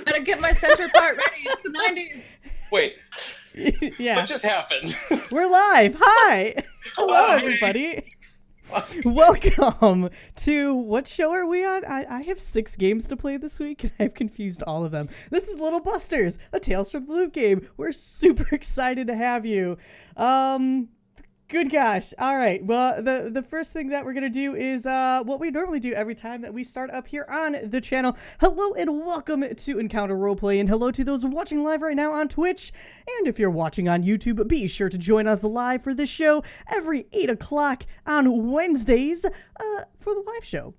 Gotta get my center part ready. It's the 90s. Wait, Yeah, what just happened? we're live. Hi. Hello, Hey. everybody. Welcome to what show are we on? I have 6 games to play this week, and I've confused all of them. This is Little Busters, a Tales from the Loop game. We're super excited to have you. Good gosh. All right. Well, the first thing that we're going to do is what we normally do every time that we start up here on the channel. Hello and welcome to Encounter Roleplay, and hello to those watching live right now on Twitch. And if you're watching on YouTube, be sure to join us live for this show every 8 o'clock on Wednesdays for the live show.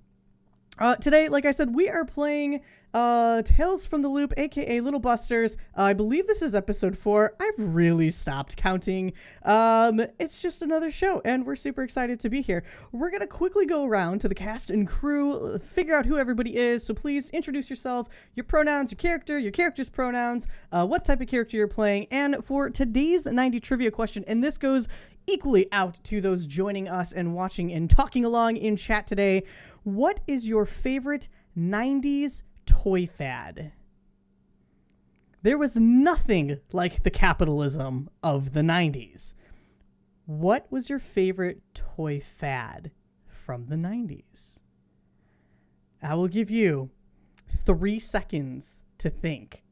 Today, like I said, we are playing Tales from the Loop, aka Little Busters. I believe this is episode 4. I've really stopped counting. It's just another show, and we're super excited to be here. We're gonna quickly go around to the cast and crew, figure out who everybody is. So please introduce yourself, your pronouns, your character's pronouns, what type of character you're playing, and for today's 90 trivia question, and this goes equally out to those joining us and watching and talking along in chat today. What is your favorite 90s toy fad? There was nothing like the capitalism of the 90s. What was your favorite toy fad from the 90s? I will give you 3 seconds to think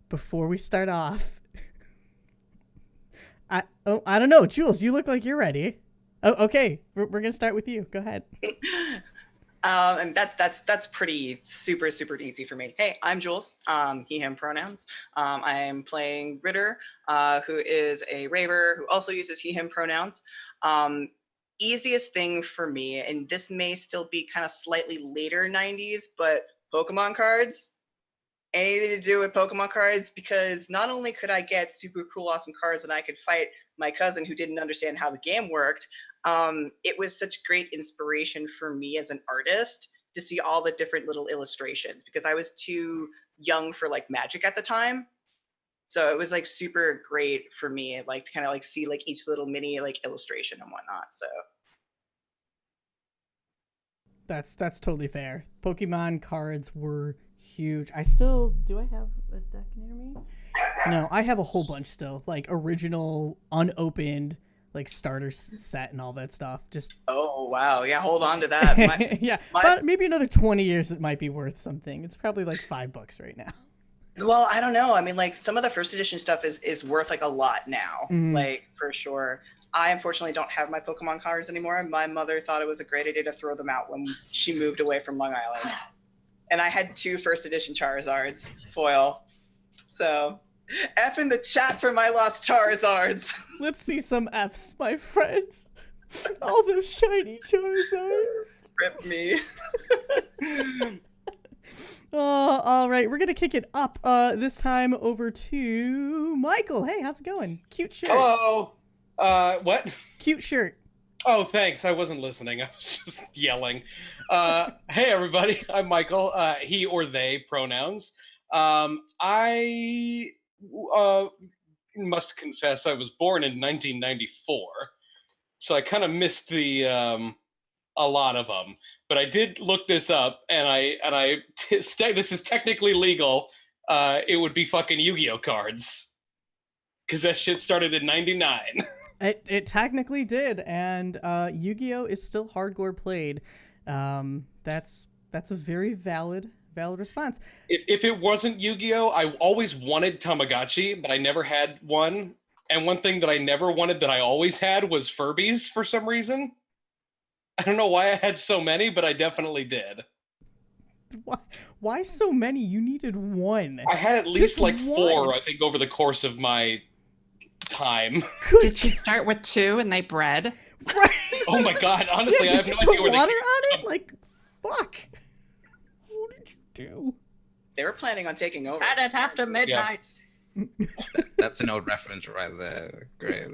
before we start off. I don't know. Jules, you look like you're ready. Oh, okay. We're going to start with you. Go ahead. And that's pretty super easy for me. Hey, I'm Jules. He him pronouns. I am playing Ritter, who is a raver who also uses he him pronouns. Easiest thing for me, and this may still be kind of slightly later 90s, but Pokemon cards. Anything to do with Pokemon cards, because not only could I get super cool, awesome cards and I could fight my cousin who didn't understand how the game worked, it was such great inspiration for me as an artist to see all the different little illustrations, because I was too young for like Magic at the time. So it was like super great for me, like to kind of like see like each little mini like illustration and whatnot. So That's totally fair. Pokemon cards were huge. Do I have a deck near me? No, I have a whole bunch still, like original, unopened, like starter set and all that stuff. Just oh wow, yeah, hold on to that. yeah, but maybe another 20 years it might be worth something. It's probably like $5 right now. Well, I don't know. I mean, like some of the first edition stuff is worth like a lot now, like for sure. I unfortunately don't have my Pokemon cards anymore. My mother thought it was a great idea to throw them out when she moved away from Long Island. And I had 2 first edition Charizards foil. So, F in the chat for my lost Charizards. Let's see some Fs, my friends. All those shiny Charizards. Rip me. All right, we're gonna kick it up this time over to Michael. Hey, how's it going? Cute shirt. Hello. What? Cute shirt. Oh, thanks. I wasn't listening. I was just yelling. Hey, everybody. I'm Michael. He or they pronouns. I must confess I was born in 1994, so I kind of missed the a lot of them. But I did look this up, and this is technically legal. It would be fucking Yu-Gi-Oh cards, because that shit started in '99. It technically did, and Yu-Gi-Oh is still hardcore played. That's a very valid response. If it wasn't Yu-Gi-Oh, I always wanted Tamagotchi, but I never had one. And one thing that I never wanted that I always had was Furbies for some reason. I don't know why I had so many, but I definitely did. Why so many? You needed one. I had at least Just like one. 4, I think, over the course of my time. Did you start with 2 and they bred? Right. Oh my god, honestly, Yeah, I have did no you idea put where they water came on from. it? Like, fuck. What did you do? They were planning on taking over. Had it after midnight. That's an old reference right there. Great.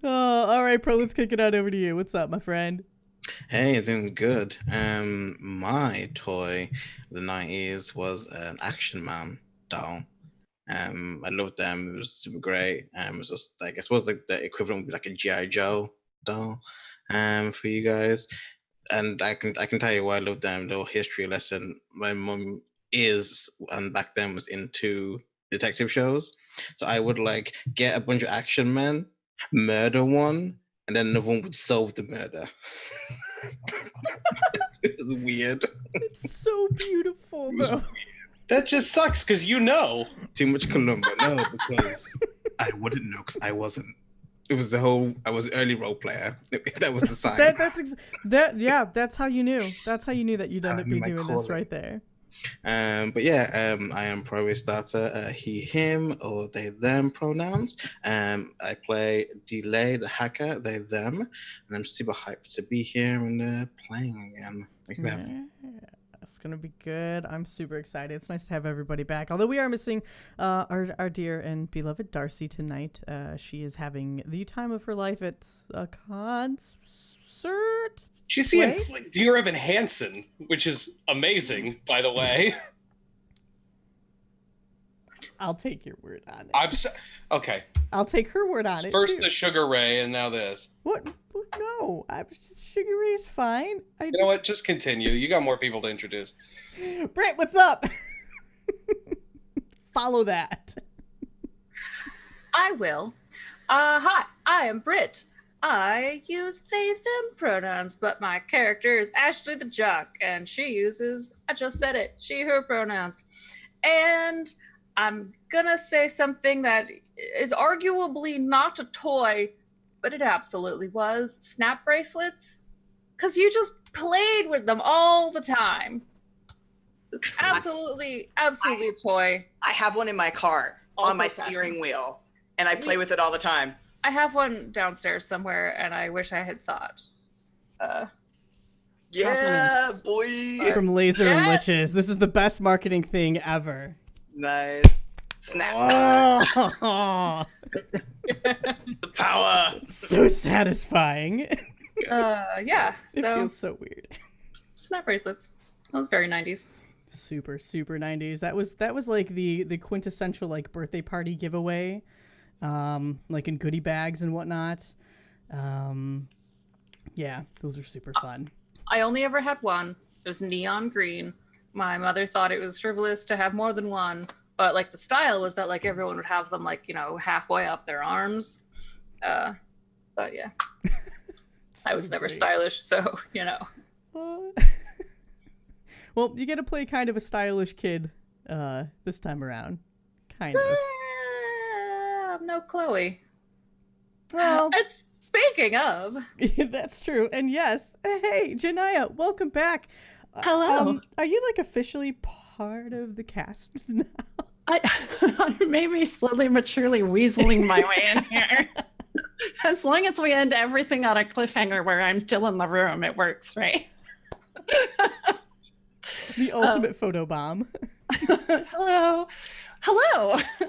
All right, Pro, let's kick it out over to you. What's up, my friend? Hey, doing good. My toy of the 90s was an Action Man doll. I loved them. It was super great. It was just like, I suppose like the equivalent would be like a G.I. Joe doll for you guys. and I can tell you why I love them. Little history lesson. My mum is, and back then was into detective shows. So I would like get a bunch of action men, murder one, and then another one would solve the murder. It was weird. It's so beautiful, though. That just sucks because you know. Too much Columbo. No, because I wouldn't know because I wasn't. It was the whole. I was an early role player. That was the sign. That's how you knew. That's how you knew that you'd end up I knew be my doing this calling. right there. But yeah, I am pro starter. He, him, or they, them pronouns. I play Delay, the hacker, they, them, and I'm super hyped to be here and playing again. Thank you for having me. Yeah, it's gonna be good. I'm super excited. It's nice to have everybody back. Although we are missing our dear and beloved Darcy tonight. She is having the time of her life at a concert. She's seeing Dear Evan Hansen, which is amazing, by the way. I'll take your word on it. Okay. I'll take her word on it. First too. the Sugar Ray, and now this. What? No, I'm just Sugar Ray's fine. You know what? Just continue. You got more people to introduce. Britt, what's up? Follow that. I will. Hi, I am Britt. I use they, them pronouns, but my character is Ashley the Jock, and she uses, I just said it, she, her pronouns. And I'm gonna say something that is arguably not a toy, but it absolutely was. Snap bracelets. Because you just played with them all the time. It's absolutely a toy. I have one in my car Also on my fashion. steering wheel, and I play with it all the time. I have one downstairs somewhere, and I wish I had thought. Yeah, Compliments. boy. From Laser and Yes. Liches. This is the best marketing thing ever. Nice. Snap. Oh, The power. so satisfying. It Yeah. So feels so weird. snap bracelets. That was very 90s. Super 90s. That was like the quintessential like birthday party giveaway, like in goodie bags and whatnot. Yeah, those are super fun. I only ever had one. It was neon green. My mother thought it was frivolous to have more than one, but like the style was that like everyone would have them like, you know, halfway up their arms. But yeah, I was never great. stylish, so you know. Well, you get to play kind of a stylish kid this time around. Kind of. I'm no Chloe. Well, And speaking of, that's true. And yes, hey, Janaya, welcome back. Hello. Are you like officially part of the cast now? I may be slowly but surely weaseling my way in here. As long as we end everything on a cliffhanger where I'm still in the room, it works, right? The ultimate photo bomb. Hello.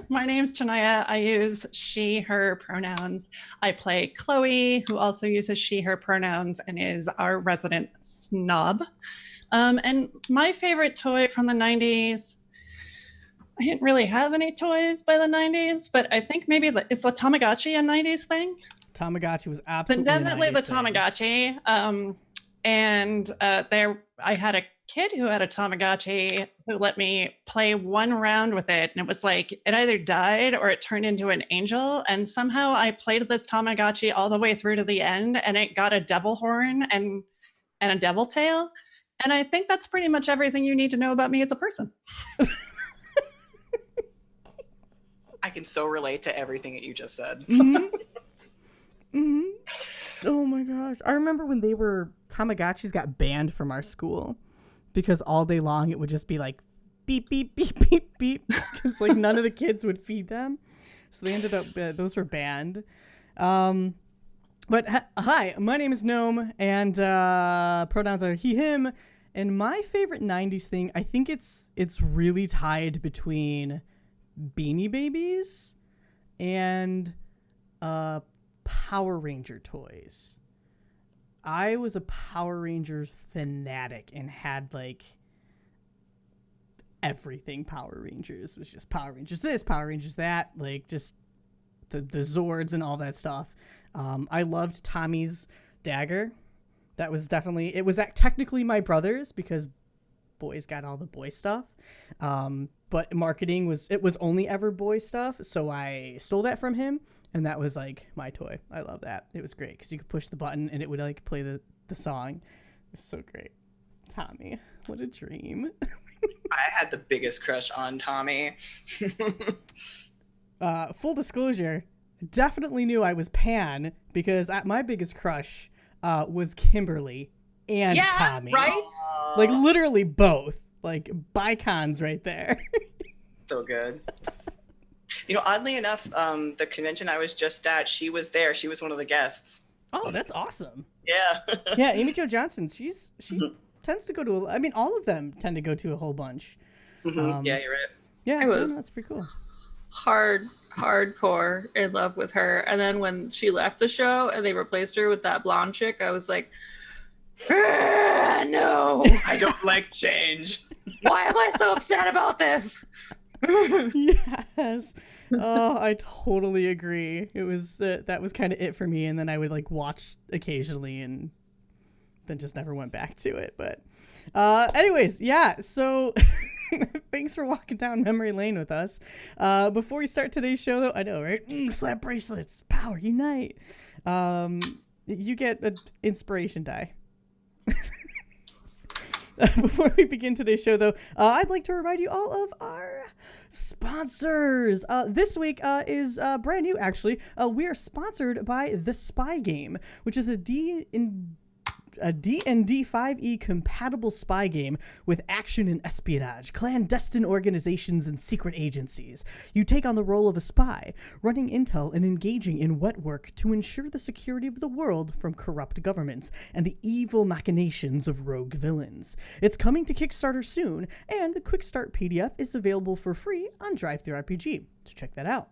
My name's Janaya. I use she, her pronouns. I play Chloe, who also uses she, her pronouns and is our resident snob. And my favorite toy from the 90s, I didn't really have any toys by the 90s, but I think maybe it's the Tamagotchi a 90s thing. Tamagotchi was absolutely Definitely the 90s thing. Tamagotchi. I had a kid who had a Tamagotchi who let me play one round with it, and it was like it either died or it turned into an angel, and somehow I played this Tamagotchi all the way through to the end, and it got a devil horn and a devil tail, and I think that's pretty much everything you need to know about me as a person. I can so relate to everything that you just said. Mhm. Mhm. Oh my gosh. I remember when Tamagotchis got banned from our school because all day long it would just be like beep, beep, beep, beep, beep. Because like none of the kids would feed them. So they ended up, those were banned. But hi, my name is Gnome and pronouns are he, him. And my favorite 90s thing, I think it's really tied between Beanie Babies and Power Ranger toys. I was a Power Rangers fanatic and had like everything Power Rangers. It was just Power Rangers this, Power Rangers that, like just the Zords and all that stuff. I loved Tommy's dagger That was definitely, it was technically my brother's because boys got all the boy stuff. But marketing it was only ever boy stuff. So I stole that from him. And that was like my toy. I love that. It was great because you could push the button and it would like play the song. It's so great. Tommy, what a dream. I had the biggest crush on Tommy. Full disclosure, definitely knew I was pan because my biggest crush was Kimberly and Tommy. Right? Like literally both. Like bicons right there. So good. You know, oddly enough, the convention I was just at, she was there. She was one of the guests. Oh, that's awesome. Yeah. Yeah, Amy Jo Johnson. She tends to go to. I mean, all of them tend to go to a whole bunch. Yeah, you're right. Yeah, I was that's pretty cool. hardcore in love with her, and then when she left the show and they replaced her with that blonde chick, I was like, no. I don't like change. Why am I so upset about this? Yes. Oh, I totally agree. It was that was kind of it for me, and then I would like watch occasionally, and then just never went back to it. But, anyways, yeah. So, thanks for walking down memory lane with us. Before we start today's show, though, I know, right? Slap bracelets, power unite. You get an inspiration die. Before we begin today's show, though, I'd like to remind you all of our sponsors. This week is brand new, actually. We are sponsored by The Spy Game, which is a D&D 5e compatible spy game with action and espionage, clandestine organizations, and secret agencies. You take on the role of a spy, running intel and engaging in wet work to ensure the security of the world from corrupt governments and the evil machinations of rogue villains. It's coming to Kickstarter soon, and the Quick Start PDF is available for free on DriveThruRPG, so check that out.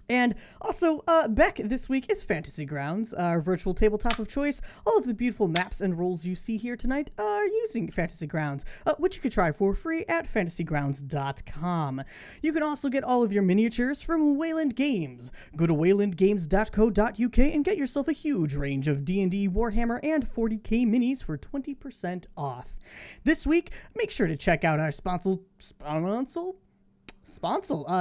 And also, back this week is Fantasy Grounds, our virtual tabletop of choice. All of the beautiful maps and rules you see here tonight are using Fantasy Grounds, which you can try for free at fantasygrounds.com. You can also get all of your miniatures from Wayland Games. Go to waylandgames.co.uk and get yourself a huge range of D&D, Warhammer, and 40k minis for 20% off. This week, make sure to check out our sponsor,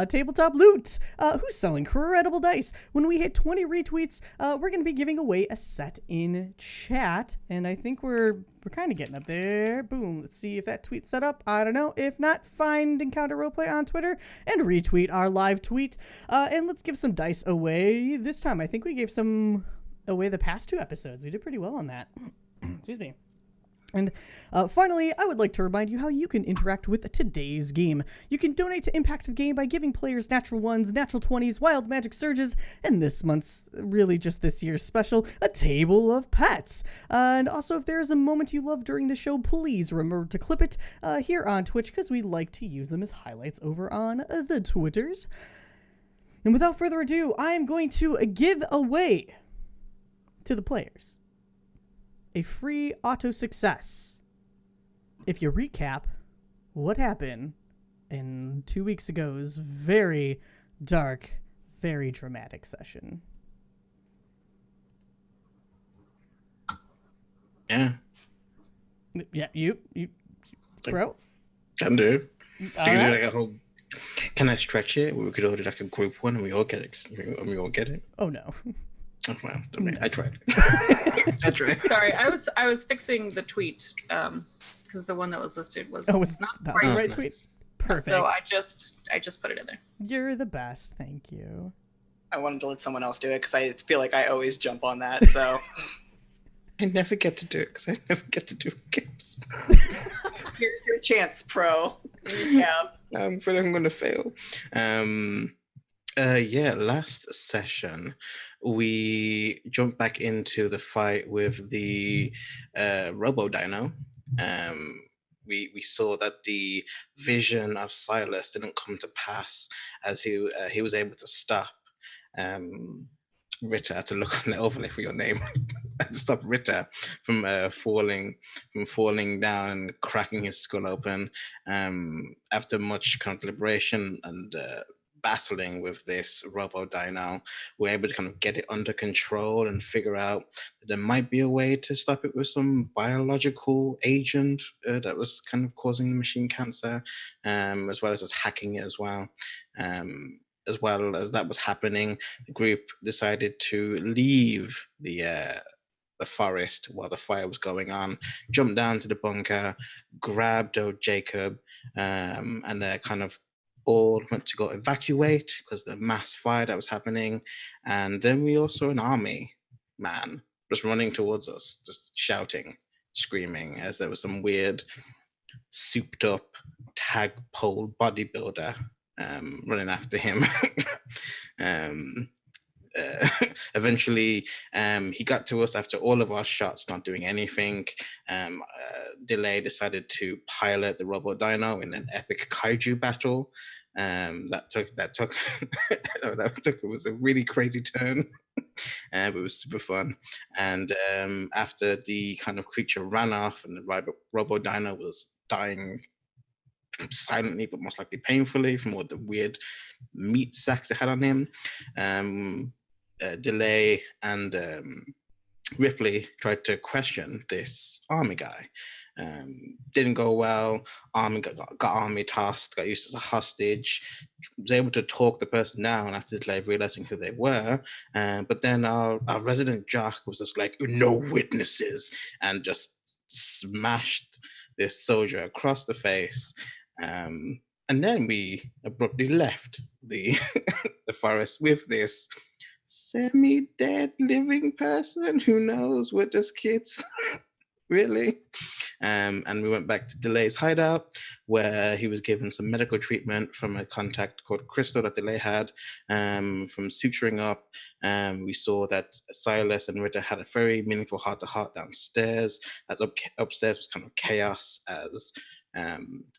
Tabletop Loot, who's selling incredible dice. When we hit 20 retweets, we're going to be giving away a set in chat, and I think we're kind of getting up there. Boom. Let's see if that tweet's set up. I don't know. If not, find Encounter Roleplay on Twitter and retweet our live tweet, and let's give some dice away this time. I think we gave some away the past 2 episodes. We did pretty well on that. Excuse me. And finally, I would like to remind you how you can interact with today's game. You can donate to impact the game by giving players natural 1s, natural 20s, wild magic surges, and this month's, really just this year's special, a table of pets. And also, if there is a moment you love during the show, please remember to clip it here on Twitch, because we like to use them as highlights over on the Twitters. And without further ado, I am going to give away to the players a free auto success if you recap what happened in 2 weeks ago's very dark, very dramatic session. Yeah. Yeah, you bro. Can do. You can do Alright. like a whole. Can I stretch it? We could all do like a group one, and we all get it. We all get it. Oh no. Oh, well, I tried. I tried. Sorry, I was fixing the tweet because the one that was listed was It's not not right. the right nice. tweet. Perfect. So I just put it in there. You're the best. Thank you. I wanted to let someone else do it because I feel like I always jump on that. So I never get to do it because I never get to do games. here's your chance, pro. Yeah. I feel like I'm going to fail. Yeah, last session we jumped back into the fight with the Robo Dino. We saw that the vision of Silas didn't come to pass as he was able to stop Ritter. I had to look on the overlay for your name. I had to stop Ritter from falling down and cracking his skull open. After much contemplation and battling with this robo dino, we're able to kind of get it under control and figure out that there might be a way to stop it with some biological agent that was kind of causing the machine cancer, as well as just hacking it as well. As well as that was happening, the group decided to leave the forest while the fire was going on, jumped down to the bunker, grabbed old Jacob, and kind of all went to go evacuate because the mass fire that was happening. And then we all saw an army man just running towards us, just shouting, screaming, as there was some weird souped up tagpole bodybuilder running after him. um, uh, Eventually, he got to us after all of our shots not doing anything. Delay decided to pilot the Robo Dino in an epic kaiju battle. That took it was a really crazy turn, but it was super fun. And after the kind of creature ran off and the Robo Dino was dying silently but most likely painfully from all the weird meat sacks it had on him, Delay and Ripley tried to question this army guy. Didn't go well. Army got army tossed, got used as a hostage. Was able to talk the person down after Delay realizing who they were. But then our resident jock was just like, no witnesses, and just smashed this soldier across the face. And then we abruptly left the the forest with this semi-dead living person. Who knows? We're just kids. Really? And we went back to Delay's hideout, where he was given some medical treatment from a contact called Crystal that Delay had, from suturing up. We saw that Silas and Ritter had a very meaningful heart-to-heart downstairs. As upstairs was kind of chaos, as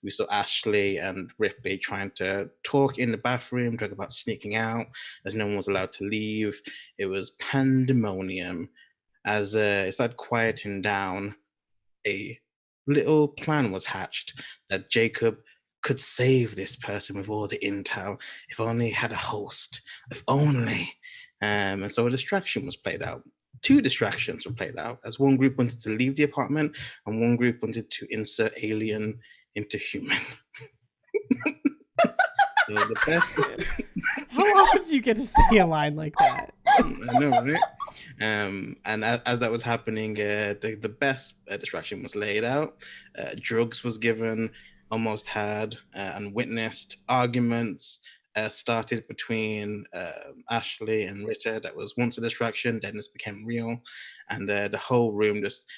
we saw Ashley and Ripley trying to talk in the bathroom, talk about sneaking out, as no one was allowed to leave. It was pandemonium. As it started quieting down, a little plan was hatched that Jacob could save this person with all the intel, if only he had a host, if only. And so a distraction was played out. Two distractions were played out, as one group wanted to leave the apartment and one group wanted to insert alien into human. So the best How often do you get to say a line like that? I know, right? And as that was happening, the best distraction was laid out. Drugs was given, almost had unwitnessed arguments started between Ashley and Ritter. That was once a distraction, then this became real, and the whole room just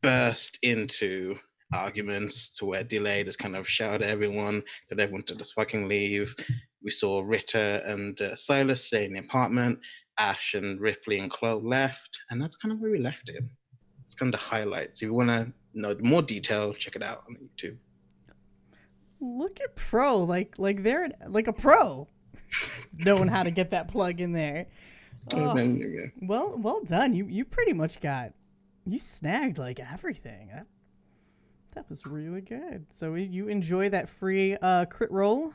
burst into arguments to where Delay just kind of shouted at everyone that everyone to just fucking leave. We saw Ritter and Silas stay in the apartment. Ash and Ripley and Chloe left, and that's kind of where we left it. It's kind of the highlights. If you want to know more detail, check it out on YouTube. Look at pro, like they're like a pro, knowing how to get that plug in there. Oh, well done. You pretty much you snagged like everything. That was really good. So you enjoy that free crit roll.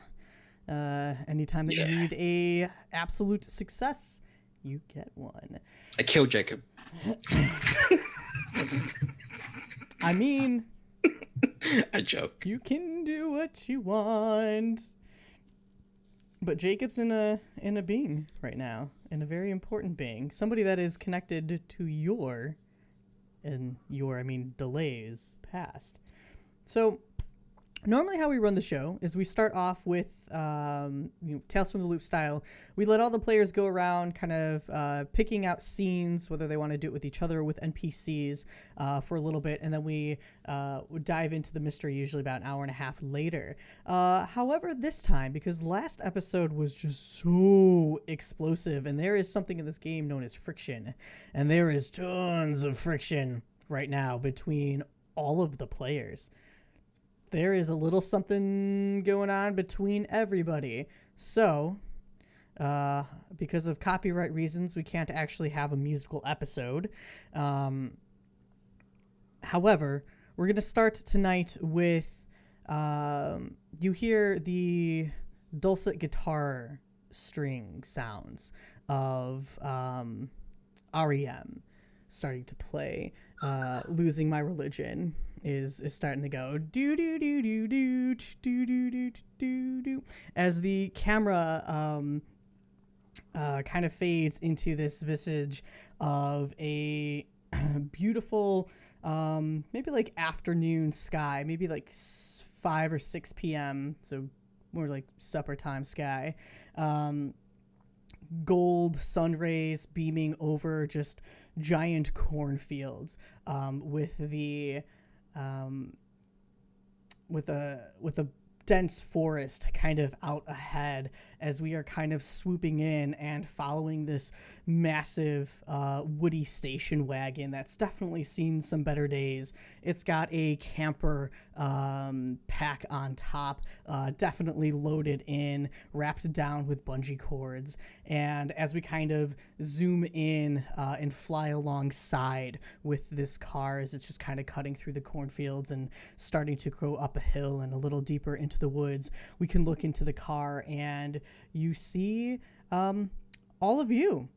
Anytime that you need a absolute success, you get one. I killed Jacob. I mean, I joke. You can do what you want. But Jacob's in a being right now, in a very important being, somebody that is connected to Delay's past. So normally how we run the show is we start off with Tales from the Loop style. We let all the players go around kind of picking out scenes, whether they want to do it with each other or with NPCs for a little bit, and then we dive into the mystery usually about an hour and a half later. However, this time, because last episode was just so explosive, and there is something in this game known as friction, and there is tons of friction right now between all of the players. There is a little something going on between everybody. So, because of copyright reasons, we can't actually have a musical episode. However, we're going to start tonight with, you hear the dulcet guitar string sounds of REM starting to play. Losing My Religion is starting to go do do do do do do do do do do as the camera kind of fades into this visage of a beautiful maybe like afternoon sky, maybe like 5 or 6 p.m. so more like supper time sky. Gold sun rays beaming over just giant cornfields, with a dense forest kind of out ahead as we are kind of swooping in and following this massive woody station wagon that's definitely seen some better days. It's got a camper pack on top, definitely loaded in, wrapped down with bungee cords. And as we kind of zoom in and fly alongside with this car, as it's just kind of cutting through the cornfields and starting to go up a hill and a little deeper into the woods, we can look into the car and you see all of you.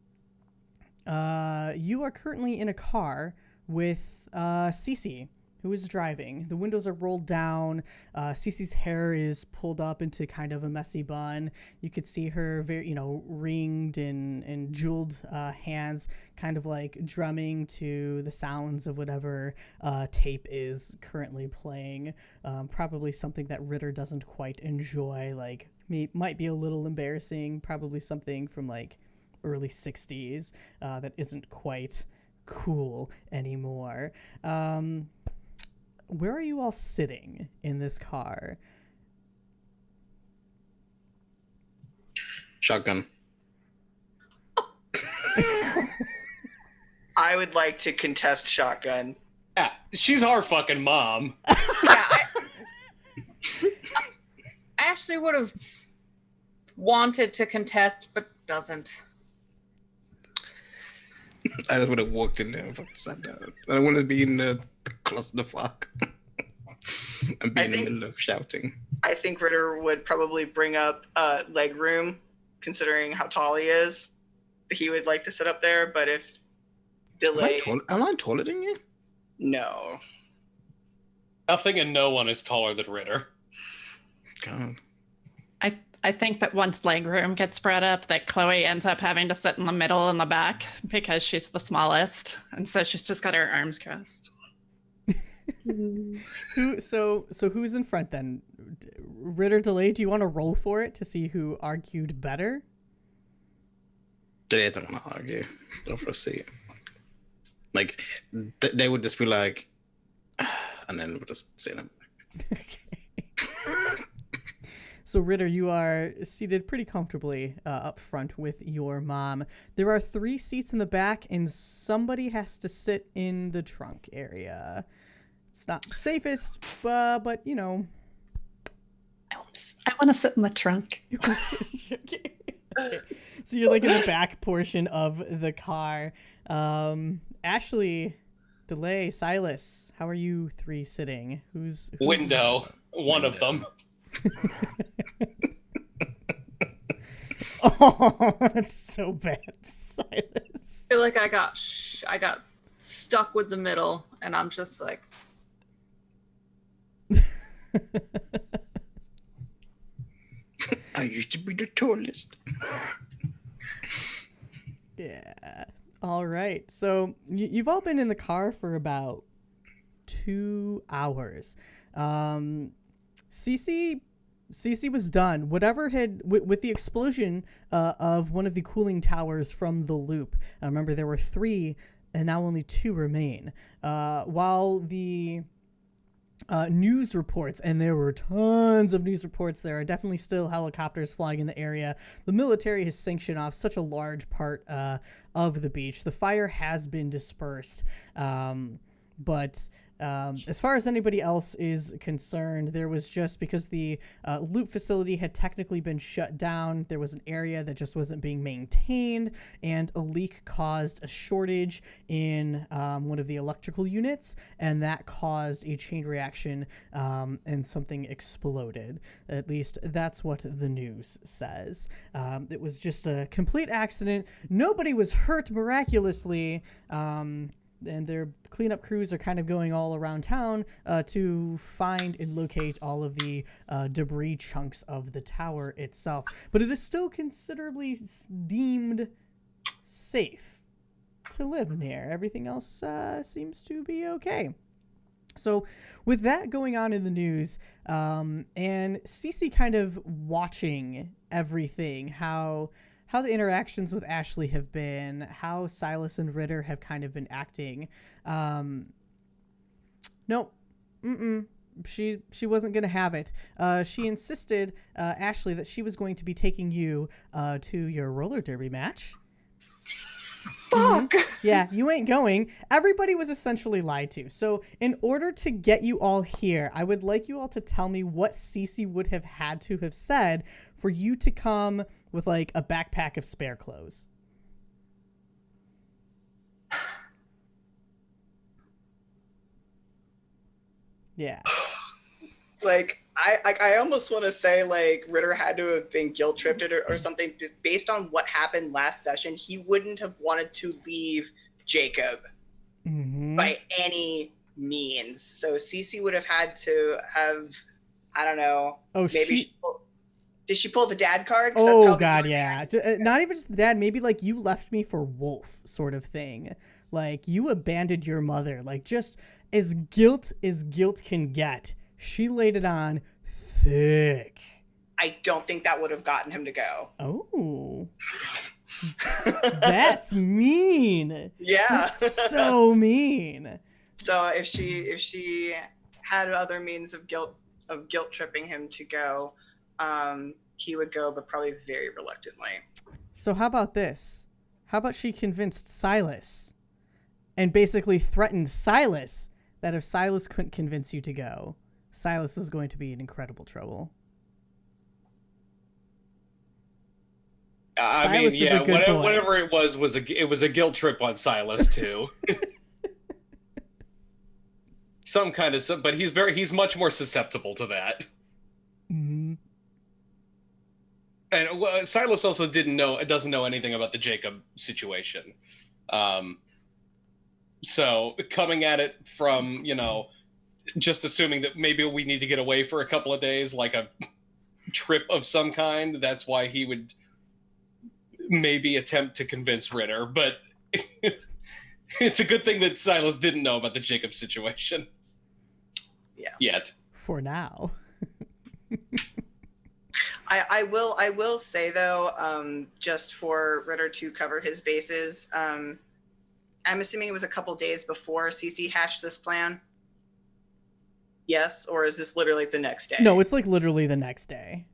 You are currently in a car with Cece, who is driving. The windows are rolled down. Cece's hair is pulled up into kind of a messy bun. You could see her very, ringed and jeweled hands, kind of like drumming to the sounds of whatever tape is currently playing. Probably something that Ritter doesn't quite enjoy. Like, might be a little embarrassing. Probably something from like early 60s that isn't quite cool anymore. Where are you all sitting in this car? Shotgun. I would like to contest shotgun. Yeah, she's our fucking mom. Yeah, I actually would have wanted to contest, but doesn't. I just would have walked in there and fucking sat down. I don't want to be in the clusterfuck and be in the middle of shouting. I think Ritter would probably bring up leg room, considering how tall he is. He would like to sit up there, but if delay... Am I taller than you? No. Nothing and no one is taller than Ritter. God. I think that once legroom gets brought up, that Chloe ends up having to sit in the middle and the back because she's the smallest, and so she's just got her arms crossed. So who's in front then? Ritter, Delay, do you want to roll for it to see who argued better? They don't want to argue. Don't foresee it. Like, they would just be like, and then we'll just say them. Okay. So Ritter, you are seated pretty comfortably up front with your mom. There are 3 seats in the back, and somebody has to sit in the trunk area. It's not the safest, but I want to sit in the trunk. Okay. So you're like in the back portion of the car. Ashley, Delay, Silas, how are you 3 sitting? Who's Window, one of them. Oh, that's so bad, Silas. I feel like I got stuck with the middle, and I'm just like, I used to be the tallest. Yeah. All right. So you've all been in the car for about 2 hours. Cece was done. Whatever had with the explosion of one of the cooling towers from the loop. Remember, there were 3, and now only 2 remain. While the news reports, and there were tons of news reports, there are definitely still helicopters flying in the area. The military has sanctioned off such a large part of the beach. The fire has been dispersed, but As far as anybody else is concerned, there was just because the loop facility had technically been shut down, there was an area that just wasn't being maintained, and a leak caused a shortage in one of the electrical units, and that caused a chain reaction, and something exploded. At least that's what the news says. It was just a complete accident. Nobody was hurt miraculously. And their cleanup crews are kind of going all around town to find and locate all of the debris chunks of the tower itself. But it is still considerably deemed safe to live near. Everything else seems to be okay. So with that going on in the news, and Cece kind of watching everything, how the interactions with Ashley have been, how Silas and Ritter have kind of been acting. No, she wasn't going to have it. She insisted, Ashley, that she was going to be taking you to your roller derby match. Fuck. Yeah, you ain't going. Everybody was essentially lied to. So in order to get you all here, I would like you all to tell me what Cece would have had to have said for you to come with like a backpack of spare clothes. Yeah. Like I almost want to say like Ritter had to have been guilt tripped or something, just based on what happened last session. He wouldn't have wanted to leave Jacob by any means. So Cece would have had to have, I don't know. Oh, maybe did she pull the dad card? Oh God, yeah. Not even just the dad. Maybe like you left me for Wolf, sort of thing. Like you abandoned your mother. Like just as guilt can get. She laid it on thick. I don't think that would have gotten him to go. Oh. That's mean. Yeah. That's so mean. So if she had other means of guilt tripping him to go, he would go, but probably very reluctantly. So how about this? How about she convinced Silas and basically threatened Silas that if Silas couldn't convince you to go, Silas was going to be in incredible trouble. I mean, yeah, whatever it was a guilt trip on Silas too. Some kind of, but he's much more susceptible to that. Mm-hmm. And Silas also doesn't know anything about the Jacob situation. So coming at it from, just assuming that maybe we need to get away for a couple of days, like a trip of some kind, that's why he would maybe attempt to convince Ritter. But it's a good thing that Silas didn't know about the Jacob situation. Yeah. Yet. For now. I will say though, just for Ritter to cover his bases, I'm assuming it was a couple days before Cece hatched this plan. Yes, or is this literally the next day? No, it's like literally the next day.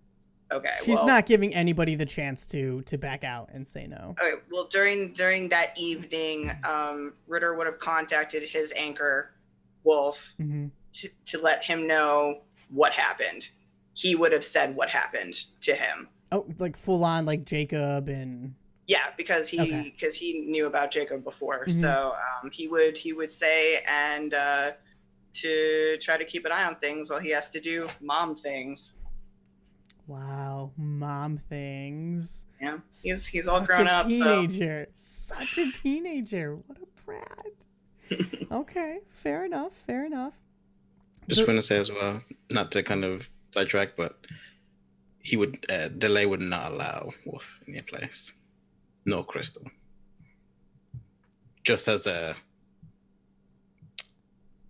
Okay. She's not giving anybody the chance to back out and say no. Okay. Well, during that evening, Ritter would have contacted his anchor, Wolf, to let him know what happened. He would have said what happened to him. Oh, like full on, like Jacob and. Yeah, because he knew about Jacob before, so he would say and to try to keep an eye on things while he has to do mom things. Wow, mom things. Yeah, he's all grown up. Teenager, such a teenager. What a brat. Okay, fair enough. Just want to say as well, not to kind of sidetrack, but he would Delay would not allow Wolf in your place. No Crystal. Just as a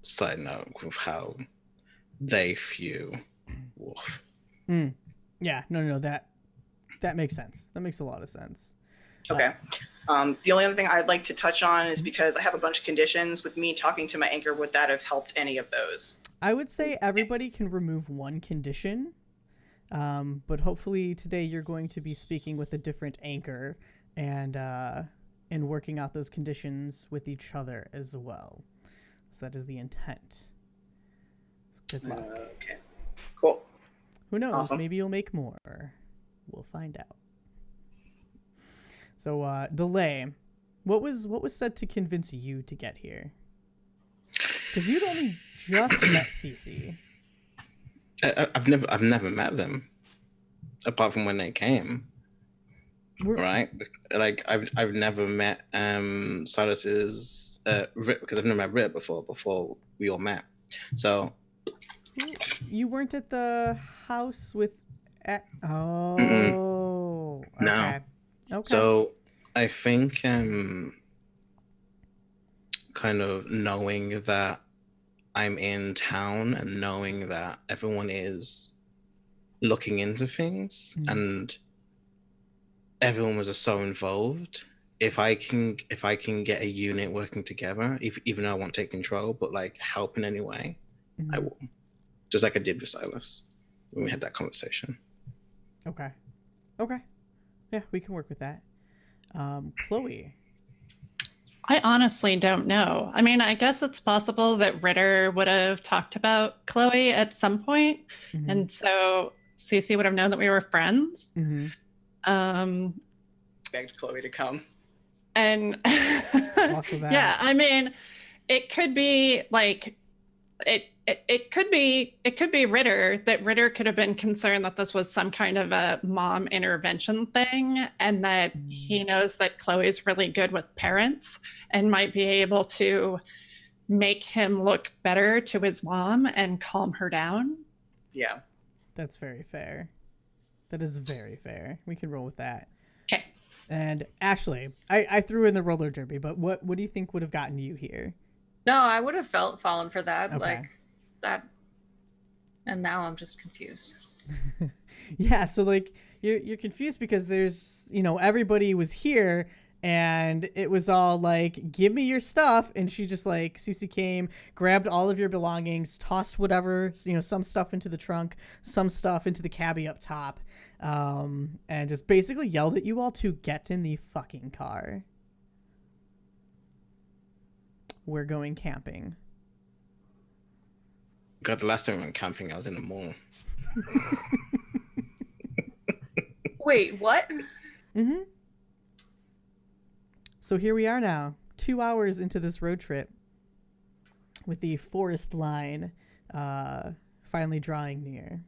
side note of how they view Wolf. Yeah, no, that makes sense. That makes a lot of sense. Okay. The only other thing I'd like to touch on is because I have a bunch of conditions. With me talking to my anchor, would that have helped any of those? I would say everybody can remove one condition, but hopefully today you're going to be speaking with a different anchor and working out those conditions with each other as well. So that is the intent. So good luck. Okay. Cool. Who knows? Awesome. Maybe you'll make more. We'll find out. So, Delay, what was said to convince you to get here? Because you'd only just met Cece. I've never met them, apart from when they came. Right? Like I've never met Silas's Rip, because I've never met Rip before we all met. So you weren't at the house with. Oh. No. Okay. Okay. So I think kind of knowing that I'm in town and knowing that everyone is looking into things and everyone was so involved. If I can get a unit working together, even though I won't take control, but like help in any way, I will. Just like I did with Silas when we had that conversation. Okay. Yeah, we can work with that. Chloe. I honestly don't know. I mean, I guess it's possible that Ritter would have talked about Chloe at some point, and so Cece would have known that we were friends. Begged Chloe to come. And yeah, I mean, it could be like it could be Ritter, that Ritter could have been concerned that this was some kind of a mom intervention thing, and that he knows that Chloe's really good with parents and might be able to make him look better to his mom and calm her down. Yeah. That's very fair. That is very fair. We can roll with that. Okay. And Ashley, I threw in the roller derby, but what do you think would have gotten you here? No, I would have fallen for that. Okay. Like that. And now I'm just confused. Yeah, so like you're confused because there's, everybody was here and it was all like, give me your stuff, and she just like, Cece came, grabbed all of your belongings, tossed whatever, some stuff into the trunk, some stuff into the cabbie up top, and just basically yelled at you all to get in the fucking car. We're going camping. God, the last time we went camping, I was in the mall. Wait, what? So here we are now, 2 hours into this road trip, with the forest line finally drawing near.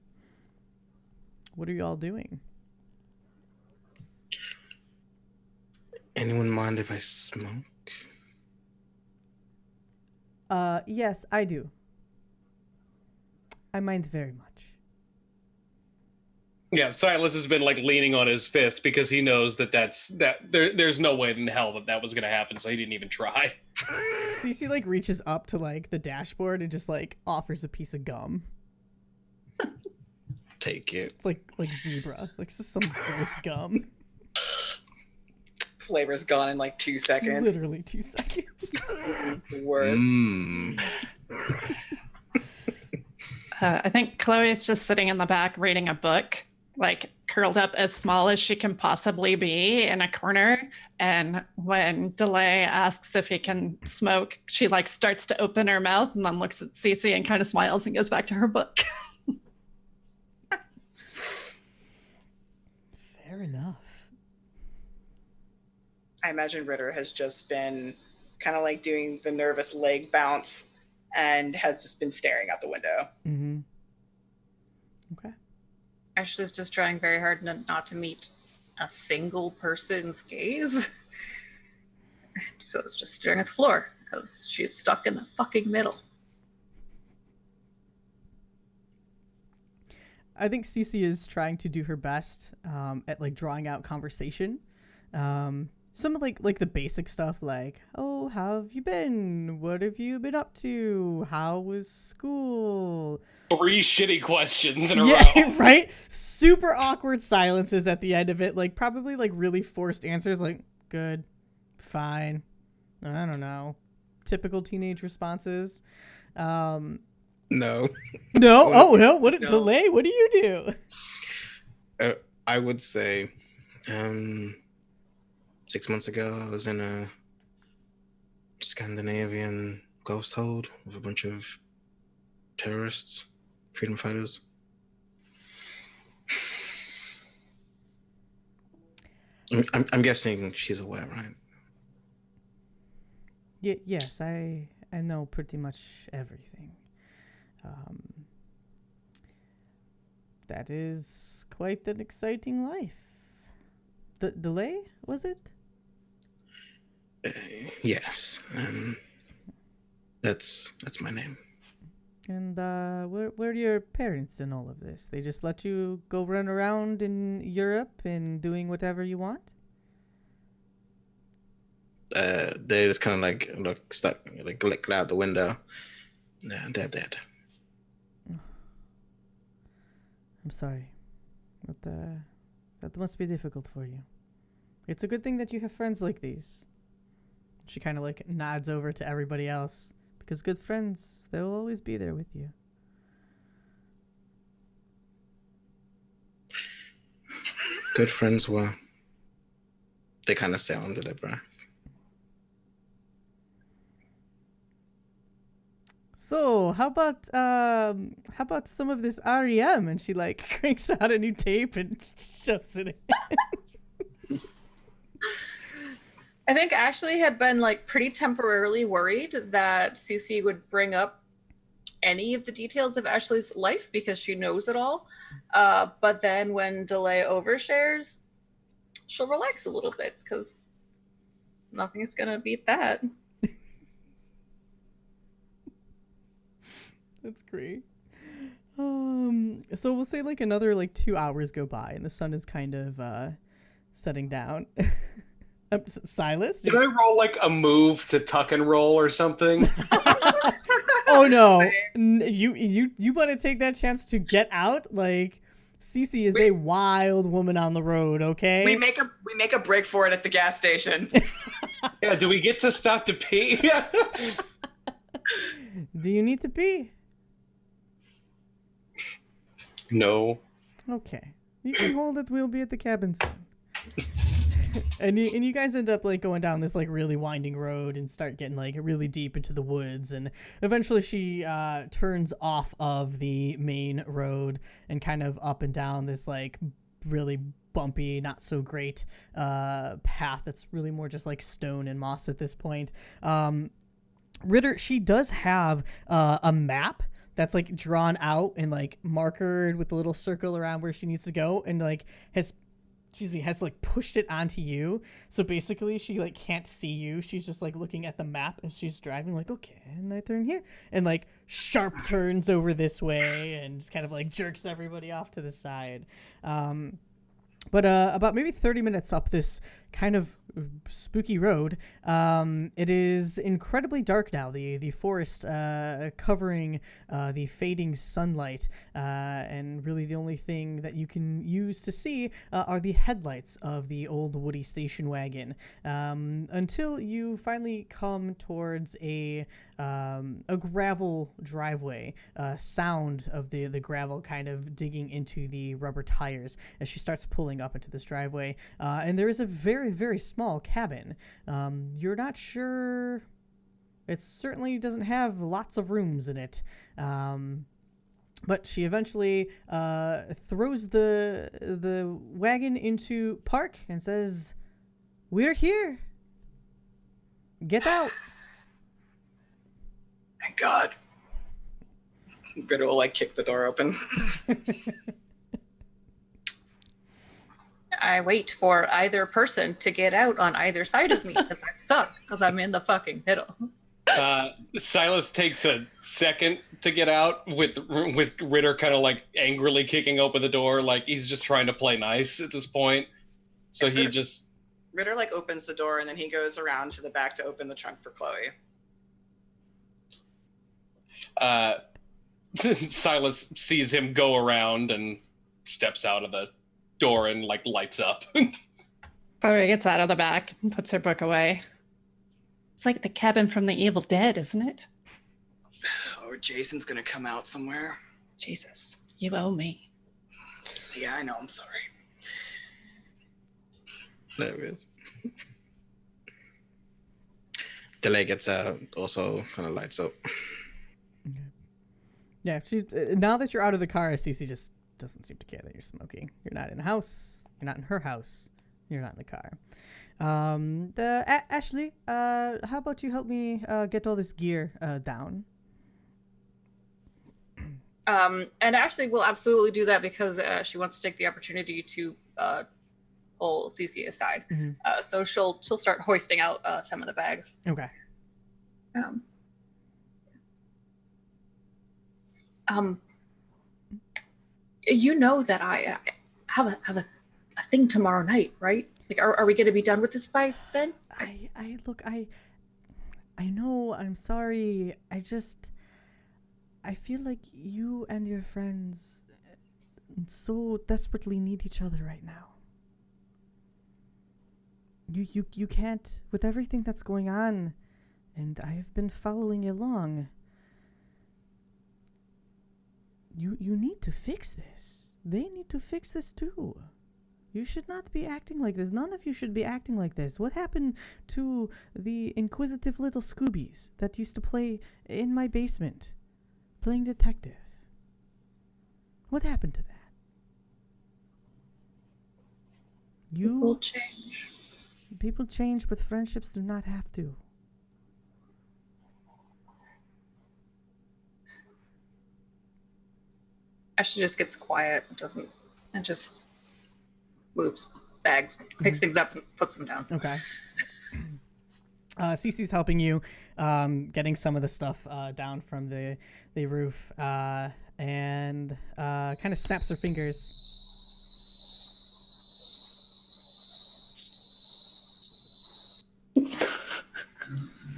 What are you all doing? Anyone mind if I smoke? Yes, I do. I mind very much. Yeah, Silas has been like leaning on his fist because he knows that there's no way in hell that was going to happen, so he didn't even try. Cece like reaches up to like the dashboard and just like offers a piece of gum. Take it. It's like zebra, like just some gross gum. Flavor's gone in like 2 seconds. Literally 2 seconds. Worse. I think Chloe's just sitting in the back reading a book, like curled up as small as she can possibly be in a corner. And when Delay asks if he can smoke, she like starts to open her mouth and then looks at Cece and kind of smiles and goes back to her book. Fair enough. I imagine Ritter has just been kind of like doing the nervous leg bounce and has just been staring out the window. Okay. Ashley's just trying very hard not to meet a single person's gaze. So it's just staring at the floor because she's stuck in the fucking middle. I think Cece is trying to do her best at like drawing out conversation. Some of like the basic stuff, like, oh, how have you been? What have you been up to? How was school? 3 shitty questions in a Yeah, row. right? Super awkward silences at the end of it. Like probably like really forced answers, like good, fine, I don't know. Typical teenage responses. No. No? Oh, no? What No. Delay? What do you do? I would say 6 months ago, I was in a Scandinavian ghost hold with a bunch of terrorists, freedom fighters. I'm guessing she's aware, right? Yes, I know pretty much everything. That is quite an exciting life. The delay, was it? Yes. That's my name. And where are your parents in all of this? They just let you go run around in Europe and doing whatever you want? They just kind of like look stuck, like look out the window. Yeah, they're dead. I'm sorry, but that must be difficult for you. It's a good thing that you have friends like these. She kind of like nods over to everybody else, because good friends, they will always be there with you. Good friends, well, they kind of stay under their breath. So how about some of this REM? And she like cranks out a new tape and shoves it in. I think Ashley had been like pretty temporarily worried that Cece would bring up any of the details of Ashley's life because she knows it all. But then when Delay overshares, she'll relax a little bit because nothing's gonna beat that. That's great. So we'll say like another like 2 hours go by and the sun is kind of setting down. Silas? Did I roll like a move to tuck and roll or something? Oh no. You want to take that chance to get out? Like Cece is a wild woman on the road, okay? We make a break for it at the gas station. Yeah, do we get to stop to pee? Do you need to pee? No. Okay. You can hold it. We'll be at the cabin soon. and you guys end up like going down this like really winding road and start getting like really deep into the woods, and eventually she turns off of the main road and kind of up and down this like really bumpy, not so great path that's really more just like stone and moss at this point. Ritter, she does have a map that's like drawn out and like markered with a little circle around where she needs to go, and like has like pushed it onto you. So basically she like can't see you. She's just like looking at the map and she's driving like, okay, and I turn here, and like sharp turns over this way and just kind of like jerks everybody off to the side. But about maybe 30 minutes up this kind of spooky road, it is incredibly dark now. The forest covering the fading sunlight, and really the only thing that you can use to see are the headlights of the old woody station wagon, until you finally come towards a gravel driveway. Sound of the gravel kind of digging into the rubber tires as she starts pulling up into this driveway, and there is a very, very small cabin. You're not sure. It certainly doesn't have lots of rooms in it, but she eventually throws the wagon into park and says, "We're here. Get out." Thank God. Gritter will like kick the door open. I wait for either person to get out on either side of me because I'm stuck because I'm in the fucking middle. Silas takes a second to get out with Ritter kind of like angrily kicking open the door, like he's just trying to play nice at this point. So he just... Ritter like opens the door and then he goes around to the back to open the trunk for Chloe. Silas sees him go around and steps out of the door and like lights up. Chloe gets out of the back and puts her book away. It's like the cabin from the Evil Dead, isn't it? Oh, Jason's gonna come out somewhere. Jesus, you owe me. Yeah, I know, I'm sorry. There it is. Delay gets also kind of lights up. Okay. Yeah, she's now that you're out of the car, Cece just doesn't seem to care that you're smoking. You're not in the house. You're not in her house. You're not in the car. Ashley, how about you help me get all this gear down? And Ashley will absolutely do that because she wants to take the opportunity to pull Cece aside. Mm-hmm. So she'll start hoisting out some of the bags. Okay. You know that I have a thing tomorrow night, right? Like, are we going to be done with this by then? I know. I'm sorry. I feel like you and your friends so desperately need each other right now. You can't, with everything that's going on, and I have been following along. You need to fix this. They need to fix this too. You should not be acting like this. None of you should be acting like this. What happened to the inquisitive little Scoobies that used to play in my basement, playing detective? What happened to that? People change. People change, but friendships do not have to. Ashley just gets quiet, and just moves bags, picks things up, and puts them down. Okay. Cece's helping you, getting some of the stuff down from the roof, and kind of snaps her fingers.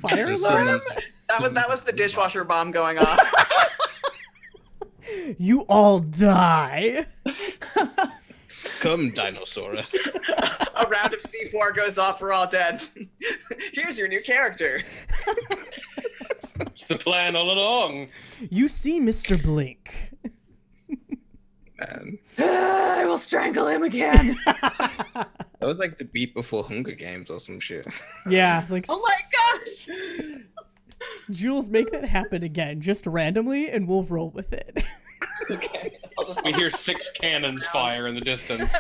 Fire alarm? That was the dishwasher bomb going off. You all die. Come, Dinosaurus. A round of C4 goes off, we're all dead. Here's your new character. It's the plan all along. You see Mr. Blink. Man. I will strangle him again. That was like the beat before Hunger Games or some shit. Yeah, like Oh my gosh. Jules, make that happen again, just randomly, and we'll roll with it. Okay. We hear 6 cannons fire in the distance.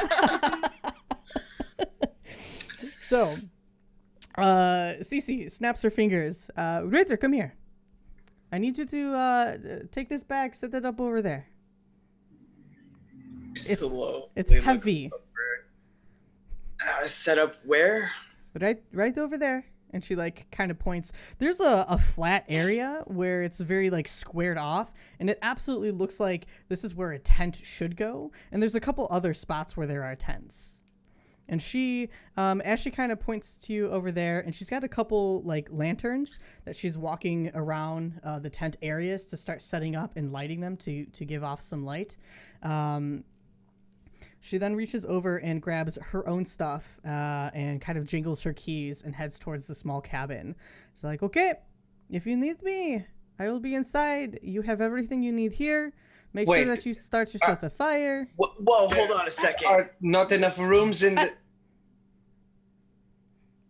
So, Cece snaps her fingers. Ritter, come here. I need you to take this bag, set it up over there. It's heavy. Set up where? Right over there. And she like kind of points. There's a flat area where it's very like squared off, and it absolutely looks like this is where a tent should go. And there's a couple other spots where there are tents. And she, as she kind of points to you over there, and she's got a couple like lanterns that she's walking around the tent areas to start setting up and lighting them to give off some light. She then reaches over and grabs her own stuff and kind of jingles her keys and heads towards the small cabin. She's like, okay, if you need me, I will be inside. You have everything you need here. Make sure that you start yourself a fire. Whoa, hold on a second. Are not enough rooms in the...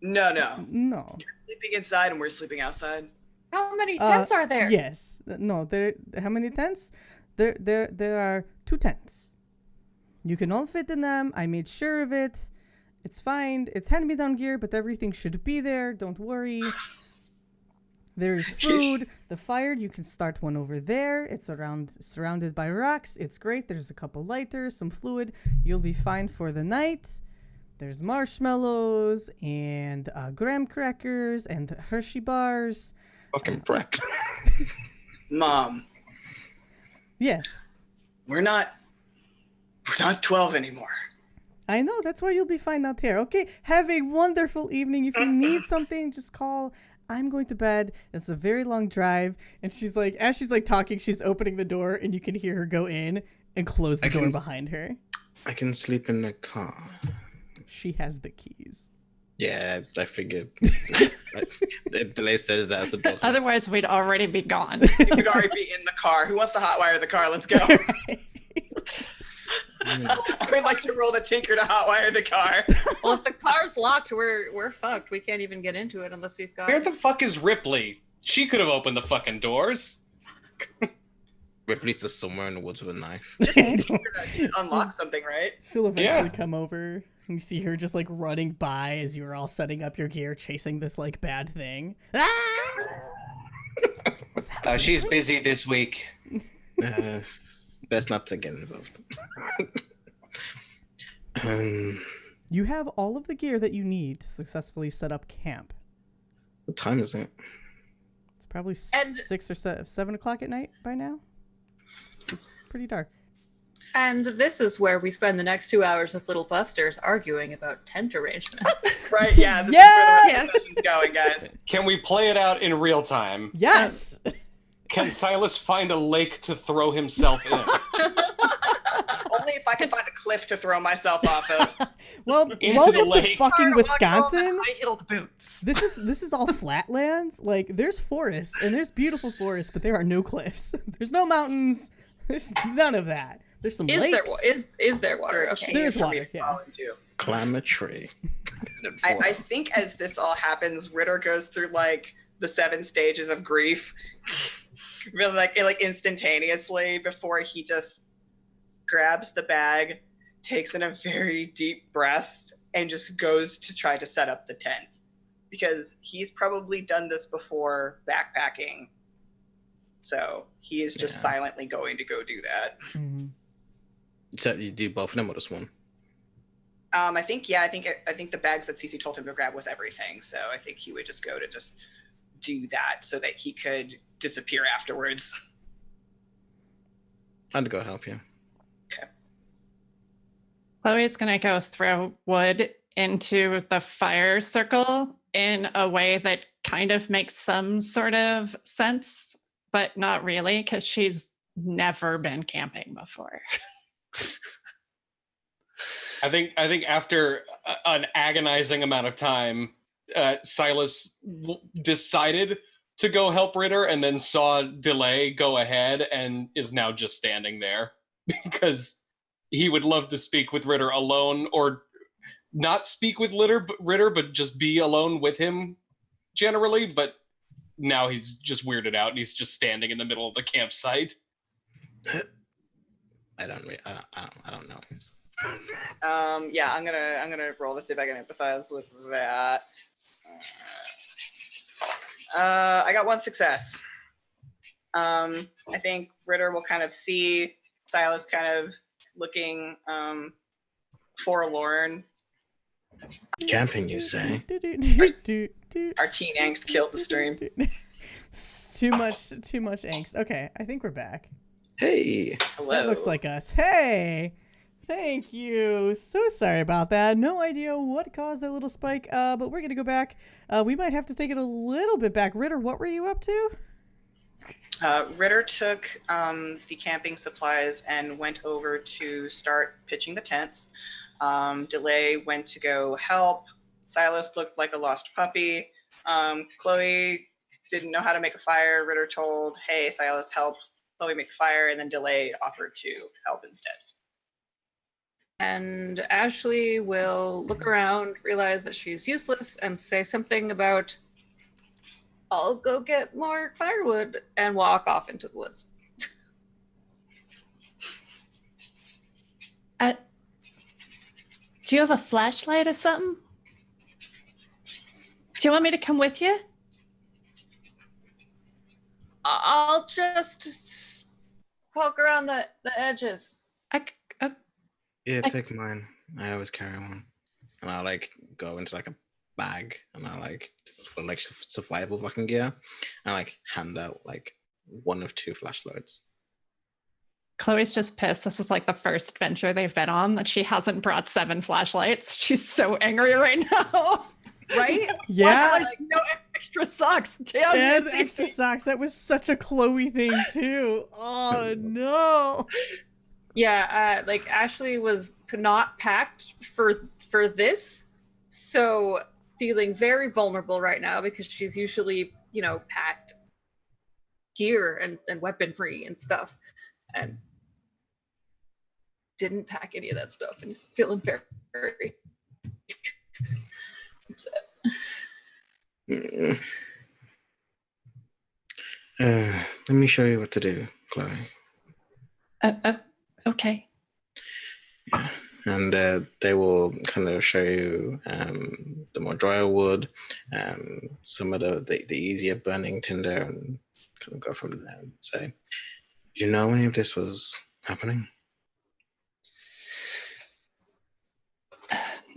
No. No. You're sleeping inside and we're sleeping outside. How many tents are there? Yes. No, how many tents? There are 2 tents. You can all fit in them. I made sure of it. It's fine. It's hand-me-down gear, but everything should be there. Don't worry. There's food. The fire, you can start one over there. It's surrounded by rocks. It's great. There's a couple lighters, some fluid. You'll be fine for the night. There's marshmallows and graham crackers and Hershey bars. Fucking prep. Mom. Yes. We're not 12 anymore. I know. That's why you'll be fine out here. Okay. Have a wonderful evening. If you need something, just call. I'm going to bed. It's a very long drive. And she's like, as she's like talking, she's opening the door and you can hear her go in and close the door behind her. I can sleep in the car. She has the keys. Yeah, I figured. Delay says that at the door. Otherwise, we'd already be gone. You could already be in the car. Who wants to hotwire the car? Let's go. I would like to roll to tinker to hotwire the car. Well, if the car's locked, we're fucked. We can't even get into it unless we've got. Where the fuck is Ripley? She could have opened the fucking doors. Ripley's just somewhere in the woods with a knife. Just tinker to unlock something, right? She'll eventually Yeah. come over. You see her just like running by as you're all setting up your gear, chasing this like bad thing. Ah! She's busy this week. Best not to get involved. You have all of the gear that you need to successfully set up camp. What time is it? It's probably And- 6 or 7 o'clock at night by now. It's pretty dark. And this is where we spend the next 2 hours with Little Busters arguing about tent arrangements. Right, yeah. This Yeah! is where the session's going, guys. Can we play it out in real time? Yes. Can Silas find a lake to throw himself in? Only if I can find a cliff to throw myself off of. Well, Into welcome the to lake. fucking Walk Wisconsin. home in high-heeled boots. This is all flatlands. Like there's forests and there's beautiful forests, but there are no cliffs. There's no mountains. There's none of that. There's some Is lakes. there is there water? There are Okay. There's caves for me water, to yeah. fall into. Climb a tree. I think as this all happens, Ritter goes through like the 7 stages of grief, really like instantaneously before he just grabs the bag, takes in a very deep breath, and just goes to try to set up the tents because he's probably done this before backpacking. So he is just Yeah. silently going to go do that. Mhm. So you do both of them or just one? I think the bags that Cece told him to grab was everything. So I think he would just go to just do that so that he could disappear afterwards. I'd go help you. Chloe's gonna go throw wood into the fire circle in a way that kind of makes some sort of sense, but not really, because she's never been camping before. I think after an agonizing amount of time, Silas decided to go help Ritter, and then saw Delay go ahead, and is now just standing there because he would love to speak with Ritter alone, or not speak with Ritter, but just be alone with him generally. But now he's just weirded out, and he's just standing in the middle of the campsite. I don't know. Yeah, I'm gonna roll to see if I can empathize with that. I got 1 success. I think Ritter will kind of see Silas kind of looking forlorn. Camping, you say? Our teen angst killed the stream. Too much angst. Okay, I think we're back. Hey. Hello. That looks like us. Hey! Thank you. So sorry about that. No idea what caused that little spike, but we're gonna go back. We might have to take it a little bit back. Ritter, what were you up to? Ritter took the camping supplies and went over to start pitching the tents. Delay went to go help. Silas looked like a lost puppy. Chloe didn't know how to make a fire. Ritter told, hey, Silas, help Chloe make a fire, and then Delay offered to help instead. And Ashley will look around, realize that she's useless, and say something about, I'll go get more firewood, and walk off into the woods. Do you have a flashlight or something? Do you want me to come with you? I'll just poke around the edges. Yeah, take mine. I always carry one. And I'll like go into like a bag and I'll like for like survival fucking gear and like hand out like 1 of 2 flashlights. Chloe's just pissed. This is like the first adventure they've been on that she hasn't brought 7 flashlights. She's so angry right now. Right? Yeah. Flashlights, no extra socks. Damn, And you extra see- socks. That was such a Chloe thing too. Oh no. Yeah, like Ashley was not packed for this, so feeling very vulnerable right now because she's usually, packed gear and weapon free and stuff. And didn't pack any of that stuff, and he's feeling very upset. Let me show you what to do, Chloe. Okay. Yeah. And they will kind of show you the more drier wood, some of the easier burning tinder, and kind of go from there and say, "Do you know any of this was happening?"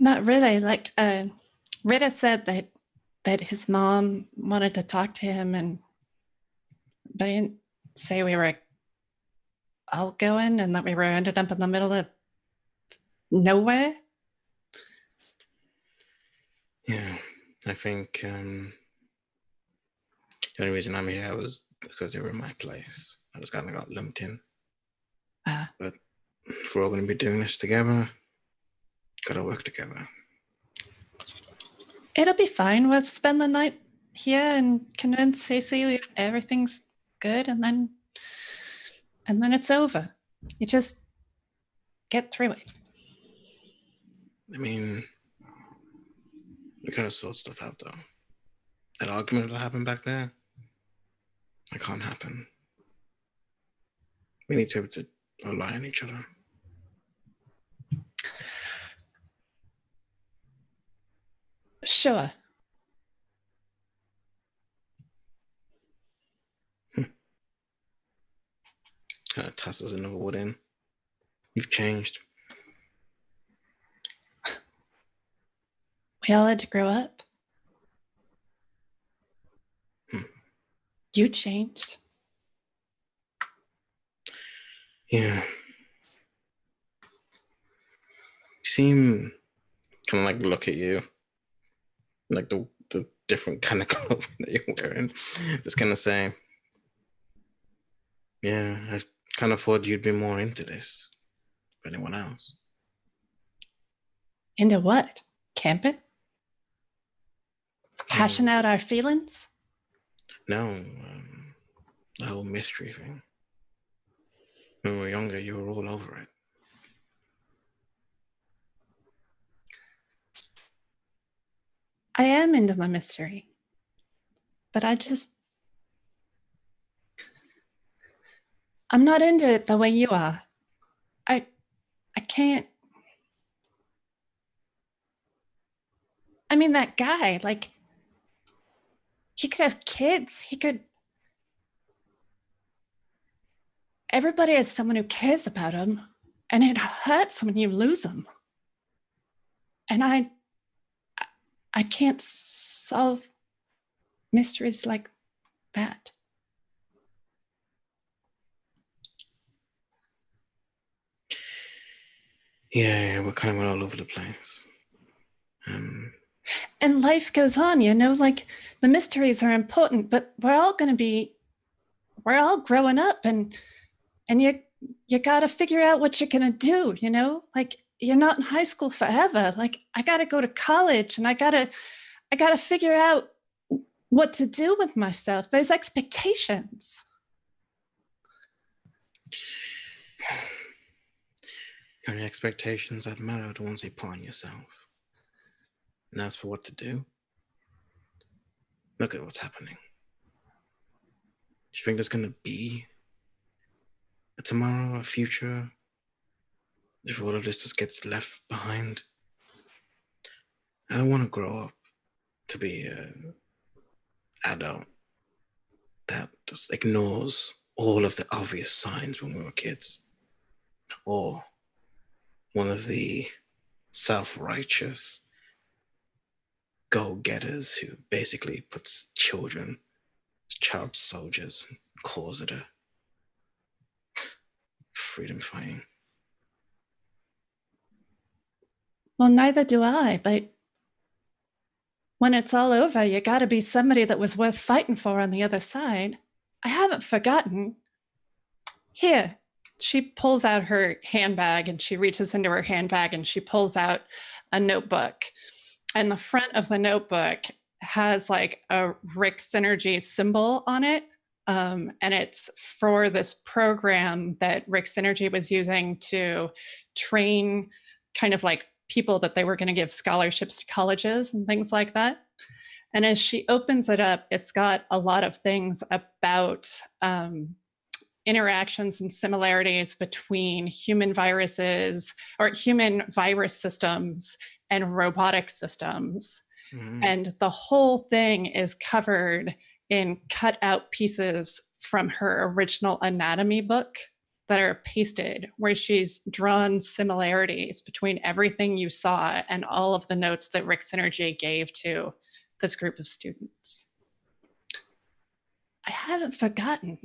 Not really. Like, Rita said that his mom wanted to talk to him, but he didn't say we were all going and that we were ended up in the middle of nowhere. Yeah, I think the only reason I'm here was because they were in my place. I just kind of got lumped in. But if we're all going to be doing this together, gotta work together. It'll be fine. We'll spend the night here and convince Cece everything's good, and then it's over. You just get through it. I mean, we gotta sort stuff out though. That argument that happened back there, that can't happen. We need to be able to rely on each other. Sure. Kind of tosses another wood in. You've changed. We all had to grow up. You changed. Yeah. You seem kind of like look at you, like the different kind of clothing that you're wearing. Just kind of say, yeah, I kind of thought you'd be more into this than anyone else. Into what? Camping? Hashing out our feelings? No, the whole mystery thing. When we were younger, you were all over it. I am into the mystery. But I'm not into it the way you are. I can't. I mean, that guy, like, he could have kids. Everybody has someone who cares about him, and it hurts when you lose them. And I can't solve mysteries like that. Yeah, we're kind of all over the place. And life goes on, like the mysteries are important, but we're all growing up, and you got to figure out what you're going to do, like you're not in high school forever. Like I got to go to college, and I got to figure out what to do with myself. There's expectations. And the expectations that matter are the ones you put on yourself. And as for what to do, look at what's happening. Do you think there's going to be a tomorrow, a future, if all of this just gets left behind? I don't want to grow up to be an adult that just ignores all of the obvious signs when we were kids. Or one of the self-righteous go-getters who basically puts children as child soldiers and calls it a freedom fighting. Well, neither do I, but when it's all over, you got to be somebody that was worth fighting for on the other side. I haven't forgotten. Here, she pulls out her handbag, and she reaches into her handbag and she pulls out a notebook. And the front of the notebook has like a Rick Synergy symbol on it, And it's for this program that Rick Synergy was using to train kind of like people that they were going to give scholarships to colleges and things like that. And as she opens it up, it's got a lot of things about interactions and similarities between human viruses or human virus systems and robotic systems. Mm-hmm. And the whole thing is covered in cut out pieces from her original anatomy book that are pasted, where she's drawn similarities between everything you saw and all of the notes that Rick Synergy gave to this group of students. I haven't forgotten.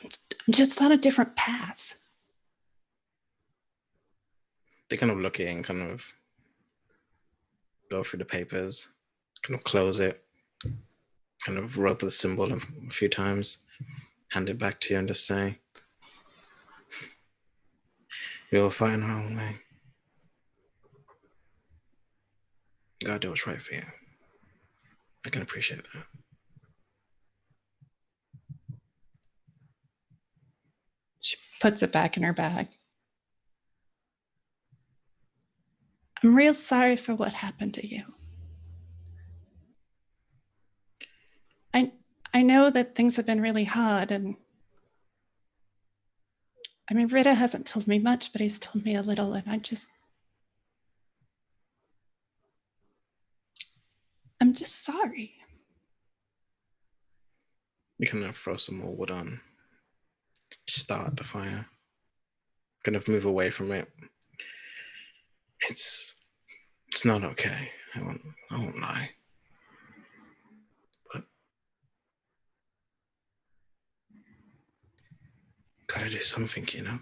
I'm just on a different path. They kind of look at it and kind of go through the papers, kind of close it, kind of rub the symbol a few times, hand it back to you and just say, "You'll find our own way. You gotta do what's right for you." I can appreciate that. She puts it back in her bag. I'm real sorry for what happened to you. I know that things have been really hard, and I mean, Rita hasn't told me much, but he's told me a little, and I'm just sorry. You kind of throw some more wood on, start the fire, kind of move away from it. It's not okay. I won't lie. But gotta do something, you know?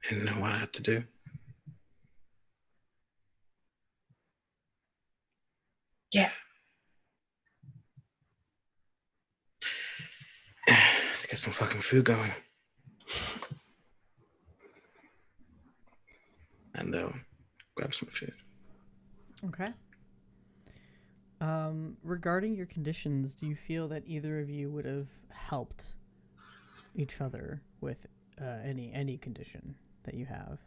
I didn't know what I had to do. Yeah. Let's get some fucking food going. And grab some food. Okay. Regarding your conditions, do you feel that either of you would have helped each other with any condition that you have?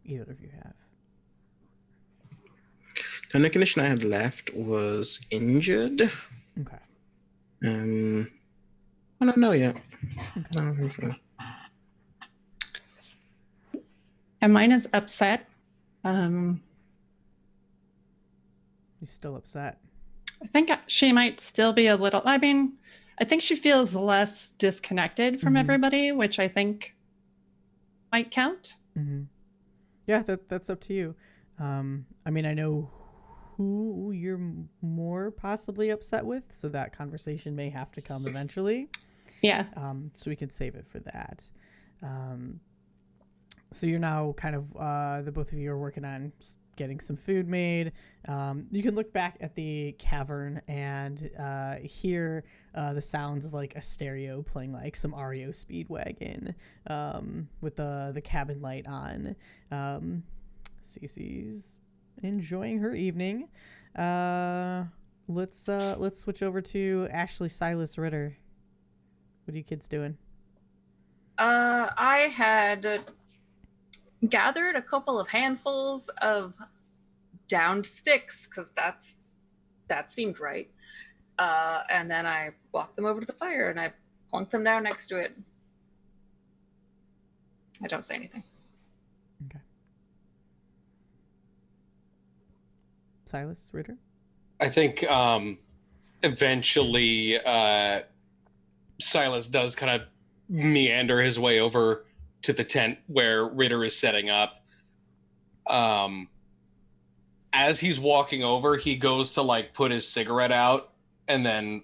Either of you have. The only condition I had left was injured. Okay. I don't know yet. Okay. I don't think so. And mine is upset. You're still upset? I think she might still be a little, I mean, I think she feels less disconnected from everybody, which I think might count. Mm-hmm. Yeah, that's up to you. I mean, I know who you're more possibly upset with, so that conversation may have to come eventually. Yeah. So we can save it for that. So you're now kind of, the both of you are working on getting some food made. You can look back at the cavern and hear the sounds of like a stereo playing like some REO Speedwagon with the cabin light on. Cece's enjoying her evening. Let's switch over to Ashley Silas Ritter. What are you kids doing? I had gathered a couple of handfuls of downed sticks because that seemed right. And then I walked them over to the fire and I plunked them down next to it. I don't say anything. Okay. Silas Ritter? I think eventually Silas does kind of meander his way over to the tent where Ritter is setting up. As he's walking over, he goes to like put his cigarette out and then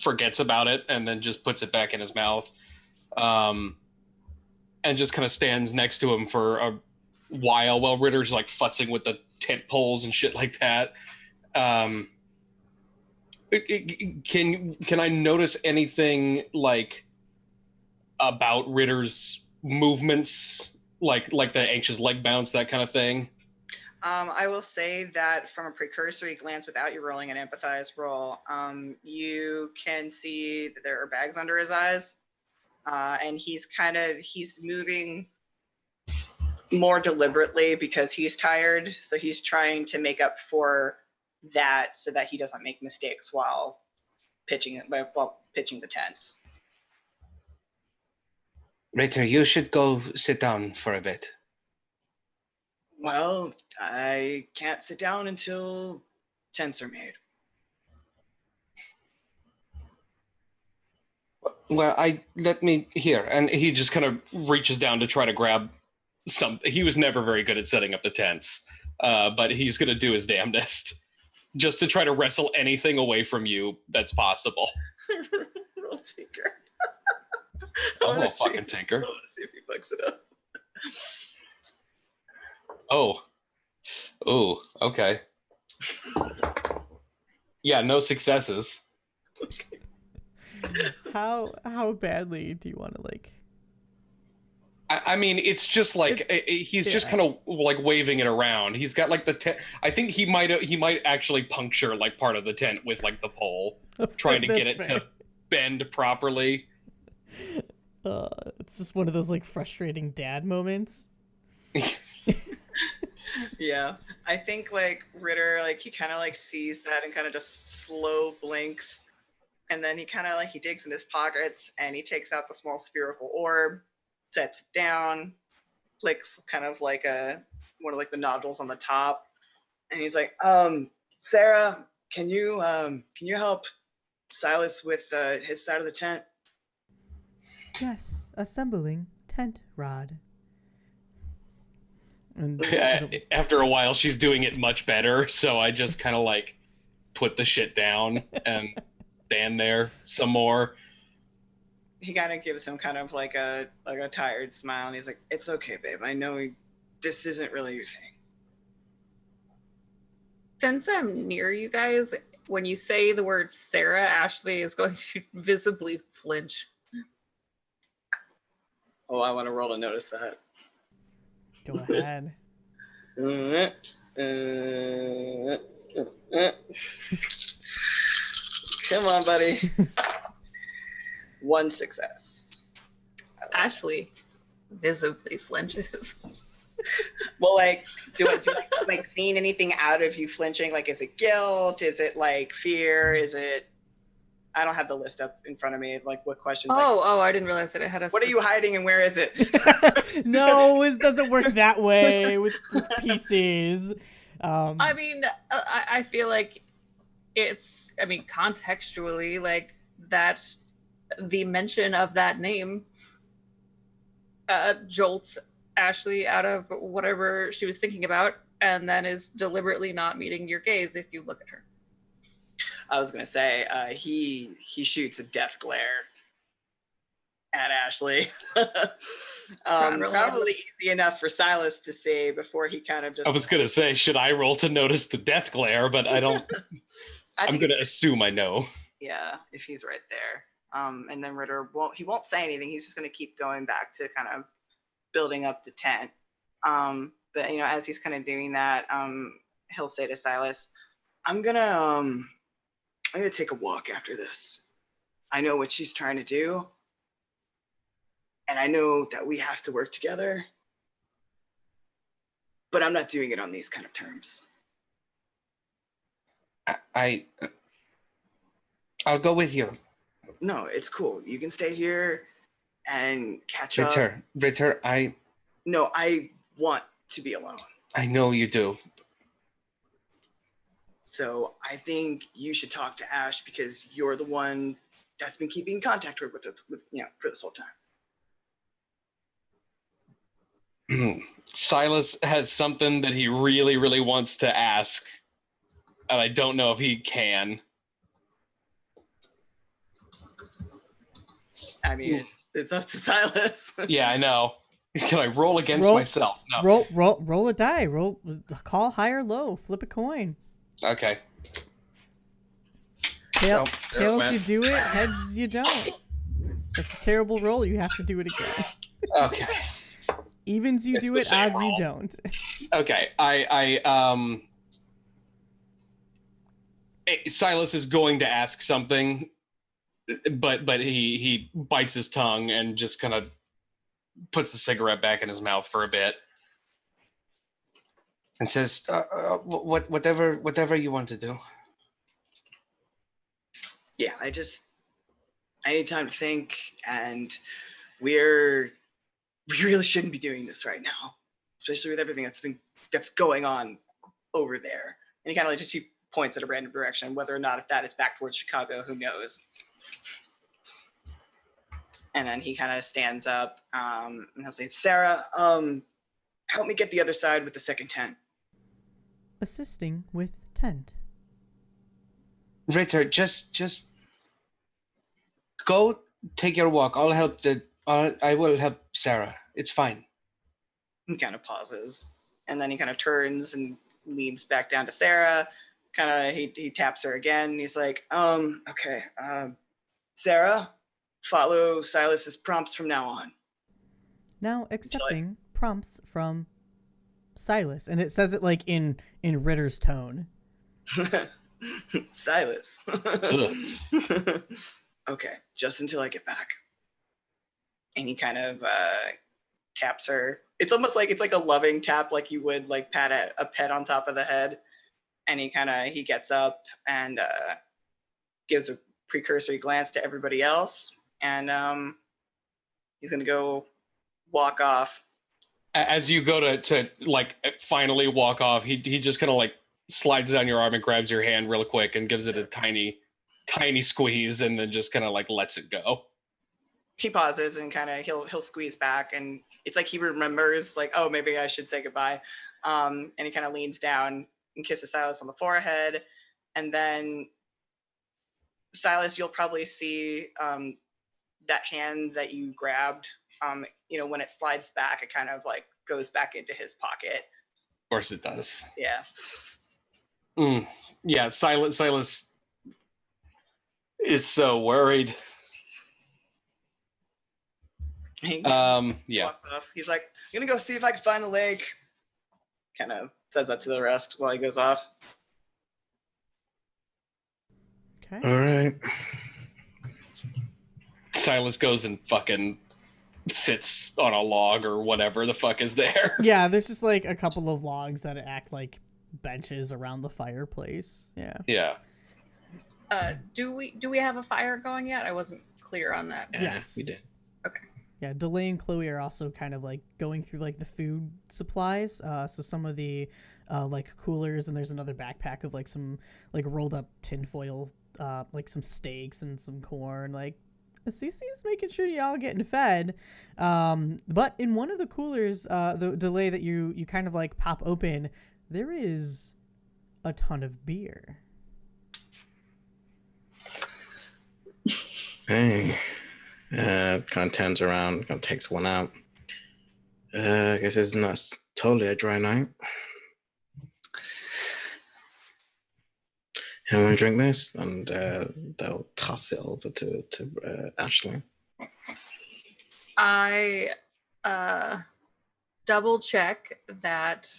forgets about it and then just puts it back in his mouth. And just kind of stands next to him for a while Ritter's like futzing with the tent poles and shit like that. Can I notice anything like about Ritter's movements, like the anxious leg bounce, that kind of thing? I will say that from a precursory glance, without you rolling an empathize roll, you can see that there are bags under his eyes, and he's moving more deliberately because he's tired. So he's trying to make up for that so that he doesn't make mistakes while pitching the tents. Ritter, you should go sit down for a bit. Well, I can't sit down until tents are made. Well, let me here, and he just kind of reaches down to try to grab something. He was never very good at setting up the tents, but he's gonna do his damnedest just to try to wrestle anything away from you that's possible. Roll tinker. Oh, fucking tinker. I want to see if he fucks it up. Oh, okay. Yeah, no successes. Okay. How badly do you want to like? I mean, it's just like he's just kind of like waving it around. He's got like the tent. I think he might actually puncture like part of the tent with like the pole, trying to get it to bend properly. It's just one of those like frustrating dad moments. Yeah, I think like Ritter, like he kind of like sees that and kind of just slow blinks, and then he kind of like he digs in his pockets and he takes out the small spherical orb, sets it down, flicks kind of like one of like the nodules on the top, and he's like, Sarah, can you help Silas with his side of the tent? Yes, assembling tent rod. And after a while, she's doing it much better, so I just kind of like put the shit down and stand there some more. He kind of gives him kind of like a tired smile, and he's like, "It's okay, babe. I know this isn't really your thing." Since I'm near you guys, when you say the word Sarah, Ashley is going to visibly flinch. Oh, I want to roll to notice that. Go ahead. Come on, buddy. One success. Ashley visibly flinches. Well, like, do I like clean anything out of you flinching? Like, is it guilt? Is it like fear? Is it? I don't have the list up in front of me. Like, what questions? I didn't realize that it had a. What are you hiding and where is it? No, it doesn't work that way with PCs. I mean, I feel like it's. I mean, contextually, like that, the mention of that name jolts Ashley out of whatever she was thinking about, and then is deliberately not meeting your gaze if you look at her. I was gonna say he shoots a death glare at Ashley. Probably easy enough for Silas to see before he kind of just. I was gonna say, should I roll to notice the death glare? But I don't. I'm gonna assume I know. Yeah, if he's right there. And then Ritter won't say anything. He's just gonna keep going back to kind of building up the tent. But you know, as he's kind of doing that, he'll say to Silas, I'm gonna take a walk after this. I know what she's trying to do. And I know that we have to work together. But I'm not doing it on these kind of terms. I'll go with you. No, it's cool. You can stay here and catch up. Ritter, No, I want to be alone. I know you do. So I think you should talk to Ash because you're the one that's been keeping in contact with for this whole time. Silas has something that he really, really wants to ask, and I don't know if he can. I mean, it's up to Silas. Yeah, I know. Can I roll against myself? No. Roll a die. Call high or low. Flip a coin. Okay. Tails, you do it. Heads, you don't. That's a terrible roll. You have to do it again. Okay. Evens, you do it. Odds, you don't. Okay, Silas is going to ask something, but he bites his tongue and just kind of puts the cigarette back in his mouth for a bit. And says, whatever you want to do. Yeah, I need time to think, and we really shouldn't be doing this right now, especially with everything that's going on over there. And he kind of like he points at a random direction, whether or not if that is back towards Chicago, who knows. And then he kind of stands up and he'll say, Sarah, help me get the other side with the second tent. Assisting with tent. Ritter, just go take your walk. I will help Sarah. It's fine. He kind of pauses, and then he kind of turns and leans back down to Sarah. Kind of he taps her again. He's like, okay, Sarah, follow Silas's prompts from now on. Now accepting prompts from Silas, and it says it like in Ritter's tone. Silas. Okay, just until I get back. And he kind of taps her. It's almost like it's like a loving tap, like you would like pat a pet on top of the head. And he gets up and gives a precursory glance to everybody else, and he's gonna go walk off. As you go to like finally walk off, he just kind of like slides down your arm and grabs your hand real quick and gives it a tiny squeeze, and then just kind of like lets it go. He pauses and kind of he'll squeeze back, and it's like he remembers like, oh, maybe I should say goodbye. And he kind of leans down and kisses Silas on the forehead, and then Silas, you'll probably see that hand that you grabbed. When it slides back, it kind of like goes back into his pocket. Of course it does. Yeah. Yeah, Silas is so worried. He yeah. walks off. He's like, I'm gonna go see if I can find the lake. Kind of says that to the rest while he goes off. Okay. All right. Silas goes and fucking sits on a log or whatever the fuck is there. Yeah, there's just like a couple of logs that act like benches around the fireplace. Yeah. Yeah. Do we have a fire going yet? I wasn't clear on that. Yes. We did. Okay. Yeah, Delay and Chloe are also kind of like going through like the food supplies. So some of the like coolers, and there's another backpack of like some like rolled up tinfoil, like some steaks and some corn. Like Cece's making sure y'all getting fed. But in one of the coolers, the Delay that you kind of like pop open, there is a ton of beer. Hey. Kind of turns around, kind of takes one out. I guess it's not totally a dry night. Anyone drink this? And they'll toss it over to Ashley. I double check that.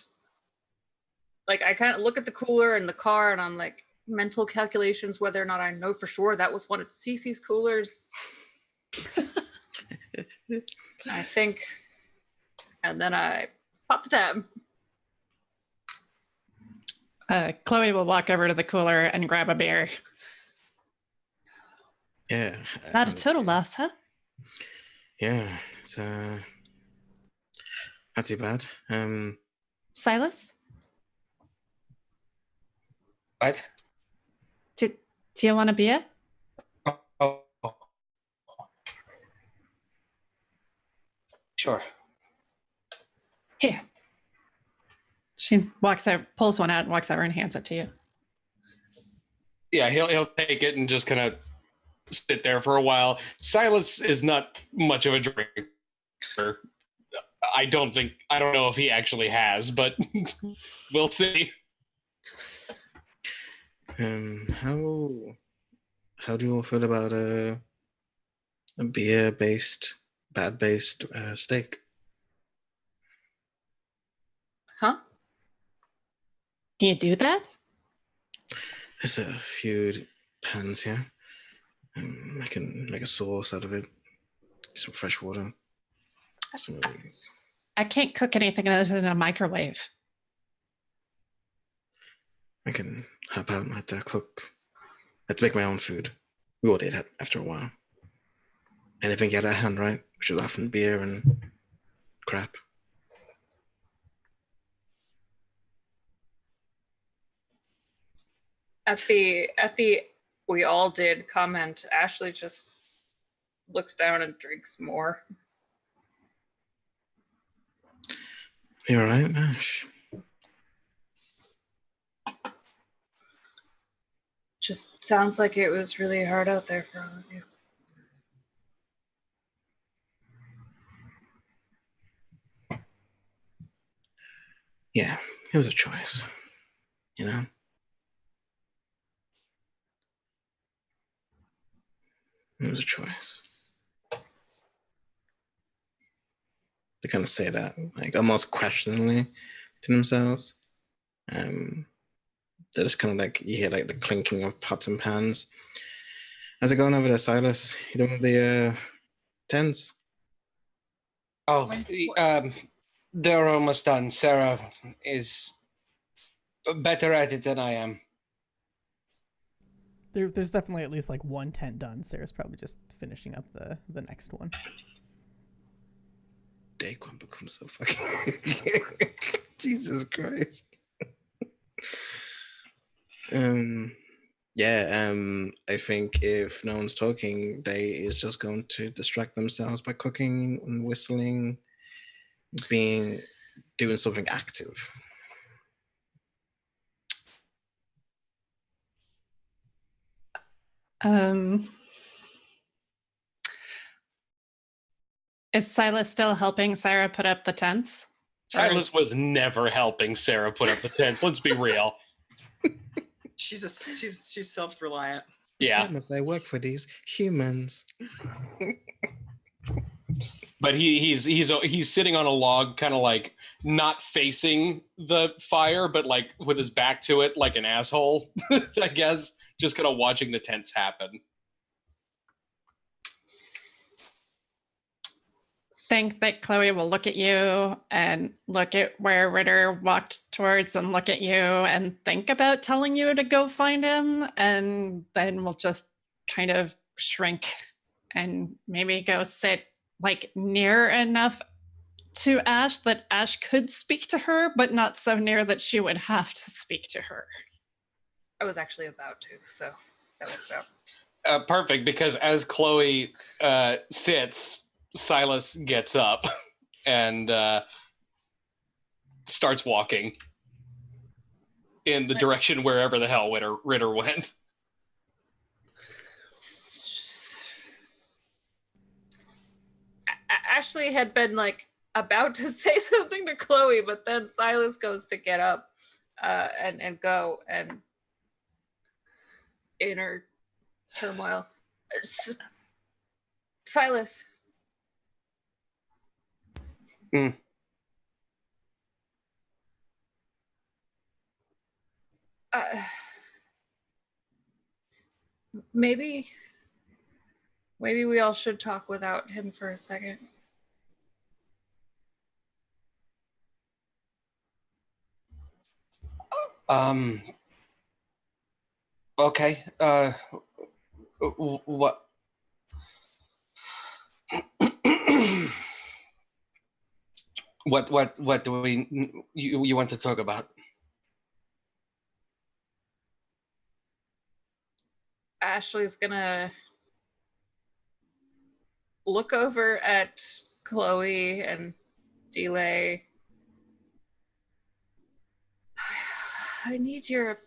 Like, I kind of look at the cooler and the car, and I'm like, mental calculations whether or not I know for sure that was one of Cece's coolers. I think, and then I pop the tab. Chloe will walk over to the cooler and grab a beer. Yeah. Not a total loss, huh? Yeah, it's not too bad. Silas? What? Do you want a beer? Oh. Sure. Here. She pulls one out and walks over and hands it to you. Yeah, he'll take it and just kind of sit there for a while. Silas is not much of a drinker. I don't know if he actually has, but we'll see. How do you all feel about a bad-based steak? Huh? Can you do that? There's a few pans here. I can make a sauce out of it. Some fresh water. Some of these. I can't cook anything that's in a microwave. I can help out. I had to cook. I had to make my own food. We all did it after a while. Anything get out of hand, right? Which is often beer and crap. At the we all did comment, Ashley just looks down and drinks more. You all right, Ash? Just sounds like it was really hard out there for all of you. Yeah, it was a choice. You know? It was a choice. They kind of say that, like, almost questioningly to themselves. They're just kind of like, you hear like the clinking of pots and pans. How's it going over there, Silas? You done with the tents? Oh, they're almost done. Sarah is better at it than I am. There's definitely at least like one tent done. Sarah's probably just finishing up the next one. Daquan becomes so fucking Jesus Christ. I think if no one's talking, they is just going to distract themselves by cooking and whistling, doing something active. Is Silas still helping Sarah put up the tents? Silas was never helping Sarah put up the tents. Let's be real. She's self-reliant. Yeah. Why must I work for these humans? But he's sitting on a log, kind of like not facing the fire, but like with his back to it, like an asshole, I guess, just kind of watching the tents happen. Think that Chloe will look at you and look at where Ritter walked towards and look at you and think about telling you to go find him, and then we'll just kind of shrink and maybe go sit like near enough to Ash that Ash could speak to her, but not so near that she would have to speak to her. I was actually about to, so that works out. Perfect, because as Chloe sits, Silas gets up and starts walking in the direction wherever the hell Ritter went. Ashley had been like about to say something to Chloe, but then Silas goes to get up and go, and inner turmoil. Silas. Maybe we all should talk without him for a second. Okay. What? What do you want to talk about? Ashley's gonna look over at Chloe and Delay. I need your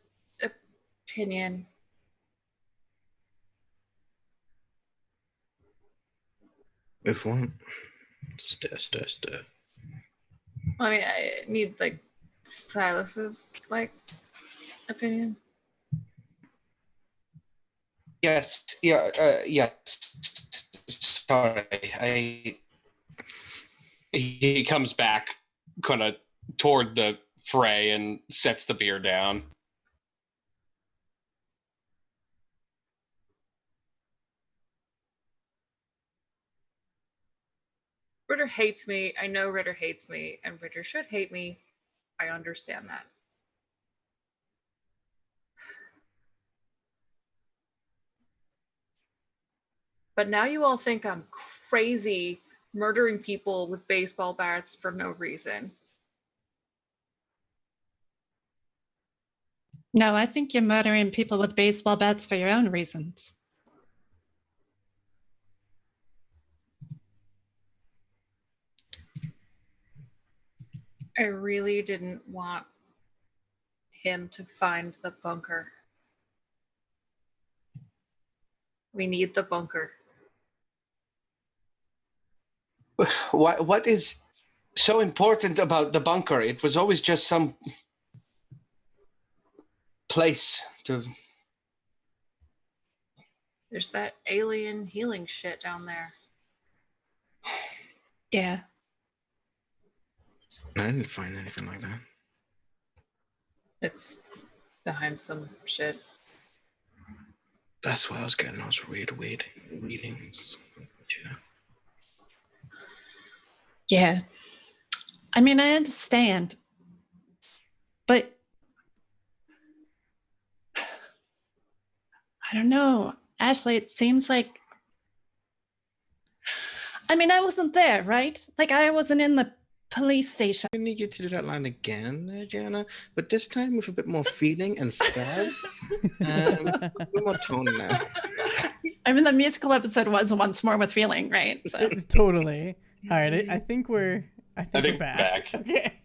opinion. If one, stir. I mean, I need like Silas's like opinion. Yes. Yeah. Yes. Sorry. He comes back kind of toward the fray and sets the beer down. Ritter hates me. I know Ritter hates me, and Ritter should hate me. I understand that. But now you all think I'm crazy murdering people with baseball bats for no reason. No, I think you're murdering people with baseball bats for your own reasons. I really didn't want him to find the bunker. We need the bunker. What is so important about the bunker? It was always just some place to. There's that alien healing shit down there. Yeah. I didn't find anything like that. It's behind some shit. That's why I was getting those readings. Yeah. Yeah. I mean, I understand. But I don't know. Ashley, it seems like. I mean, I wasn't there, right? Like, I wasn't in the police station. I need you to do that line again, Jana, but this time with a bit more feeling and sad. A bit more tone now. I mean, the musical episode was once more with feeling, right? So. Totally. All right, I think we're back. Okay.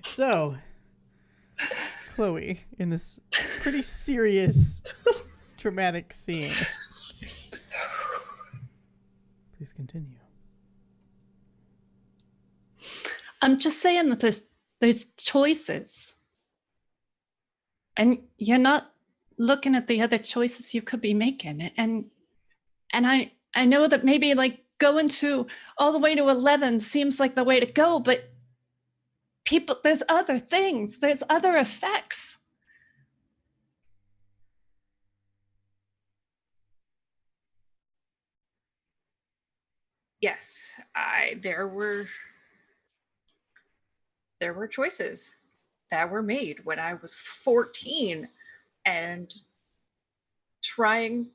So, Chloe, in this pretty serious, traumatic scene, please continue. I'm just saying that there's choices. And you're not looking at the other choices you could be making. And I know that maybe like going to all the way to 11 seems like the way to go, but people, there's other things, there's other effects. Yes, there were choices that were made when I was 14 and trying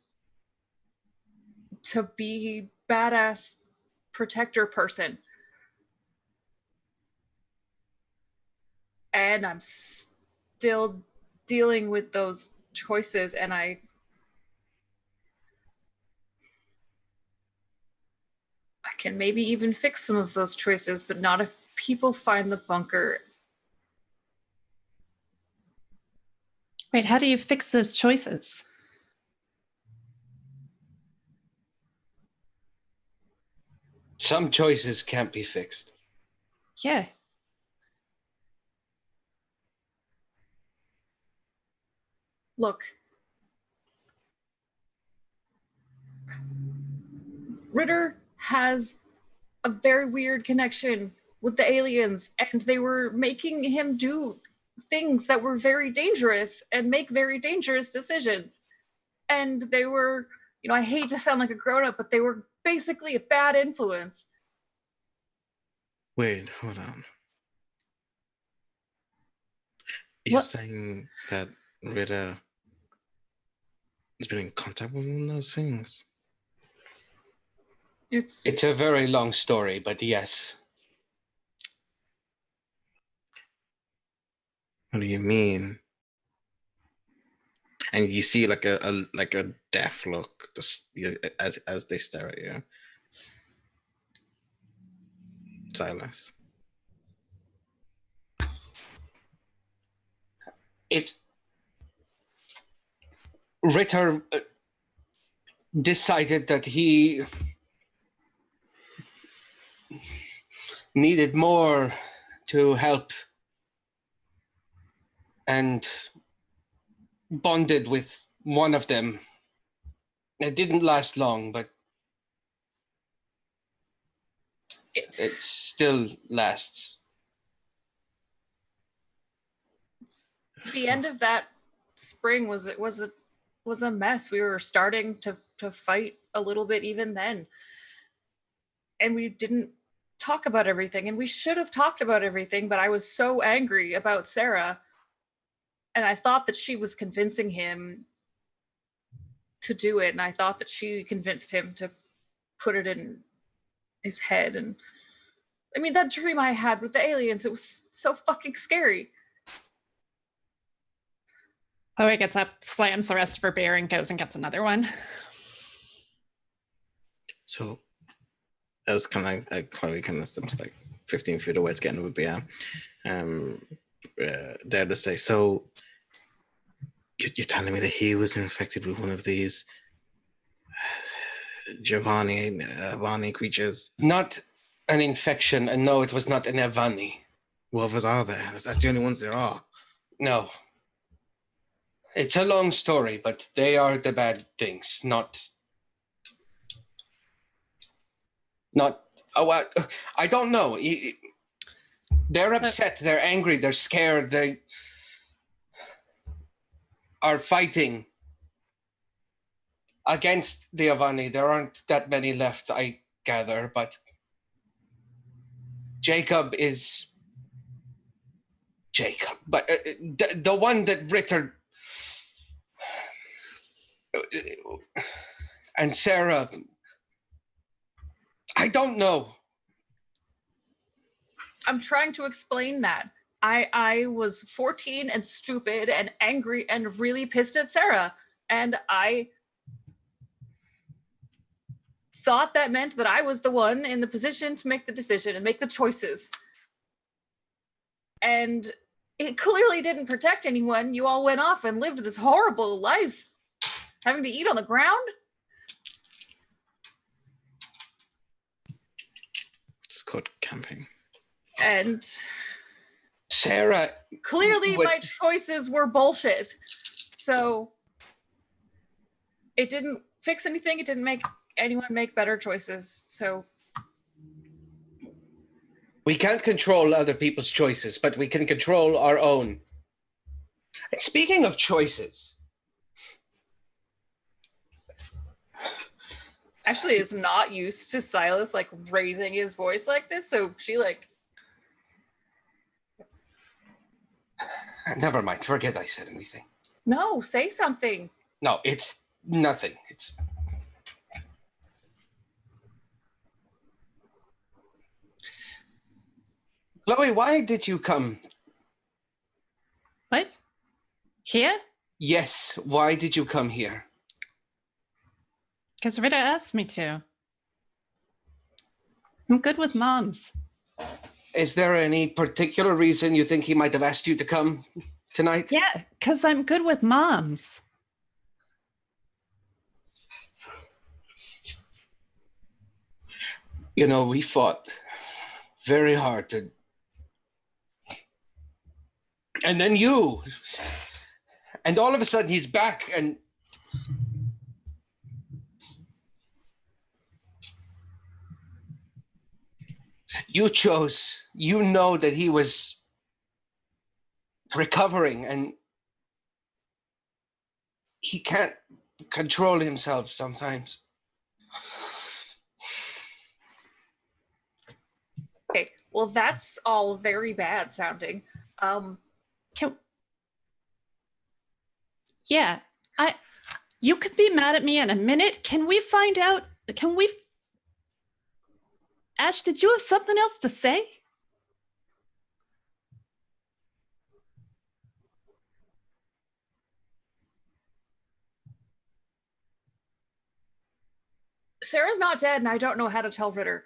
to be badass protector person. And I'm still dealing with those choices, and I can maybe even fix some of those choices, but not if people find the bunker. Wait, how do you fix those choices? Some choices can't be fixed. Yeah. Look, Ritter has a very weird connection with the aliens, and they were making him do things that were very dangerous and make very dangerous decisions. And they were, I hate to sound like a grown-up, but they were basically a bad influence. Wait, hold on. You're saying that Rita has been in contact with one of those things? It's a very long story, but yes. What do you mean? And you see like a death look as they stare at you. Silas. It's Ritter decided that he needed more to help and bonded with one of them. It didn't last long, but it still lasts. the end of that spring was a mess. We were starting to fight a little bit even then, and we didn't talk about everything, and we should have talked about everything, but I was so angry about Sarah, and I thought that she was convincing him to do it, and I thought that she convinced him to put it in his head. And I mean, that dream I had with the aliens, it was so fucking scary. Chloe gets up, slams the rest of her beer, and goes and gets another one. So, as kind of Chloe kind of steps like 15 feet away to get another beer, dare to say, so you're telling me that he was infected with one of these Giovanni creatures? Not an infection, and no, it was not an Avani. What others are there? That's the only ones there are. No. It's a long story, but they are the bad things, not. Oh, I don't know. They're upset. They're angry. They're scared. They are fighting against the Avani. There aren't that many left, I gather, but Jacob is Jacob. But the one that Ritter and Sarah, I don't know. I'm trying to explain that. I was 14 and stupid and angry and really pissed at Sarah. And I thought that meant that I was the one in the position to make the decision and make the choices. And it clearly didn't protect anyone. You all went off and lived this horrible life, having to eat on the ground. It's called camping. And Sarah, clearly my choices were bullshit. So it didn't fix anything. It didn't make anyone make better choices. So we can't control other people's choices, but we can control our own. And speaking of choices, Ashley is not used to Silas like raising his voice like this, so she like. Never mind. Forget I said anything. No, say something. No, it's nothing. It's. Chloe, why did you come? What? Here? Yes, why did you come here? Because Rita asked me to. I'm good with moms. Is there any particular reason you think he might have asked you to come tonight? Yeah, because I'm good with moms. You know, we fought very hard to. And then you. And all of a sudden he's back and. You chose, you know that he was recovering and he can't control himself sometimes. Okay, well that's all very bad sounding. Yeah, you could be mad at me in a minute. Can we find out? Ash, did you have something else to say? Sarah's not dead, and I don't know how to tell Ritter.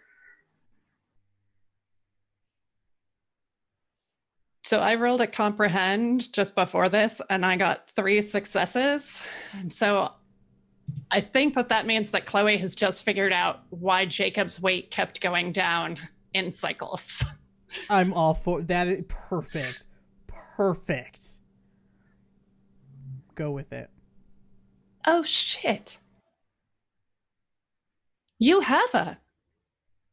So I rolled a comprehend just before this, and I got 3 successes. And so I think that means that Chloe has just figured out why Jacob's weight kept going down in cycles. I'm all for that. Perfect. Perfect. Go with it. Oh, shit. You have her.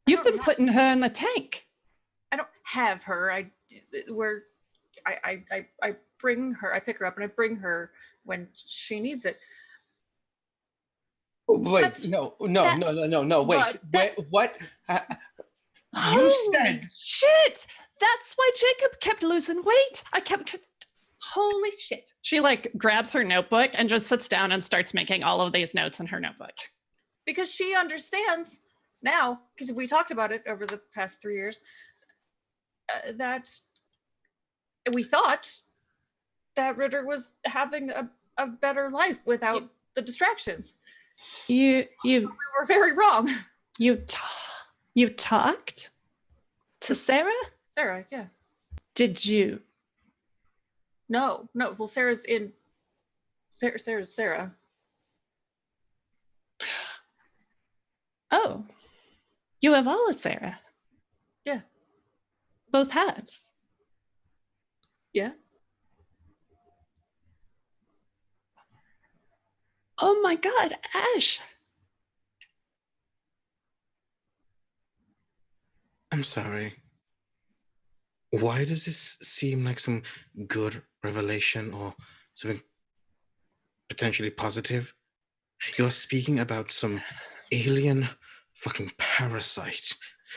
You've been putting her in the tank. I don't have her. pick her up and I bring her when she needs it. Wait, no. Wait, what? You said shit. That's why Jacob kept losing weight. Holy shit. She like grabs her notebook and just sits down and starts making all of these notes in her notebook. Because she understands now, because we talked about it over the past 3 years, that we thought that Ritter was having a better life without the distractions. We were very wrong. You talked to Sarah? Sarah, yeah. Did you? No. Well, Sarah's Sarah. Oh, you have all of Sarah. Yeah. Both halves. Yeah. Oh my God, Ash. I'm sorry. Why does this seem like some good revelation or something potentially positive? You're speaking about some alien fucking parasite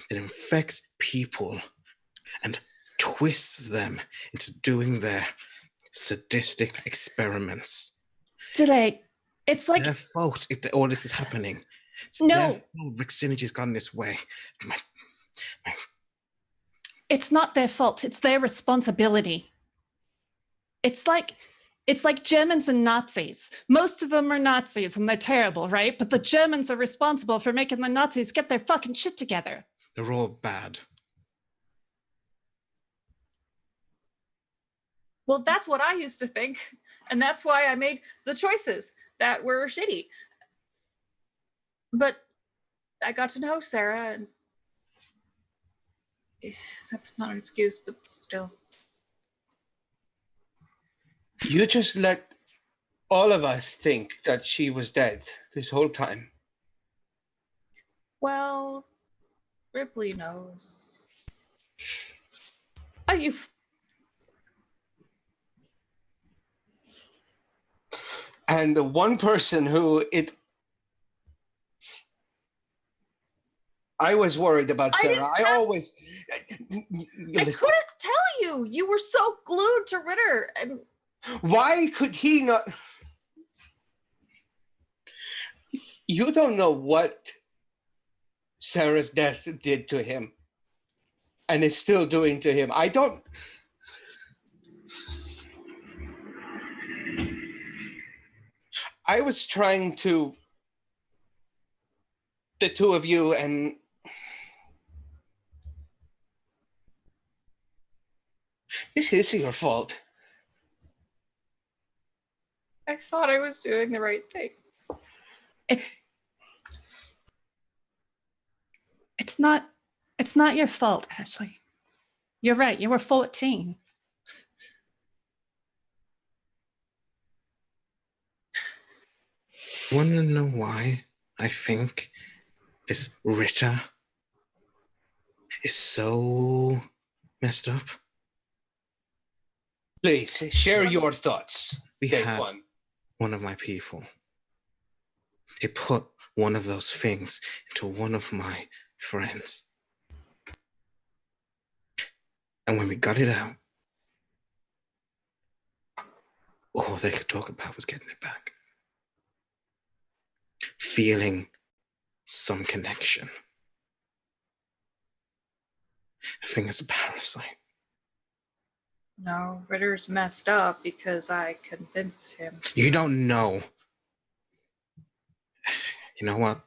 that infects people and twists them into doing their sadistic experiments. It's like their fault if all this is happening. It's no, their fault Rick Synergy's gone this way. It's not their fault. It's their responsibility. It's like Germans and Nazis. Most of them are Nazis and they're terrible, right? But the Germans are responsible for making the Nazis get their fucking shit together. They're all bad. Well, that's what I used to think. And that's why I made the choices that were shitty. But I got to know Sarah, and that's not an excuse, but still. You just let all of us think that she was dead this whole time. Well, Ripley knows. Are you... And the one person who I was worried about Sarah. I couldn't tell you. You were so glued to Ritter. And why could he not? You don't know what Sarah's death did to him and is still doing to him. I was trying to, the two of you, and this is your fault. I thought I was doing the right thing. It's not your fault, Ashley. You're right. You were 14. Want to know why I think this Ritter is so messed up? Please share your thoughts. We had one of my people. He put one of those things into one of my friends. And when we got it out, all they could talk about was getting it back. Feeling some connection. I think it's a parasite. No, Ritter's messed up because I convinced him. You don't know. You know what?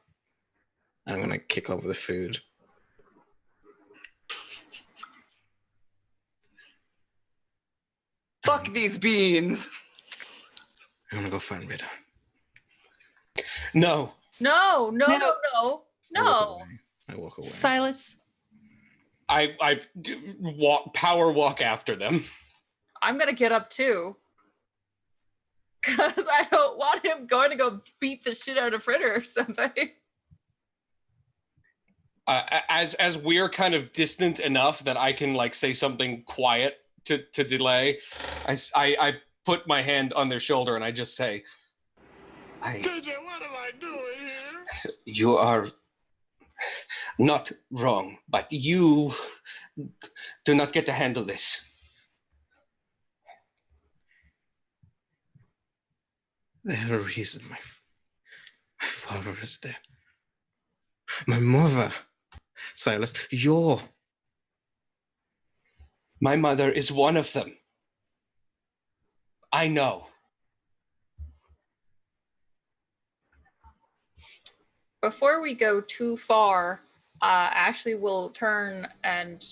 I'm gonna kick over the food. Fuck these beans. I'm gonna go find Ritter. No. No. I walk away. Silas. I power walk after them. I'm gonna get up too. Because I don't want him going to go beat the shit out of Ritter or something. As we're kind of distant enough that I can like say something quiet to delay. I put my hand on their shoulder and I just say, KJ, what am I doing here? You are not wrong, but you do not get to handle this. There's a reason my father is dead. My mother. Silas, My mother is one of them. I know. Before we go too far, Ashley will turn and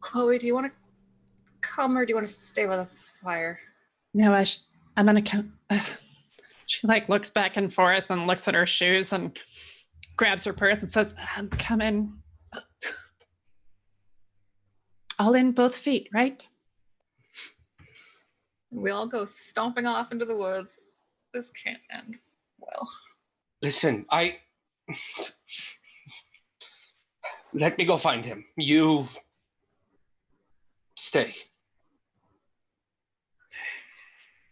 Chloe, do you want to come or do you want to stay by the fire? No, I'm gonna come. She like looks back and forth and looks at her shoes and grabs her purse and says, "I'm coming." All in both feet, right? We all go stomping off into the woods. This can't end well. Listen, let me go find him. You stay.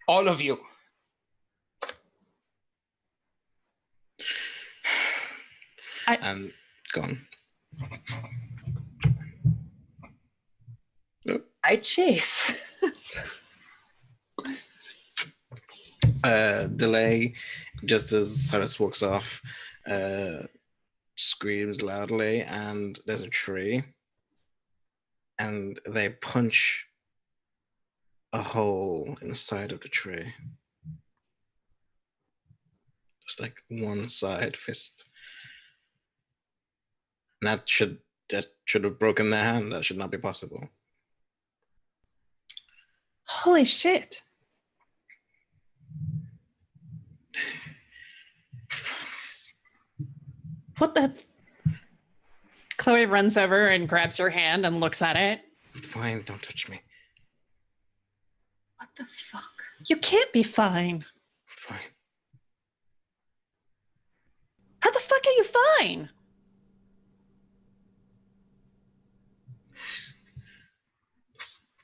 All of you. and gone. I chase. Delay, just as Cyrus walks off, screams loudly, and there's a tree, and they punch a hole inside of the tree. Just like one side fist. And that should have broken their hand. That should not be possible. Holy shit. What the? Chloe runs over and grabs her hand and looks at it. Fine, don't touch me. What the fuck? You can't be fine. Fine. How the fuck are you fine?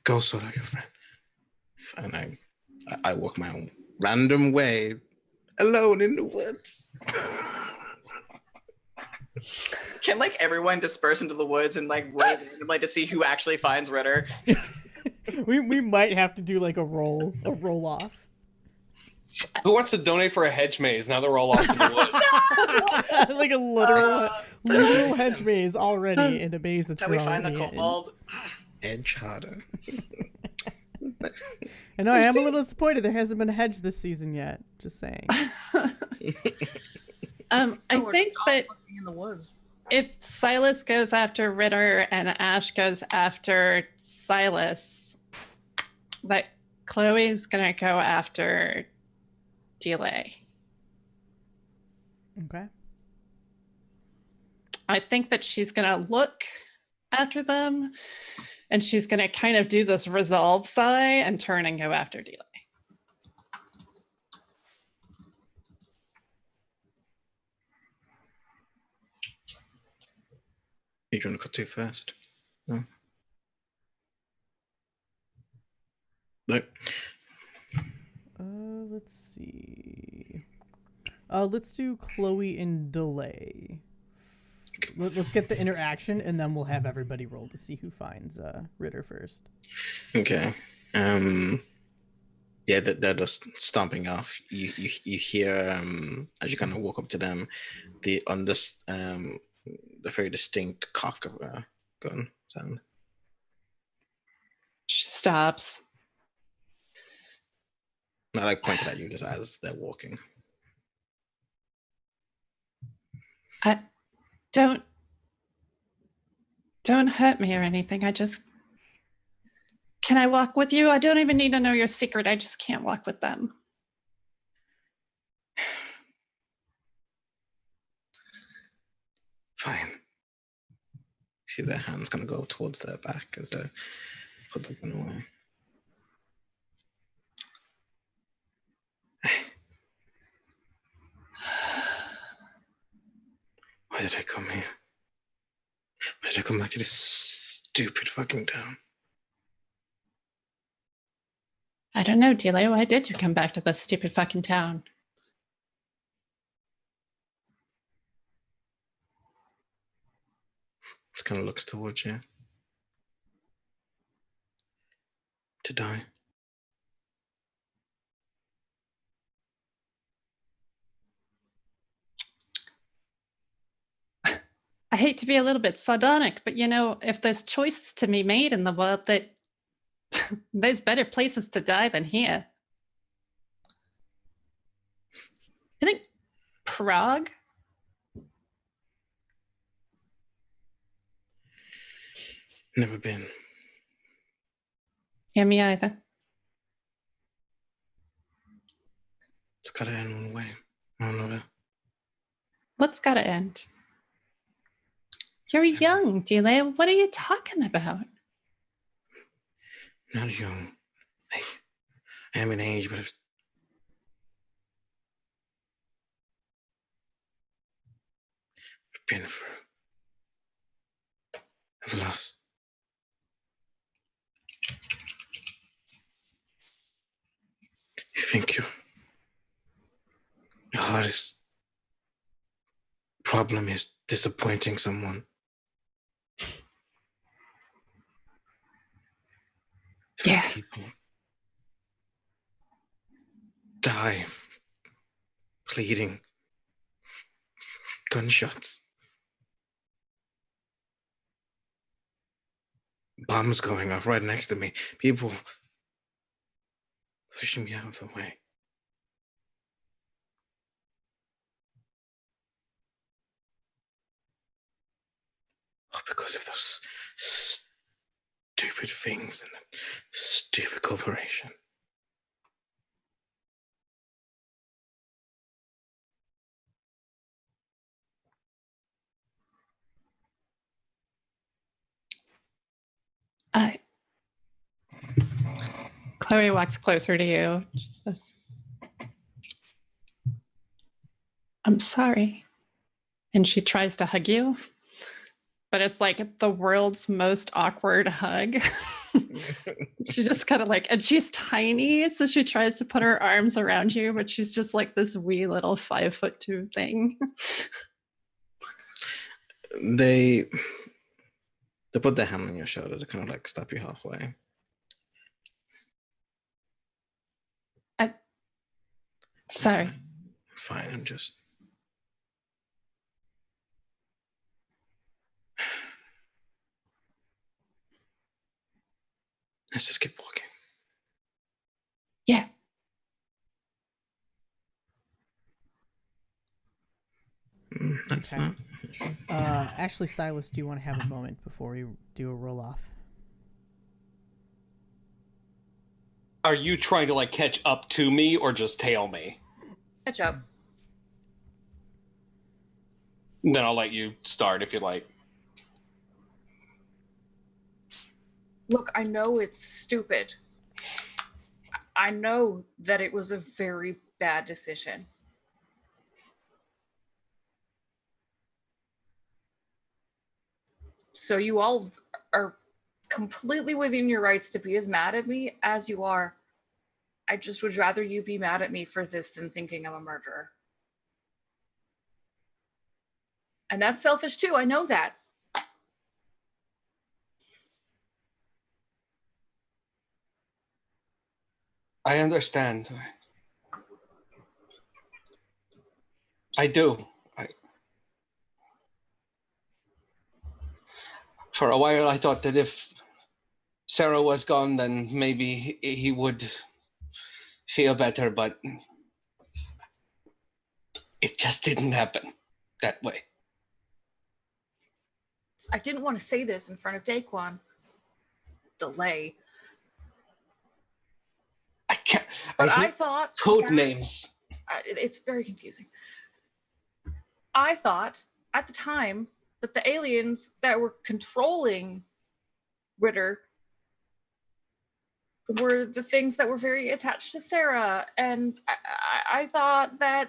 Go sort out your friend. And I walk my own random way, alone in the woods. Can like everyone disperse into the woods and like wait randomly to see who actually finds Ritter? we might have to do like a roll off. Who wants to donate for a hedge maze now that we're all lost in the woods? Like a literal hedge maze already in a maze that's Can we find the kobold? Edge harder. I know I am a little disappointed there hasn't been a hedge this season yet. Just saying. I think that In the woods. if Silas goes after Ritter and Ash goes after Silas, that Chloe's gonna go after Delay. Okay. I think that she's gonna look after them and she's gonna kind of do this resolve sigh and turn and go after Delay. You want to go too fast? No. Look. Let's see. Let's do Chloe and Delay. Let's get the interaction, and then we'll have everybody roll to see who finds Ritter first. Okay. Yeah, they're just stomping off. You hear as you kind of walk up to them, the very distinct cock of a gun sound. She stops. I like pointed at you just as they're walking. Don't hurt me or anything. Can I walk with you? I don't even need to know your secret. I just can't walk with them. Fine. See their hands kind of go towards their back as they put the gun away. Why did I come here? Why did I come back to this stupid fucking town. I don't know, Delay. Why did you come back to this stupid fucking town? Just kind of looks towards you. To die. I hate to be a little bit sardonic, but if there's choices to be made in the world, that there's better places to die than here. I think Prague. Never been. Yeah, me either. It's gotta end one way or another. What's gotta end? You're young, Delay. What are you talking about? Not young. I am an age, but I've been through. I've lost. You think your hardest problem is disappointing someone? Yeah. People die bleeding. Gunshots. Bombs going off right next to me. People pushing me out of the way. All because of those stupid things and the stupid corporation. Chloe walks closer to you. She says, I'm sorry. And she tries to hug you, but it's like the world's most awkward hug. She just kind of and she's tiny, so she tries to put her arms around you, but she's just like this wee little 5'2" thing. They put their hand on your shoulder to kind of stop you halfway. Sorry. Fine, I'm just. Let's just keep walking. Yeah. That's Okay. not. Ashley, Silas, do you want to have a moment before we do a roll off? Are you trying to catch up to me or just tail me? Catch up. Then I'll let you start if you like. Look, I know it's stupid. I know that it was a very bad decision. So you all are completely within your rights to be as mad at me as you are. I just would rather you be mad at me for this than thinking I'm a murderer. And that's selfish too, I know that. I understand. I do. For a while, I thought that if Sarah was gone, then maybe he would feel better, but it just didn't happen that way. I didn't want to say this in front of Daquan. Delay. I can't. But I thought code names. It's very confusing. I thought at the time that the aliens that were controlling Ritter were the things that were very attached to Sarah, and I thought that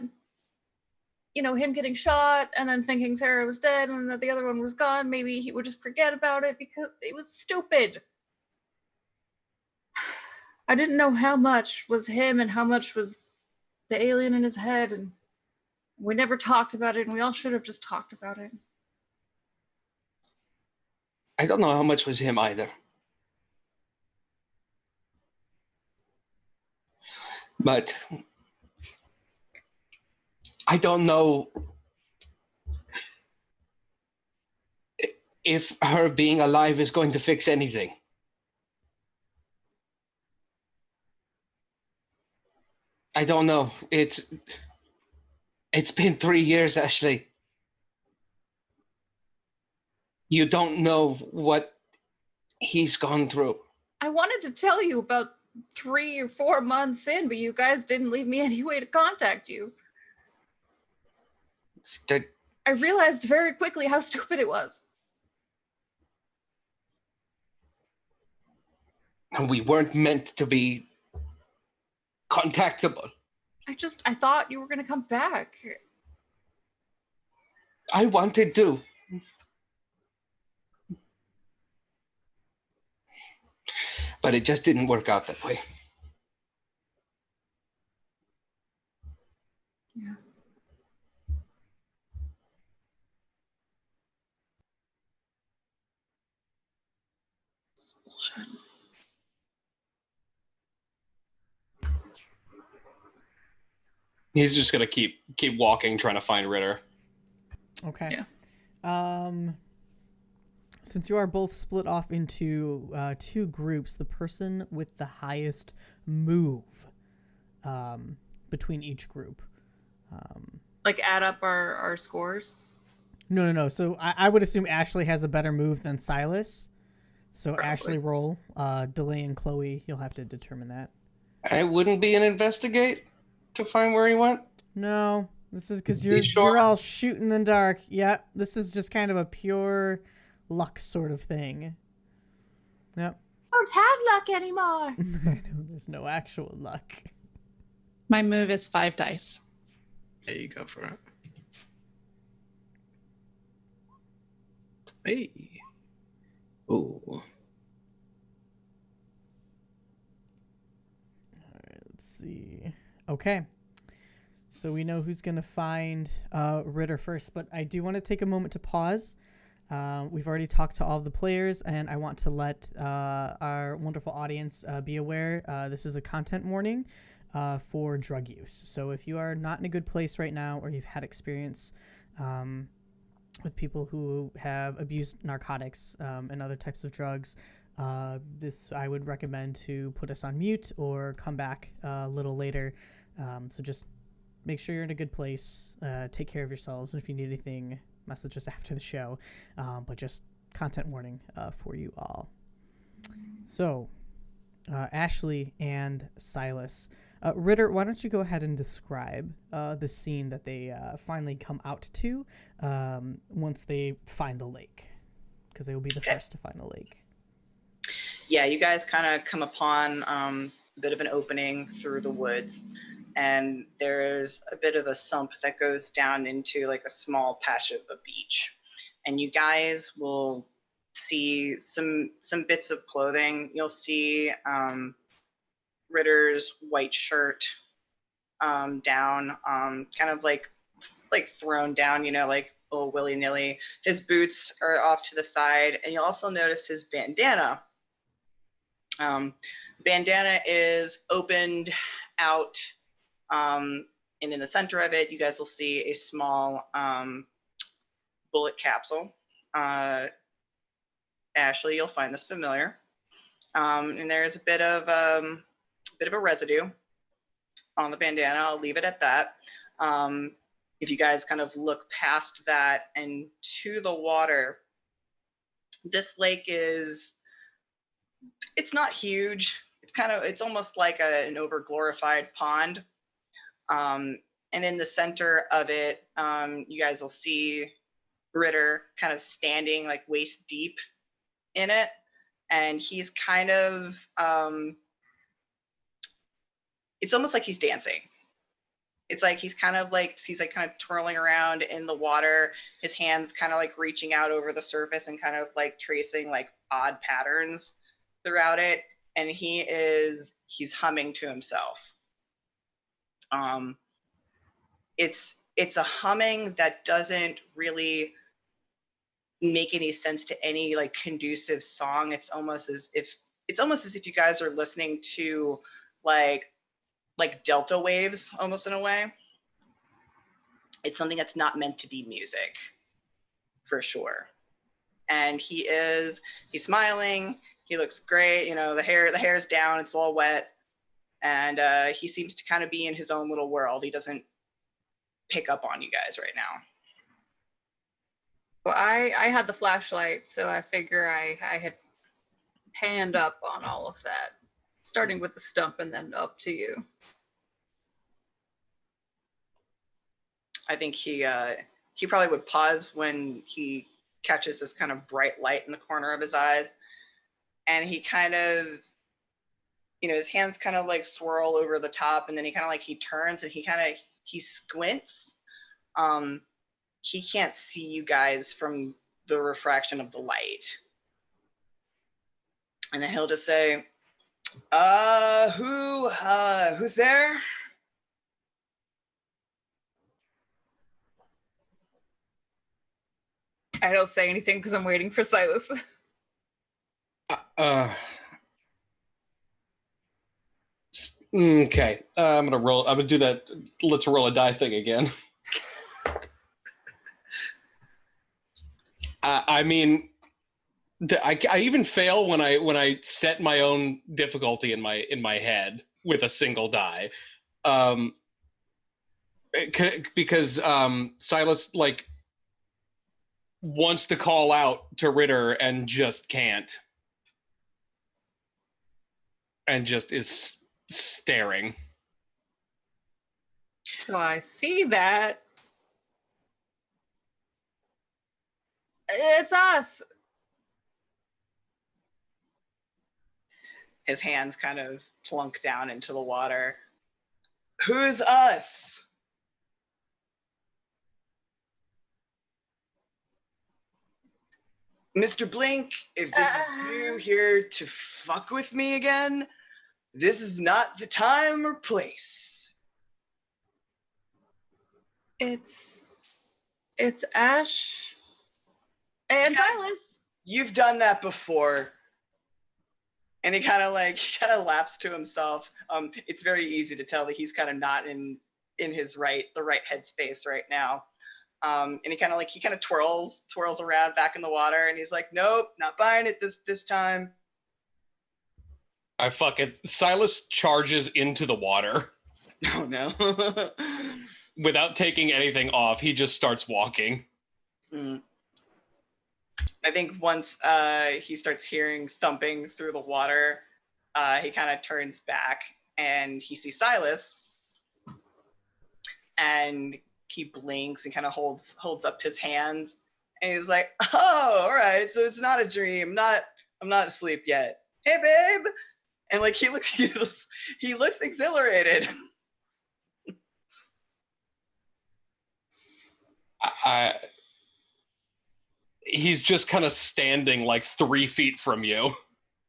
him getting shot and then thinking Sarah was dead and that the other one was gone, maybe he would just forget about it because it was stupid. I didn't know how much was him and how much was the alien in his head, and we never talked about it, and we all should have just talked about it. I don't know how much was him either. But I don't know if her being alive is going to fix anything. I don't know. It's been 3 years, Ashley. You don't know what he's gone through. I wanted to tell you about 3 or 4 months in, but you guys didn't leave me any way to contact you. I realized very quickly how stupid it was. And we weren't meant to be contactable. I thought you were going to come back. I wanted to. But it just didn't work out that way. Yeah. It's bullshit. He's just gonna keep walking, trying to find Ritter. Okay. Yeah. Since you are both split off into 2 groups, the person with the highest move between each group. Like add up our scores? No. So I would assume Ashley has a better move than Silas. So Probably. Ashley roll. Delay and Chloe, you'll have to determine that. I wouldn't be an investigate to find where he went. No, this is because You sure? you're all shooting in the dark. Yeah, this is just kind of a pure luck sort of thing. Yep. Don't have luck anymore. I know there's no actual luck. My move is 5 dice. There you go for it. Hey. Ooh. Let's see. Okay. So we know who's going to find Ritter first, but I do want to take a moment to pause. We've already talked to all of the players, and I want to let our wonderful audience be aware this is a content warning for drug use. So if you are not in a good place right now, or you've had experience with people who have abused narcotics and other types of drugs, this I would recommend to put us on mute or come back a little later. So just make sure you're in a good place. Take care of yourselves, and if you need anything, message us after the show. But just content warning for you all. So, Ashley and Silas. Ritter, why don't you go ahead and describe the scene that they finally come out to once they find the lake, because they will be the first to find the lake. Yeah, you guys kind of come upon a bit of an opening through the woods, and there's a bit of a sump that goes down into like a small patch of a beach. And you guys will see some bits of clothing. You'll see Ritter's white shirt down, kind of like thrown down, like willy-nilly. His boots are off to the side, and you'll also notice his bandana. Bandana is opened out, and in the center of it, you guys will see a small bullet capsule. Ashley, you'll find this familiar. And there's a bit of a residue on the bandana. I'll leave it at that. If you guys kind of look past that and to the water, this lake it's not huge. It's almost like an over-glorified pond. And in the center of it, you guys will see Ritter kind of standing like waist deep in it. And he's kind of, it's almost like he's dancing. it's like he's kind of twirling around in the water, his hands kind of like reaching out over the surface and kind of like tracing like odd patterns throughout it, and he's humming to himself. It's a humming that doesn't really make any sense to any like conducive song. It's almost as if you guys are listening to like delta waves, almost in a way. It's something that's not meant to be music, for sure. And he's smiling. He looks great. You know, the hair's down. It's all wet, and he seems to kind of be in his own little world. He doesn't pick up on you guys right now. Well, I had the flashlight, so I figure I had panned up on all of that, starting with the stump and then up to you. I think he probably would pause when he catches this kind of bright light in the corner of his eyes, and he kind of, you know, his hands kind of like swirl over the top, and then he turns and he squints. He can't see you guys from the refraction of the light, and then he'll just say, who's there? I don't say anything because I'm waiting for Silas. Okay. I'm gonna do that. Let's roll a die thing again. I mean, I even fail when I set my own difficulty in my head with a single die, because Silas like wants to call out to Ritter and just can't, and just is staring. So I see that. It's us. His hands kind of plunk down into the water. Who's us? Mr. Blink, if this is you here to fuck with me again, this is not the time or place. It's Ash and Silas. You've done that before. And he kind of laughs to himself. It's very easy to tell that he's kind of not in his the right headspace right now. And he kind of twirls around back in the water, and he's like, nope, not buying it this time. I fuck it. Silas charges into the water. Oh no. Without taking anything off, he just starts walking. I think once he starts hearing thumping through the water, he kind of turns back and he sees Silas, and he blinks and kind of holds up his hands, and he's like, oh, all right, so it's not a dream. I'm not asleep yet. Hey, babe. And like he looks exhilarated. He's just kind of standing like 3 feet from you,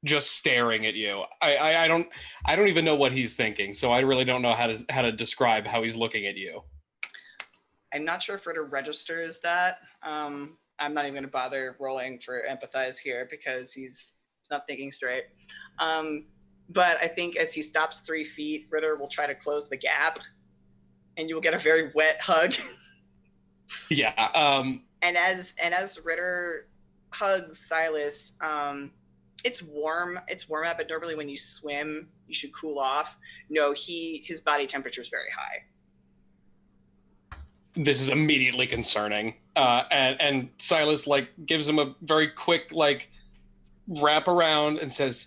just staring at you. I don't even know what he's thinking, so I really don't know how to describe how he's looking at you. I'm not sure if Ritter registers that. I'm not even going to bother rolling for empathize here because he's not thinking straight. But I think as he stops 3 feet, Ritter will try to close the gap, and you will get a very wet hug. Yeah. And as Ritter hugs Silas, it's warm. It's warm out, but normally when you swim, you should cool off. No, his body temperature is very high. This is immediately concerning. And Silas like gives him a very quick like wrap around and says,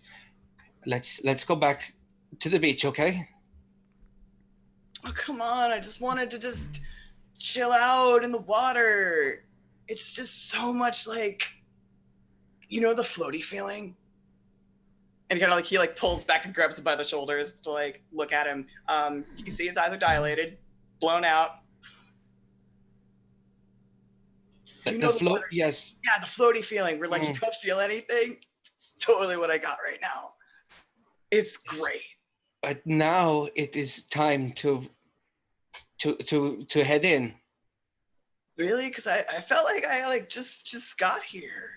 "Let's go back to the beach, okay?" Oh, come on. I just wanted to just chill out in the water. It's just so much like, you know, the floaty feeling. And he pulls back and grabs him by the shoulders to like look at him. You can see his eyes are dilated. blown out. You know The float, water- yes. Yeah, the floaty feeling. We're like, you don't feel anything. It's totally what I got right now. It's great. But now it is time to head in. Really? Because I felt like I like just got here.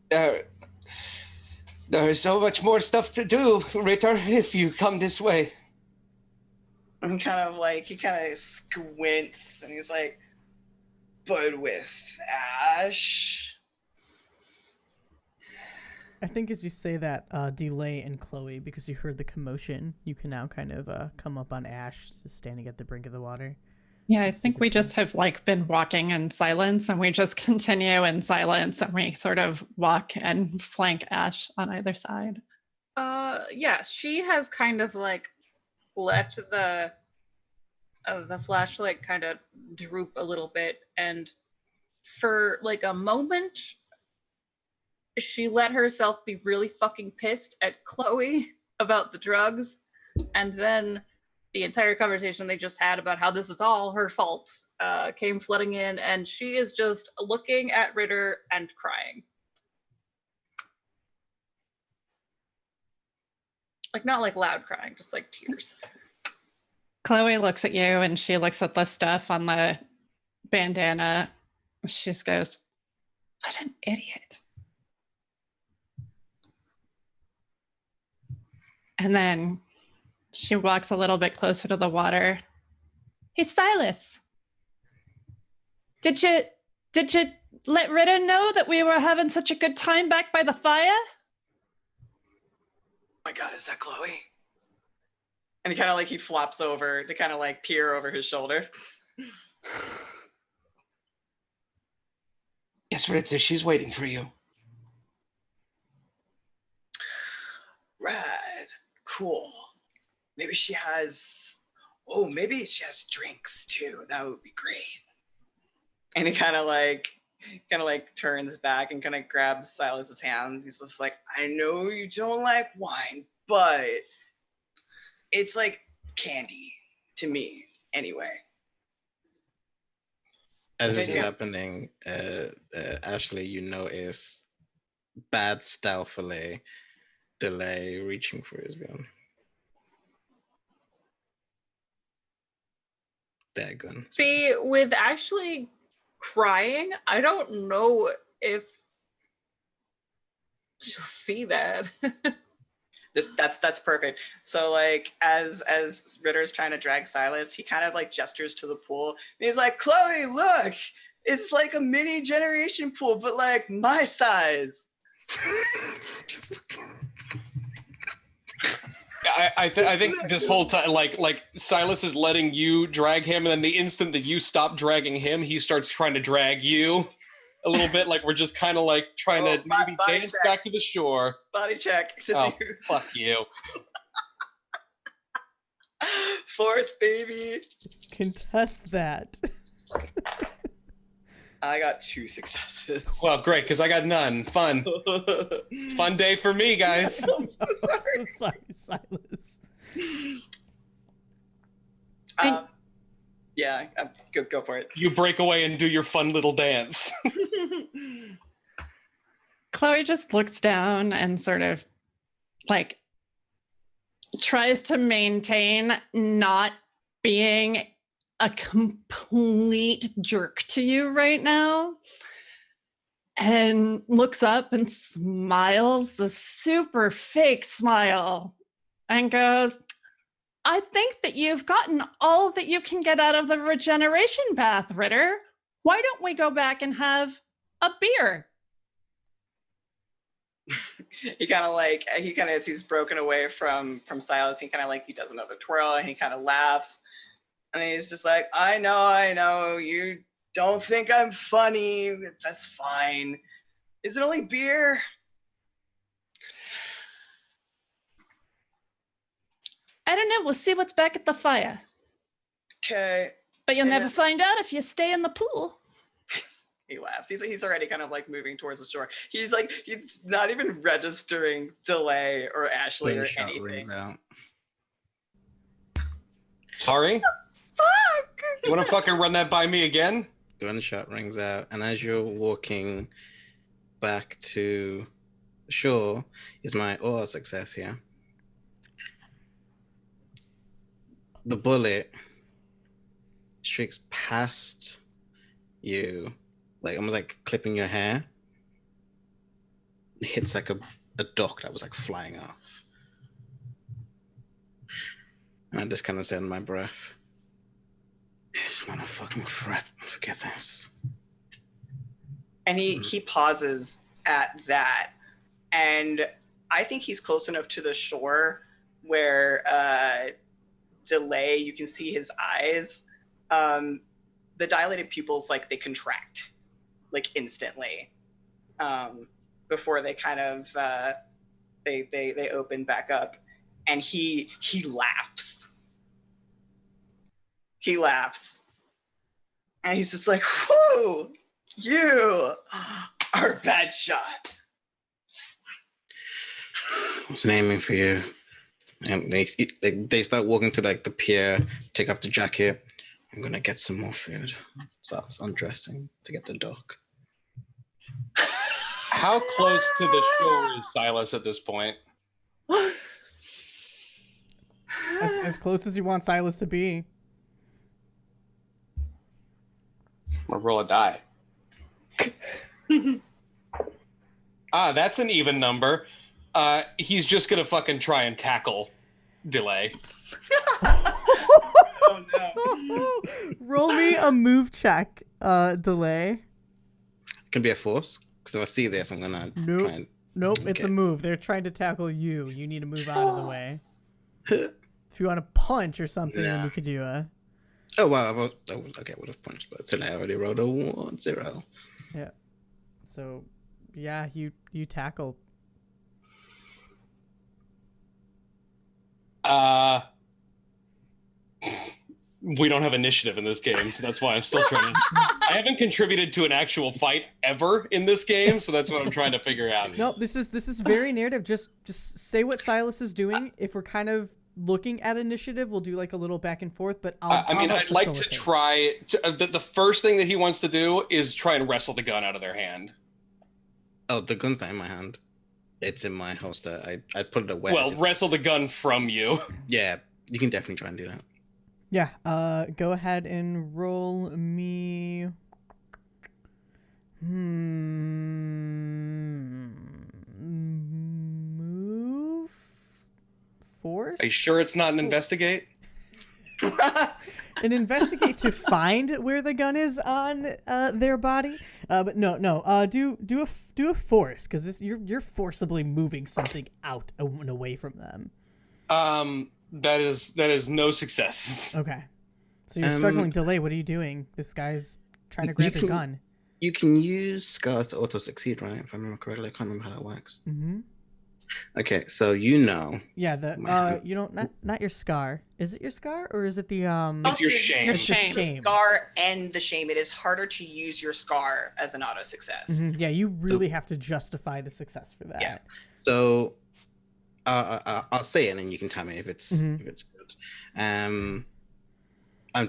There is so much more stuff to do, Ritter, if you come this way. And he kind of squints and he's like, but with Ash. I think as you say that, delay in Chloe, because you heard the commotion, you can now kind of come up on Ash, just standing at the brink of the water. Yeah, I think we just have like been walking in silence, and we just continue in silence, and we sort of walk and flank Ash on either side. Yeah, she has kind of like let the flashlight kind of droop a little bit, and for like a moment she let herself be really fucking pissed at Chloe about the drugs, and then the entire conversation they just had about how this is all her fault came flooding in, and she is just looking at Ritter and crying. Like, not like loud crying, just like tears. Chloe looks at you and she looks at the stuff on the bandana. She just goes, what an idiot. And then she walks a little bit closer to the water. Hey, Silas. Did you let Ritter know that we were having such a good time back by the fire? Oh my God, is that Chloe? And he flops over to kind of like peer over his shoulder. Yes, Ritter, she's waiting for you. Rad. Cool. Maybe she has drinks too. That would be great. And he kind of like turns back and kind of grabs Silas's hands. He's just like, I know you don't like wine, but it's like candy to me anyway. As this is happening, Ashley, you notice bad stealthily delay reaching for his gun. That gun. See, with Ashley crying, I don't know if you'll see that. That's perfect. So like as Ritter's trying to drag Silas, he kind of like gestures to the pool. And he's like, Chloe, look, it's like a mini generation pool, but like my size. I think this whole time, like Silas is letting you drag him, and then the instant that you stop dragging him, he starts trying to drag you a little bit. Like we're just kind of like trying to maybe dance back to the shore. Body check. Oh, fuck you. Force, baby. Contest that. I got 2 successes. Well, great, because I got none. Fun day for me, guys. I'm so sorry, Silas. Yeah, go for it. You break away and do your fun little dance. Chloe just looks down and sort of like tries to maintain not being a complete jerk to you right now, and looks up and smiles a super fake smile and goes, I think that you've gotten all that you can get out of the regeneration bath, Ritter. Why don't we go back and have a beer? He kind of as he's broken away from Silas, he does another twirl and he kind of laughs. And he's just like, I know, you don't think I'm funny. That's fine. Is it only beer? I don't know. We'll see what's back at the fire. Okay. But you'll never find out if you stay in the pool. He laughs. He's already kind of like moving towards the shore. He's not even registering delay or Ashley or anything. Sorry? You want to fucking run that by me again? Gunshot rings out, and as you're walking back to shore, is my auto success here. The bullet streaks past you, like almost like clipping your hair. It hits like a duck that was like flying off. And I just kind of said in my breath, it's not a fucking threat. Forget this. And he pauses at that, and I think he's close enough to the shore where Delay, you can see his eyes. The dilated pupils, like, they contract, like, instantly, before they kind of they open back up, and he laughs. He laughs, and he's just like, "Whoo, you are a bad shot." I wasn't aiming for you. And they start walking to like the pier, take off the jacket. I'm gonna get some more food. Starts undressing to get the duck. How close to the shore is Silas at this point? As close as you want Silas to be. I'm gonna roll a die. That's an even number. He's just gonna fucking try and tackle Delay. Oh no. Roll me a move check, Delay. It can be a force. Because if I see this, I'm gonna try and... Nope, it's a move. They're trying to tackle you. You need to move out of the way. If you want to punch or something, then you could do a... Oh, wow. I would have punched, but today I already rolled a 1-0. Yeah. So, yeah, you tackle. We don't have initiative in this game, so that's why I'm still trying to... I haven't contributed to an actual fight ever in this game, so that's what I'm trying to figure out. No, this is very narrative. Just say what Silas is doing. If we're kind of looking at initiative, we'll do like a little back and forth, but I'd like to try the first thing that he wants to do is try and wrestle the gun out of their hand. Oh, the gun's not in my hand. It's in my holster. I put it away. Well, wrestle the gun from you. Yeah, you can definitely try and do that. Yeah, go ahead and roll me... Move? Force? Are you sure it's not an investigate? An investigate to find where the gun is on their body. But no. Do a force, because you're forcibly moving something out and away from them. That is no successes. Okay. So you're struggling. Delay. What are you doing? This guy's trying to grab your gun. You can use scars to auto succeed, right? If I remember correctly, I can't remember how that works. Mm-hmm. Okay, so you know. Yeah, you don't not your scar. Is it your scar or is it the It's your shame. It's the shame. Scar and the shame. It is harder to use your scar as an auto success. Mm-hmm. Yeah, you really have to justify the success for that. Yeah. So I'll say it and you can tell me if it's good. I'm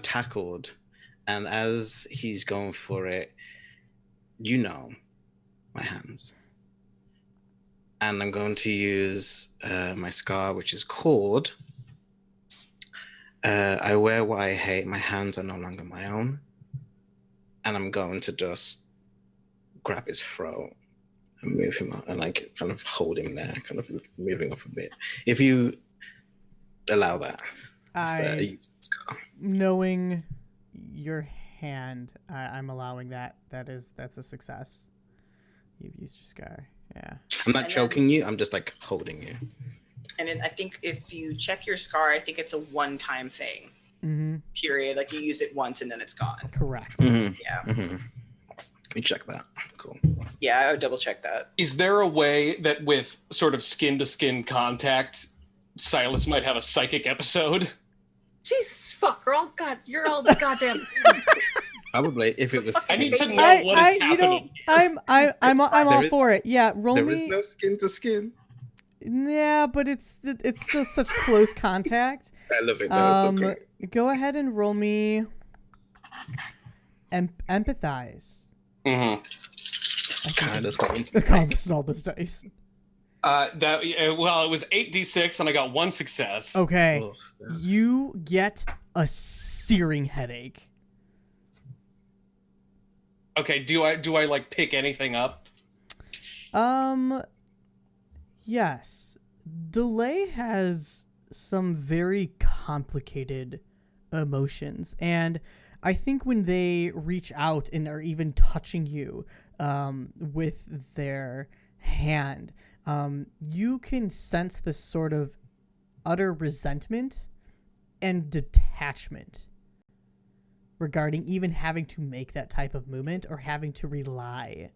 tackled, and as he's going for it, you know, my hands. And I'm going to use my scar, which is called I Wear What I Hate. My hands are no longer my own. And I'm going to just grab his throat and move him up and like kind of hold him there, kind of moving up a bit. If you allow that. Knowing your hand, I'm allowing that. That's a success. You've used your scar. Yeah. I'm not choking you. I'm just like holding you. And then I think if you check your scar, I think it's a one-time thing. Mm-hmm. Period. Like you use it once and then it's gone. Correct. Mm-hmm. Yeah. Mm-hmm. You check that. Cool. Yeah, I would double check that. Is there a way that with sort of skin-to-skin contact, Silas might have a psychic episode? Jesus fuck, you're all the goddamn... Probably if it was. I need to know what is happening. I'm all for it. Yeah, roll me. There is no skin to skin. Yeah, but it's still such close contact. I love it. Though. Go ahead and roll me. empathize. Mm-hmm. Call this all this dice. Well, it was 8d6 and I got 1 success. Okay. Oh, You get a searing headache. Okay, do I like pick anything up? Yes. Delay has some very complicated emotions, and I think when they reach out and are even touching you with their hand, you can sense this sort of utter resentment and detachment regarding even having to make that type of movement or having to rely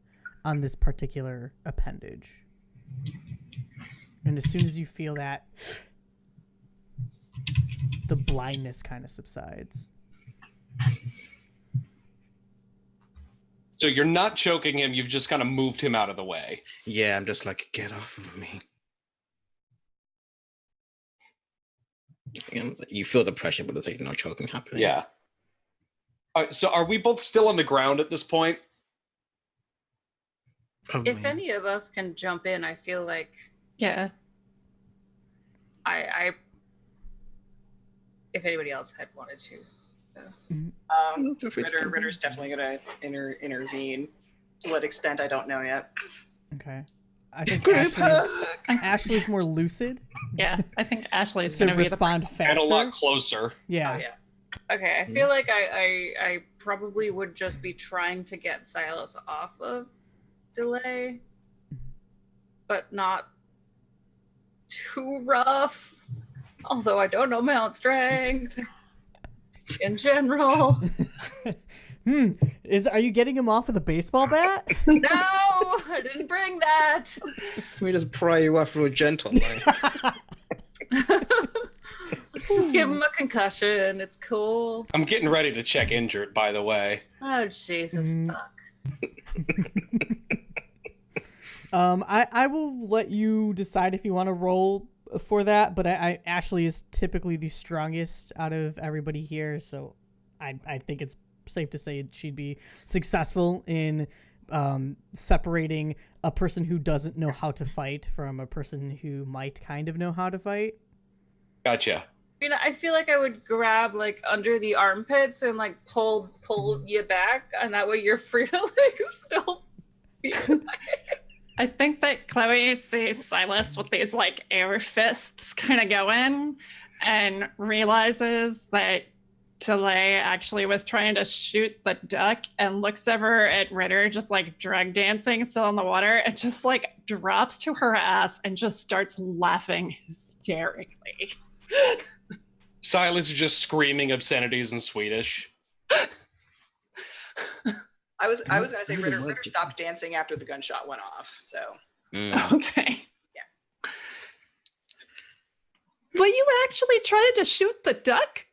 on this particular appendage. And as soon as you feel that, the blindness kind of subsides. So you're not choking him, you've just kind of moved him out of the way. Yeah, I'm just like, get off of me. And you feel the pressure, but there's like no choking happening. Yeah. So are we both still on the ground at this point? If any of us can jump in, I feel like Yeah. I if anybody else had wanted to. Ritter's definitely gonna intervene. To what extent, I don't know yet. Okay. I think Ashley's more lucid. Yeah, I think Ashley's To going to be the respond person. faster. And a lot closer. Yeah. Oh, yeah. Okay, I feel like I probably would just be trying to get Silas off of Delay, but not too rough. Although I don't know mount strength in general. Are you getting him off with a baseball bat? No, I didn't bring that. We just pry you off through a gentle line. Just give him a concussion. It's cool. I'm getting ready to check injured, by the way. Oh, Jesus, fuck. I will let you decide if you want to roll for that, but Ashley is typically the strongest out of everybody here, so I think it's safe to say she'd be successful in separating a person who doesn't know how to fight from a person who might kind of know how to fight. Gotcha. You know, I feel like I would grab like under the armpits and like pull you back, and that way you're free to like still be. I think that Chloe sees Silas with these like air fists kind of going and realizes that Delay actually was trying to shoot the duck and looks over at Ritter just like drag dancing still in the water and just like drops to her ass and just starts laughing hysterically. Silas is just screaming obscenities in Swedish. I was gonna say Ritter stopped dancing after the gunshot went off. So Okay. Yeah. Will you actually try to shoot the duck?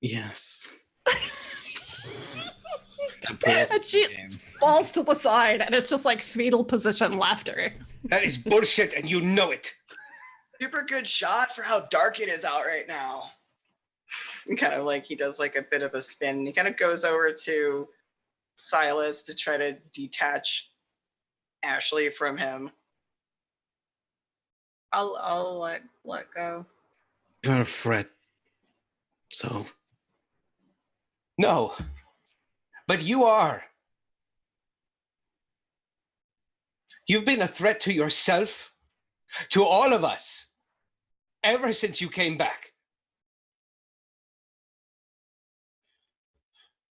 Yes. And she falls to the side and it's just like fetal position laughter. That is bullshit and you know it. super good shot for how dark it is out right now. And kind of like he does like a bit of a spin. He kind of goes over to Silas to try to detach Ashley from him. I'll let go. It's not a threat. So. No. But you are. You've been a threat to yourself, to all of us, ever since you came back.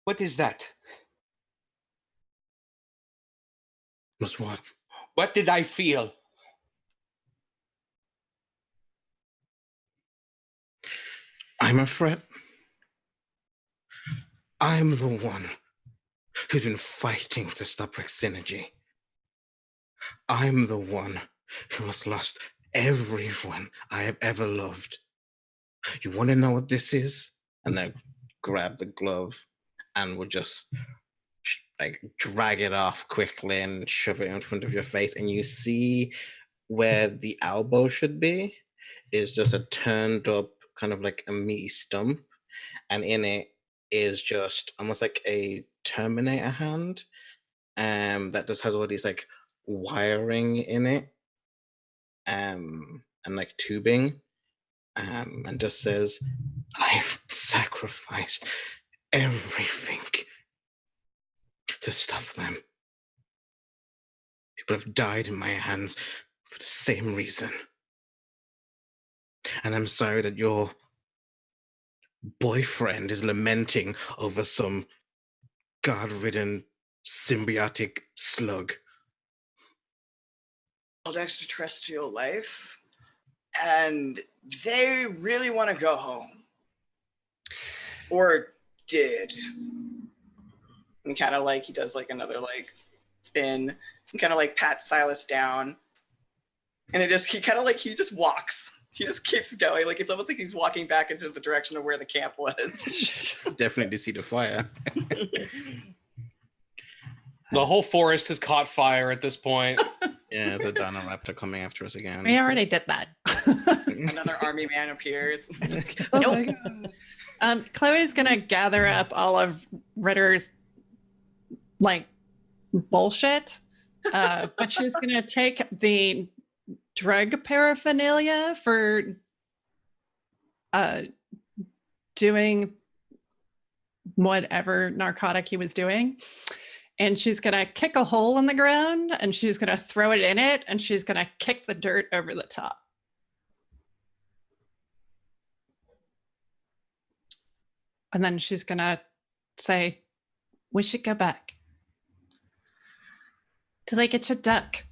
What is that? Was what? What did I feel? I'm a threat. I'm the one who's been fighting to stop Synergy. I'm the one who has lost everyone I have ever loved. You want to know what this is? And I grab the glove and would just like drag it off quickly and shove it in front of your face. And you see where the elbow should be is just a turned up kind of like a meaty stump. and in it is just almost like a Terminator hand, that just has all these like wiring in it, and like tubing, and just says, "I've sacrificed everything to stop them. People have died in my hands for the same reason. And I'm sorry that your boyfriend is lamenting over some god-ridden symbiotic slug." Called extraterrestrial life, and they really want to go home, or did. And kind of like he does like another like spin, and kind of like pats Silas down, and he kind of like he just walks. He just keeps going. Like it's almost like he's walking back into the direction of where the camp was. Definitely see the fire. The whole forest has caught fire at this point. Yeah, the Dino Raptor coming after us again. We already did that. Another army man appears. Oh Nope. my God. Chloe's gonna gather up all of Ritter's like bullshit, but she's gonna take the drug paraphernalia for doing whatever narcotic he was doing, and she's gonna kick a hole in the ground and she's gonna throw it in it and she's gonna kick the dirt over the top. And then she's gonna say, "We should go back. Did I get your duck?"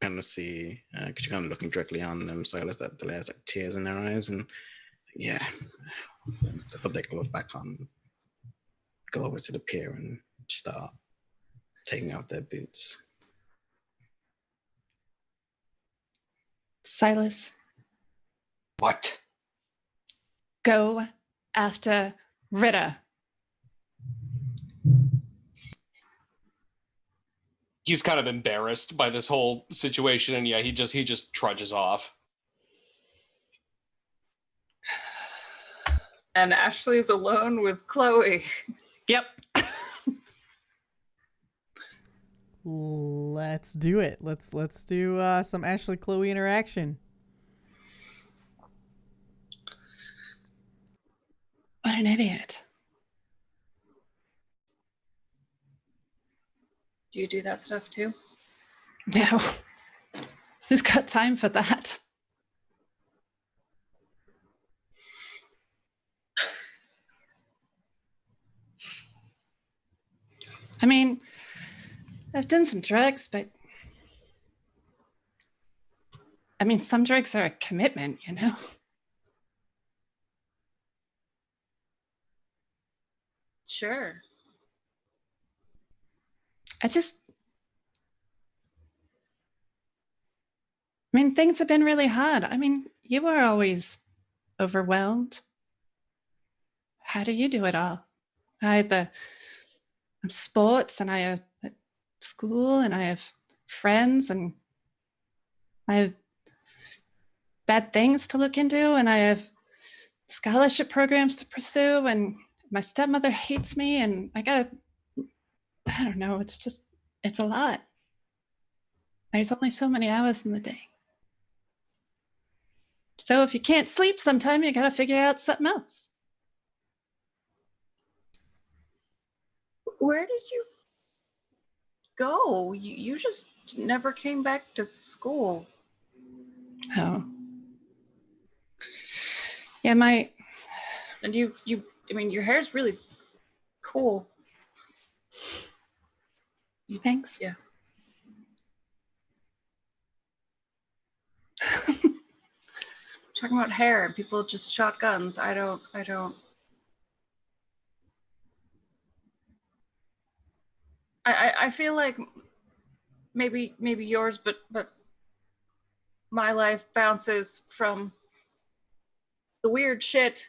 Kind of see, because you're kind of looking directly on them, Silas, that there's like tears in their eyes, and yeah, they put their gloves back on, go over to the pier, and start taking off their boots. Silas, What? go after Ritter. He's kind of embarrassed by this whole situation, and yeah, he just trudges off. And Ashley's alone with Chloe. Yep. Let's do it. Let's do some Ashley Chloe interaction. What an idiot. Do you do that stuff too? No. Who's got time for that? I mean, I've done some drugs, but I mean, some drugs are a commitment, you know? Sure. I mean, things have been really hard. I mean, you were always overwhelmed. How do you do it all? I have the sports, and I have school, and I have friends, and I have bad things to look into, and I have scholarship programs to pursue, and my stepmother hates me, and I don't know, it's a lot. There's only so many hours in the day. So if you can't sleep sometime, you gotta figure out something else. Where did you go? You just never came back to school. Oh. Yeah, And I mean, your hair's really cool. Thanks. Yeah. Talking about hair and people just shotguns. I don't. I feel like maybe yours, but my life bounces from the weird shit,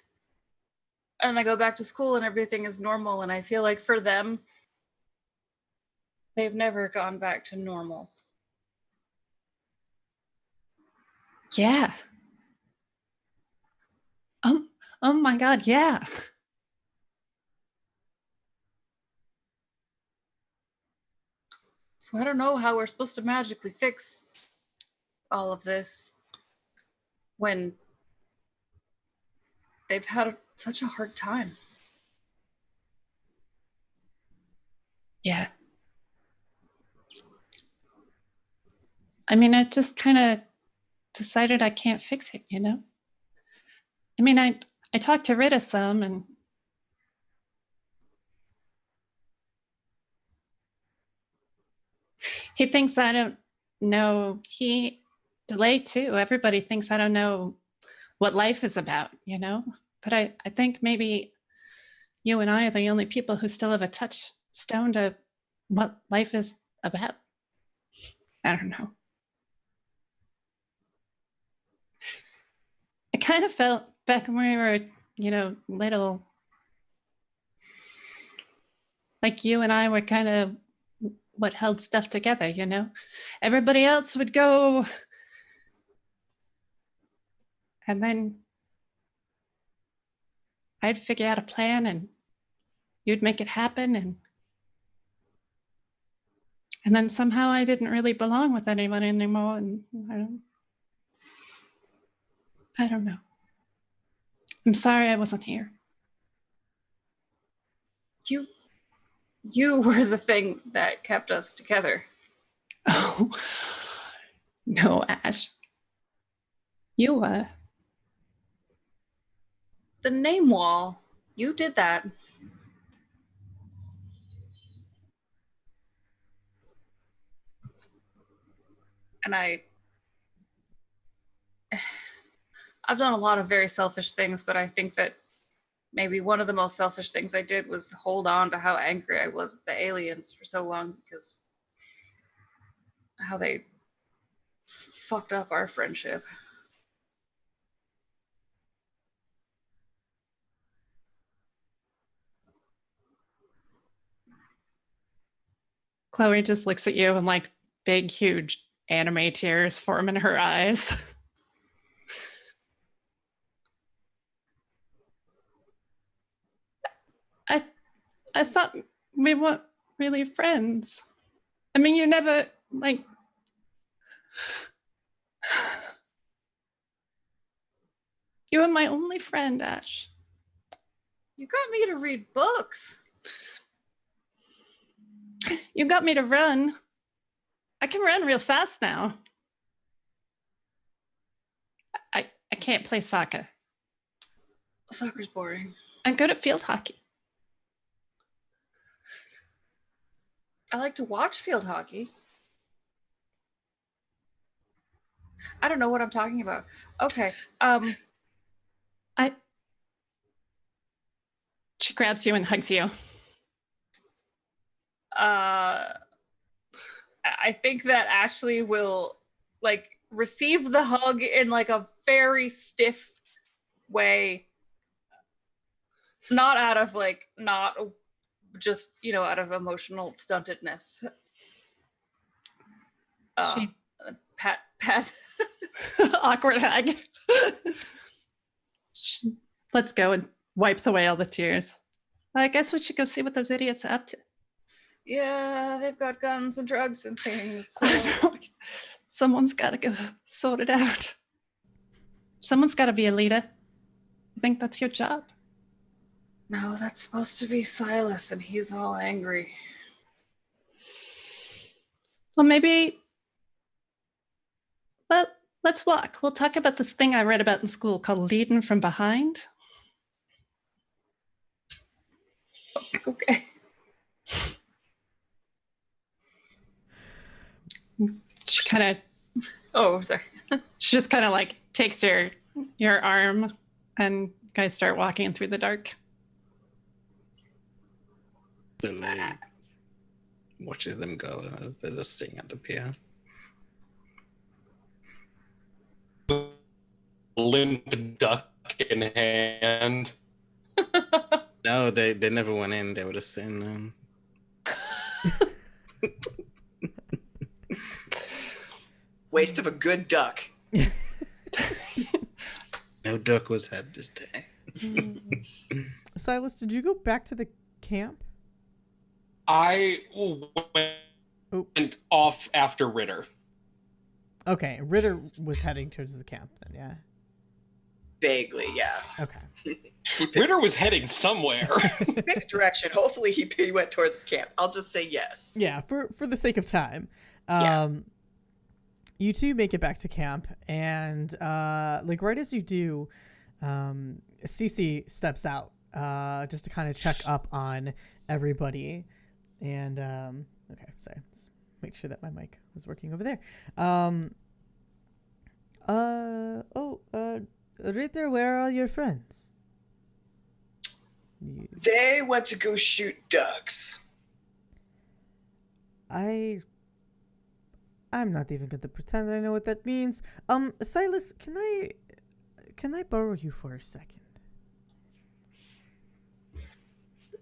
and I go back to school and everything is normal. And I feel like for them, they've never gone back to normal. Yeah. Oh my God, yeah. So I don't know how we're supposed to magically fix all of this when they've had such a hard time. Yeah. I mean, I just kind of decided I can't fix it, you know? I mean, I talked to Rita some, and he thinks I don't know. He delayed too. Everybody thinks I don't know what life is about, you know? But I think maybe you and I are the only people who still have a touchstone to what life is about. I don't know. I kind of felt back when we were, you know, little, like you and I were kind of what held stuff together, you know? Everybody else would go, and then I'd figure out a plan and you'd make it happen, and then somehow I didn't really belong with anyone anymore, and I don't know. I'm sorry I wasn't here. You were the thing that kept us together. Oh, no, Ash. You were. The name wall. You did that. And I've done a lot of very selfish things, but I think that maybe one of the most selfish things I did was hold on to how angry I was at the aliens for so long, because how they fucked up our friendship. Chloe just looks at you and like big, huge anime tears form in her eyes. I thought we weren't really friends. I mean, you never, like... You were my only friend, Ash. You got me to read books. You got me to run. I can run real fast now. I can't play soccer. Soccer's boring. I'm good at field hockey. I like to watch field hockey. I don't know what I'm talking about. Okay. She grabs you and hugs you. I think that Ashley will like receive the hug in like a very stiff way. Not out of like, not just, you know, out of emotional stuntedness. Pat. Awkward hug. Let's go, and wipes away all the tears. I guess we should go see what those idiots are up to. Yeah, they've got guns and drugs and things. So. Someone's got to go sort it out. Someone's got to be a leader. I think that's your job. No, that's supposed to be Silas, and he's all angry. Well, maybe... Well, let's walk. We'll talk about this thing I read about in school called leading from behind. Okay. She kind of... Oh, sorry. She just kind of like takes your arm, and guys start walking through the dark. The lady watches them go as they just sing at the pier. Limp duck in hand. No, they never went in. They were just sitting there. Waste of a good duck. No duck was had this day. Silas, did you go back to the camp? I went off after Ritter. Okay, Ritter was heading towards the camp then, yeah. Vaguely, yeah. Okay. Ritter was heading somewhere. Pick direction. Hopefully he went towards the camp. I'll just say yes. Yeah, for the sake of time. You two make it back to camp, and like right as you do, Cece steps out just to kind of check up on everybody. And okay, sorry, let's make sure that my mic was working over there. Ritter, where are all your friends? They went to go shoot ducks. I'm not even going to pretend I know what that means. Silas, can I borrow you for a second?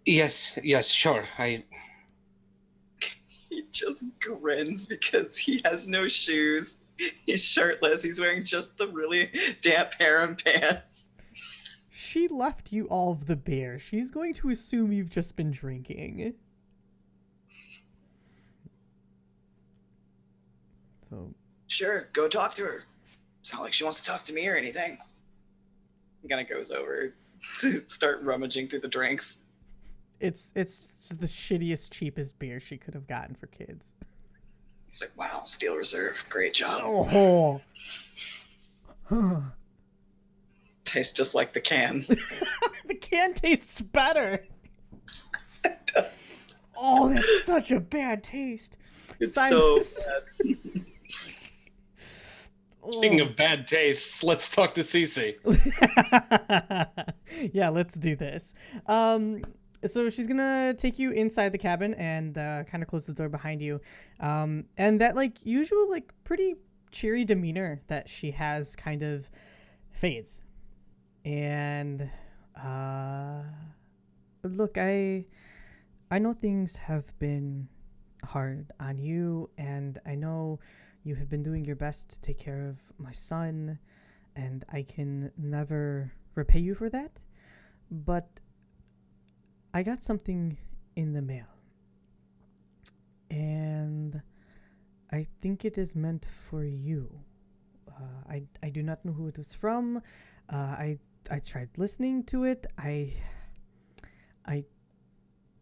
Yes, sure. He just grins because he has no shoes. He's shirtless. He's wearing just the really damp harem pants. She left you all of the beer. She's going to assume you've just been drinking. So Sure, go talk to her. It's not like she wants to talk to me or anything. He kind of goes over to start rummaging through the drinks. it's just the shittiest, cheapest beer she could have gotten for kids. He's like, wow, Steel Reserve, great job. Oh. Tastes just like the can. The can tastes better. Oh, that's such a bad taste. It's Silas. so bad. Speaking of bad tastes, let's talk to Cece. Yeah, let's do this. So she's gonna take you inside the cabin and kind of close the door behind you. And that like usual like pretty cheery demeanor that she has kind of fades. And look, I know things have been hard on you, and I know you have been doing your best to take care of my son, and I can never repay you for that. But I got something in the mail, and I think it is meant for you. I do not know who it was from. I tried listening to it. I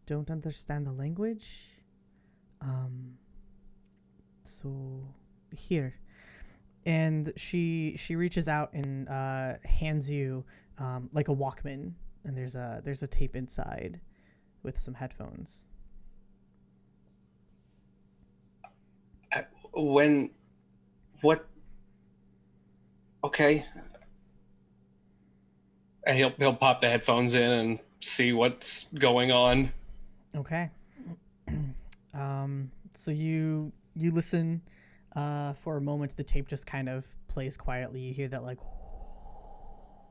don't understand the language. So here. And she reaches out and hands you like a Walkman, and there's a tape inside with some headphones. What? Okay. And he'll pop the headphones in and see what's going on. Okay. So you listen for a moment. The tape just kind of plays quietly. You hear that like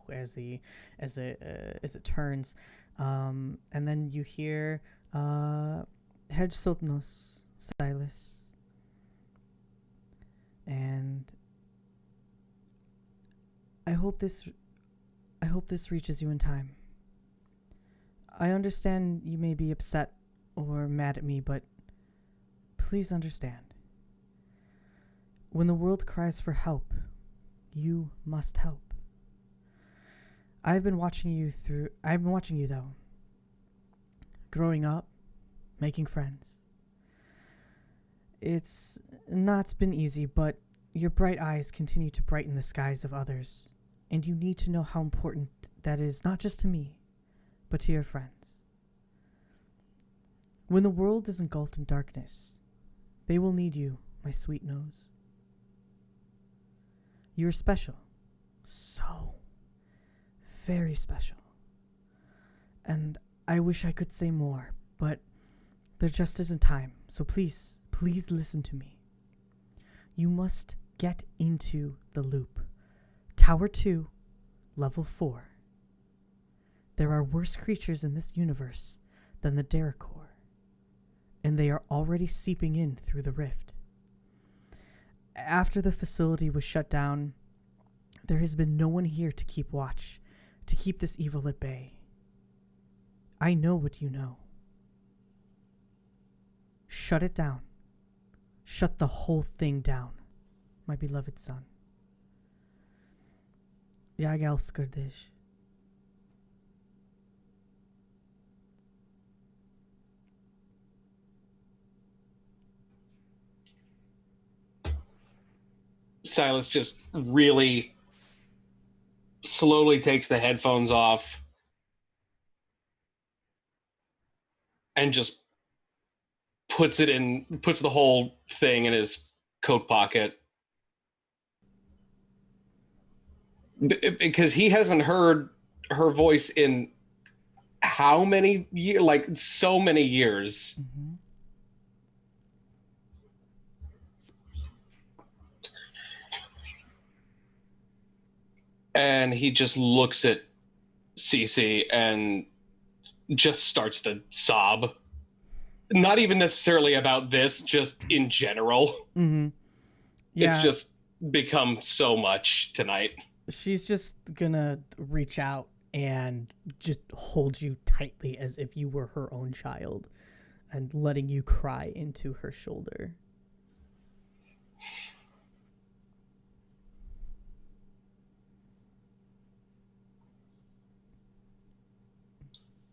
as it turns, and then you hear Hedge Sotnos, Silas, and I hope this reaches you in time. I understand you may be upset or mad at me, but please understand. When the world cries for help, you must help. I've been watching you though. Growing up, making friends. It's not been easy, but your bright eyes continue to brighten the skies of others. And you need to know how important that is, not just to me, but to your friends. When the world is engulfed in darkness, they will need you, my sweet nose. You're special. So very special. And I wish I could say more, but there just isn't time. So please listen to me. You must get into the loop. Tower 2, Level 4. There are worse creatures in this universe than the Derricor, and they are already seeping in through the rift. After the facility was shut down, There has been no one here to keep watch, to keep this evil at bay. I know what you know. Shut it down. Shut the whole thing down, my beloved son. Jag älskar dig. Silas just really slowly takes the headphones off and just puts the whole thing in his coat pocket. Because he hasn't heard her voice in how many years? Like, so many years. Mm-hmm. And he just looks at Cece and just starts to sob. Not even necessarily about this, just in general. Mm-hmm. Yeah. It's just become so much tonight. She's just gonna reach out and just hold you tightly as if you were her own child and letting you cry into her shoulder.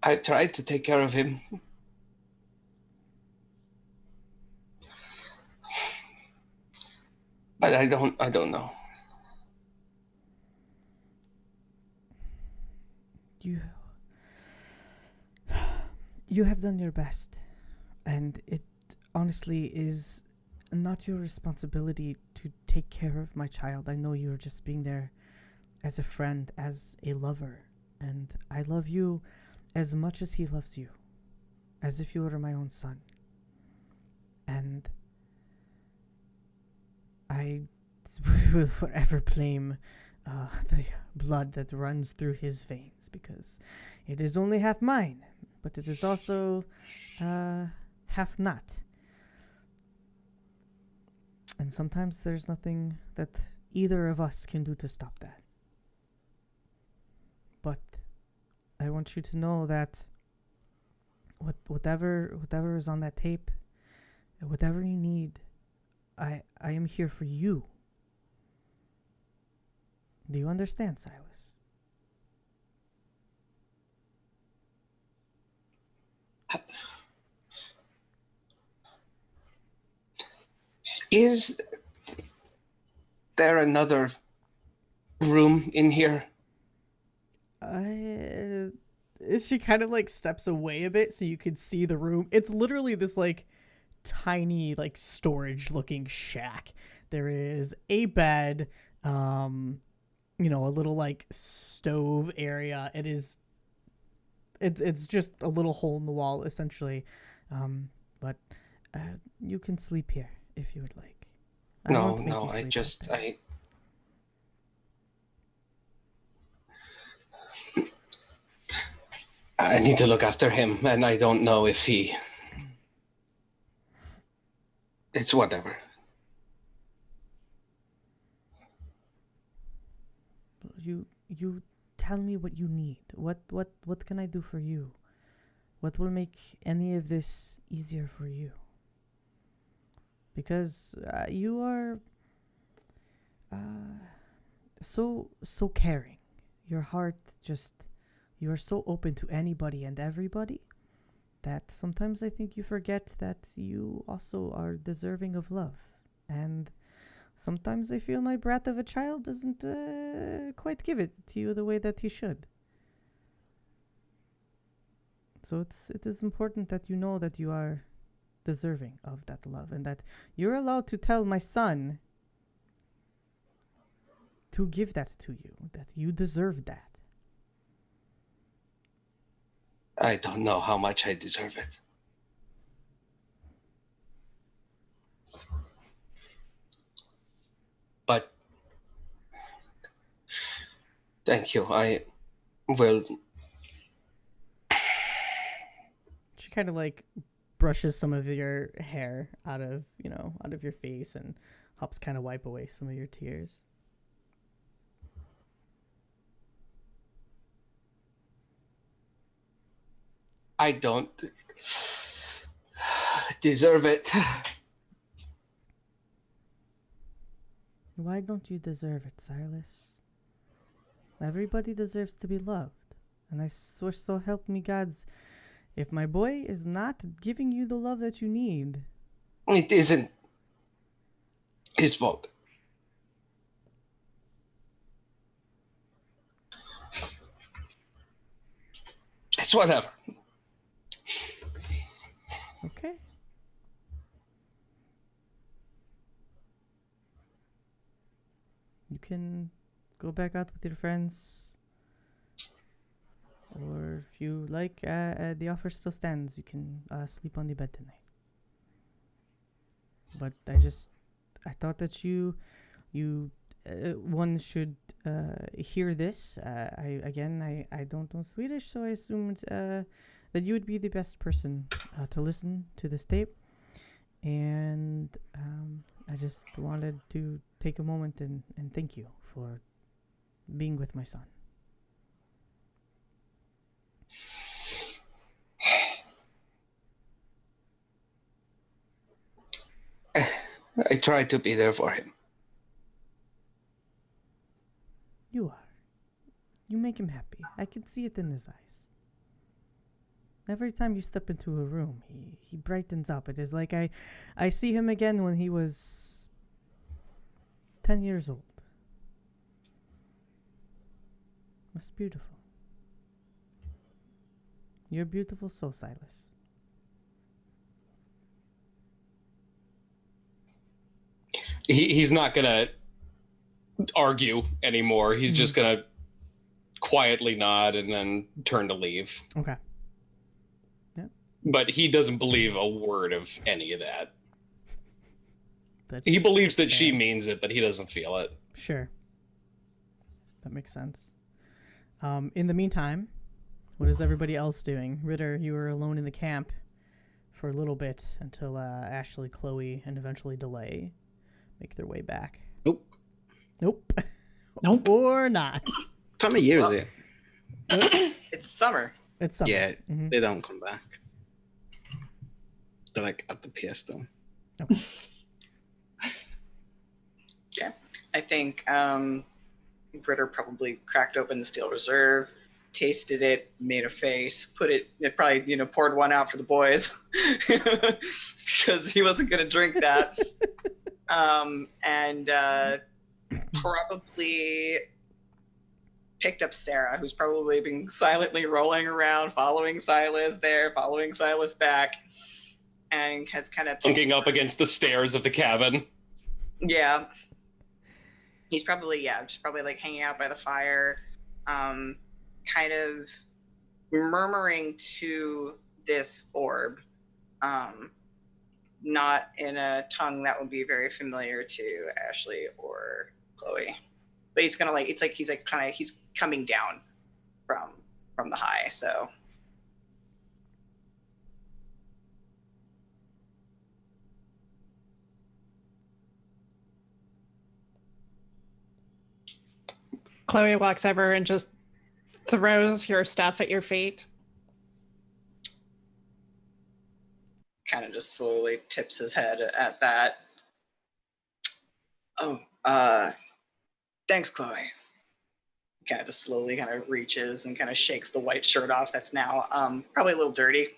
I tried to take care of him. But I don't know. You have done your best, and it honestly is not your responsibility to take care of my child. I know you're just being there as a friend, as a lover, and I love you as much as he loves you, as if you were my own son. And I will forever blame the blood that runs through his veins, because it is only half mine, but it is also half not. And sometimes there's nothing that either of us can do to stop that. But I want you to know that whatever is on that tape, whatever you need, I am here for you. Do you understand, Silas? Is there another room in here? She kind of like steps away a bit so you could see the room. It's literally this like tiny like storage looking shack. There is a bed, you know, a little like stove area. It's just a little hole in the wall essentially. But you can sleep here if you would like. No, I need to look after him, and I don't know if he... It's whatever. You tell me what you need. What can I do for you? What will make any of this easier for you? Because you are so caring. Your heart just... You are so open to anybody and everybody that sometimes I think you forget that you also are deserving of love. And sometimes I feel my brat of a child doesn't quite give it to you the way that he should. So it is important that you know that you are deserving of that love, and that you're allowed to tell my son to give that to you, that you deserve that. I don't know how much I deserve it. But thank you. I will... She kind of like brushes some of your hair out of your face and helps kind of wipe away some of your tears. I don't deserve it. Why don't you deserve it, Silas? Everybody deserves to be loved. And I swear, so help me gods, if my boy is not giving you the love that you need. It isn't his fault. It's whatever. Okay. You can go back out with your friends. Or if you like, the offer still stands. You can sleep on the bed tonight. But I thought that one should hear this. I don't know Swedish, so I assumed that you would be the best person to listen to this tape. And I just wanted to take a moment and thank you for being with my son. I tried to be there for him. You are. You make him happy. I can see it in his eyes. Every time you step into a room, he brightens up. It is like I see him again when he was 10 years old. That's beautiful. You're beautiful soul, Silas. He's not gonna argue anymore. He's just gonna quietly nod and then turn to leave. Okay. But he doesn't believe a word of any of that. He believes that she means it, but he doesn't feel it. Sure. That makes sense. In the meantime, what is everybody else doing? Ritter, you were alone in the camp for a little bit until Ashley, Chloe, and eventually Delay make their way back. Nope. Nope. Or not. What time of year is it? It's summer. It's summer. Yeah, they don't come back. They're like at the PS though. Okay. Yeah. I think Britter probably cracked open the Steel Reserve, tasted it, made a face, it probably, poured one out for the boys because he wasn't going to drink that. And probably picked up Sarah, who's probably been silently rolling around, following Silas back, and has kind of Plunking up against the stairs of the cabin. Yeah. He's probably, just probably like hanging out by the fire, kind of murmuring to this orb, not in a tongue that would be very familiar to Ashley or Chloe. But he's gonna he's coming down from the high, so. Chloe walks over and just throws your stuff at your feet. Kind of just slowly tips his head at that. Oh, thanks, Chloe. Kind of just slowly kind of reaches and kind of shakes the white shirt off that's now probably a little dirty.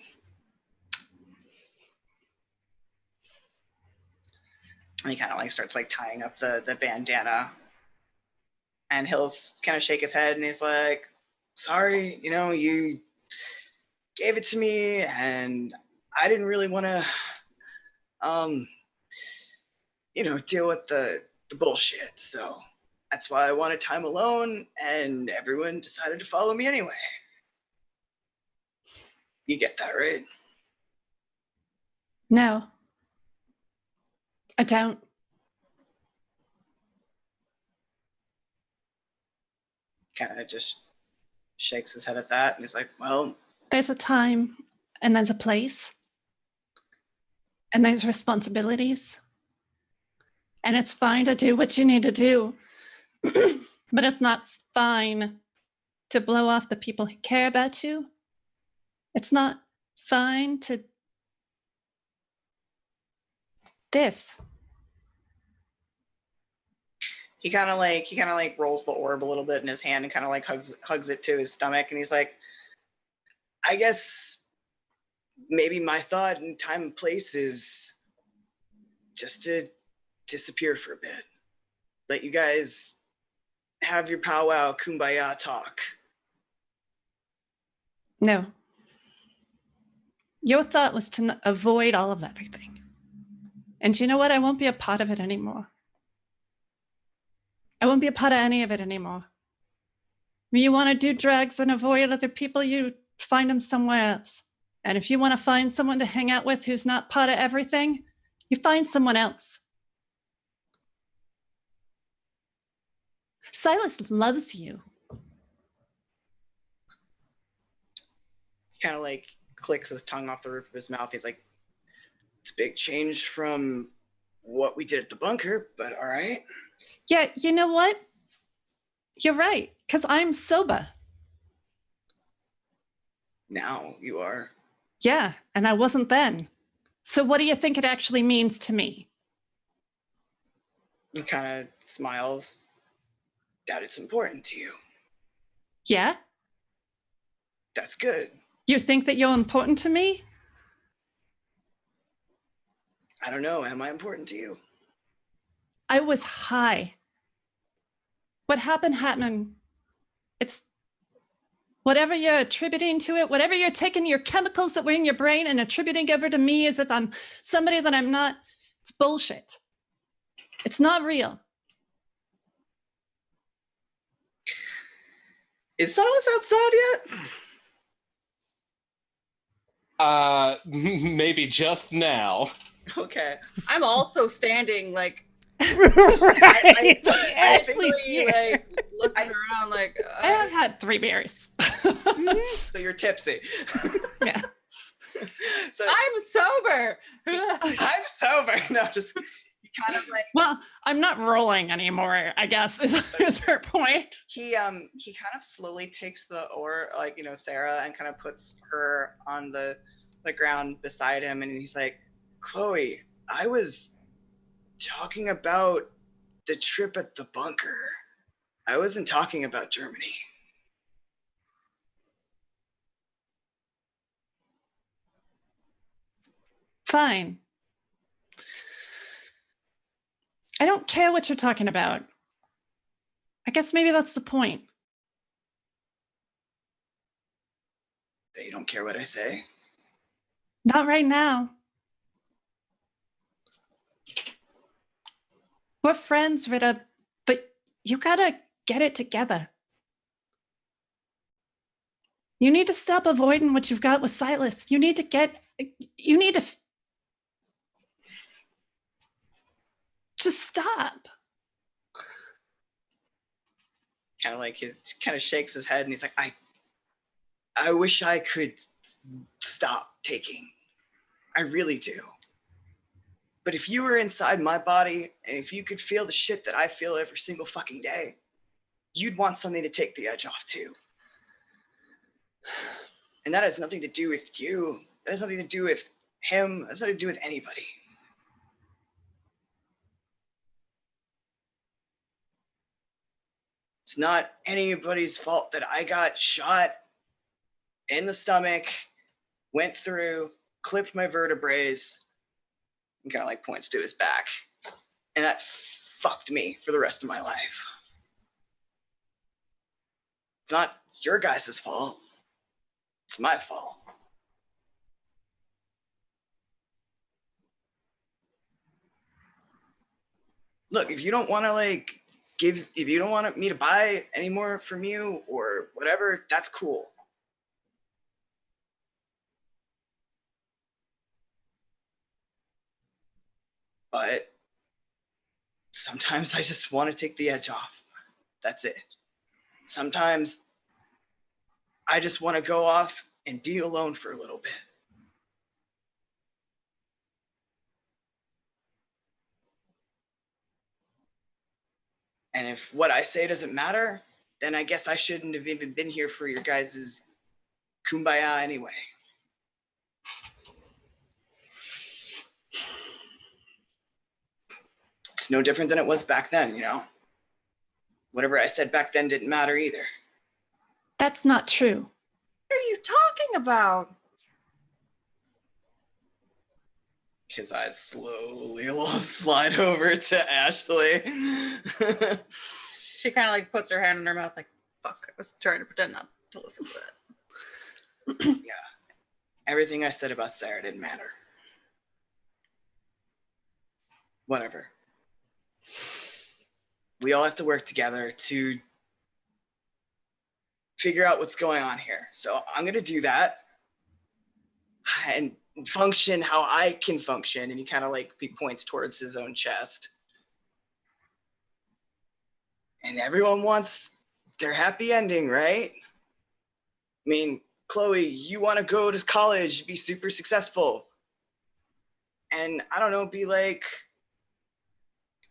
And he kind of starts tying up the bandana. And he'll kind of shake his head and he's like, sorry, you gave it to me and I didn't really want to, deal with the bullshit. So that's why I wanted time alone and everyone decided to follow me anyway. You get that, right? No, I don't. Kind of just shakes his head at that and he's like, well, there's a time and there's a place and there's responsibilities and it's fine to do what you need to do, but it's not fine to blow off the people who care about you. It's not fine to this. He kind of like rolls the orb a little bit in his hand and kind of like hugs it to his stomach, and he's like, I guess maybe my thought in time and place is just to disappear for a bit. Let you guys have your powwow kumbaya talk. No. Your thought was to avoid all of everything. And you know what? I won't be a part of it anymore. I won't be a part of any of it anymore. If you want to do drugs and avoid other people, you find them somewhere else. And if you want to find someone to hang out with who's not part of everything, you find someone else. Silas loves you. He kind of like clicks his tongue off the roof of his mouth. He's like, it's a big change from what we did at the bunker, but all right. Yeah, you know what? You're right, because I'm sober. Now you are. Yeah, and I wasn't then. So what do you think it actually means to me? He kind of smiles. That it's important to you. Yeah? That's good. You think that you're important to me? I don't know. Am I important to you? I was high. What happened. It's whatever you're attributing to it, whatever you're taking your chemicals that were in your brain and attributing over to me as if I'm somebody that I'm not. It's bullshit. It's not real. Is Silas outside yet? Maybe just now. Okay. I'm also standing like Right. basically like looking around like I have had 3 beers. So you're tipsy. Yeah. So I'm sober. I'm sober. No, just kind of like Well, I'm not rolling anymore, I guess, is her point. he kind of slowly takes the oar, like, Sarah, and kind of puts her on the ground beside him, and he's like, Chloe, I was talking about the trip at the bunker. I wasn't talking about Germany. Fine. I don't care what you're talking about. I guess maybe that's the point. That you don't care what I say? Not right now. We're friends, Rita, but you gotta get it together. You need to stop avoiding what you've got with Silas. You need to just stop. Kind of shakes his head, and he's like, I wish I could stop taking. I really do. But if you were inside my body, and if you could feel the shit that I feel every single fucking day, you'd want something to take the edge off too. And that has nothing to do with you. That has nothing to do with him. That has nothing to do with anybody. It's not anybody's fault that I got shot in the stomach, went through, clipped my vertebrae, and kind of like points to his back. And that fucked me for the rest of my life. It's not your guys' fault. It's my fault. Look, if you don't want to if you don't want me to buy any more from you or whatever, that's cool. But sometimes I just want to take the edge off. That's it. Sometimes I just want to go off and be alone for a little bit. And if what I say doesn't matter, then I guess I shouldn't have even been here for your guys' kumbaya anyway. no different than it was back then, you know? Whatever I said back then didn't matter either. That's not true. What are you talking about? His eyes slowly slide over to Ashley. She kind of like puts her hand in her mouth like, fuck, I was trying to pretend not to listen to that. Yeah. Everything I said about Sarah didn't matter. Whatever. We all have to work together to figure out what's going on here. So I'm going to do that and function how I can function. And he kind of like, he points towards his own chest. And everyone wants their happy ending, right? I mean, Chloe, you want to go to college, be super successful. And I don't know, be like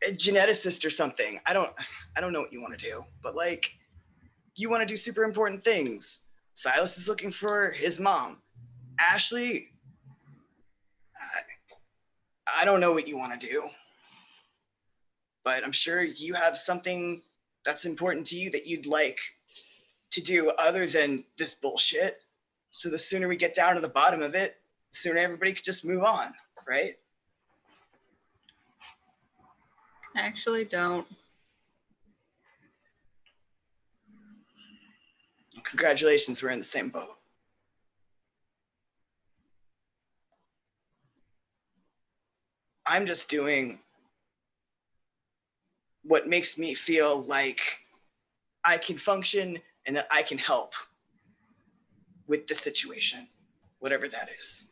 a geneticist or something. I don't know what you want to do, but like, you want to do super important things. Silas is looking for his mom. Ashley, I don't know what you want to do, but I'm sure you have something that's important to you that you'd like to do other than this bullshit. So the sooner we get down to the bottom of it, the sooner everybody could just move on, right? Actually, don't. Congratulations, we're in the same boat. I'm just doing what makes me feel like I can function and that I can help with the situation, whatever that is.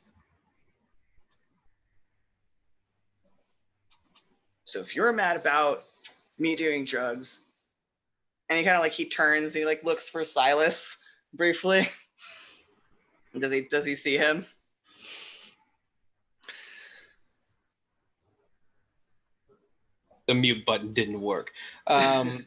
So if you're mad about me doing drugs, and he kind of like, he turns, he like looks for Silas briefly. Does he see him? The mute button didn't work. I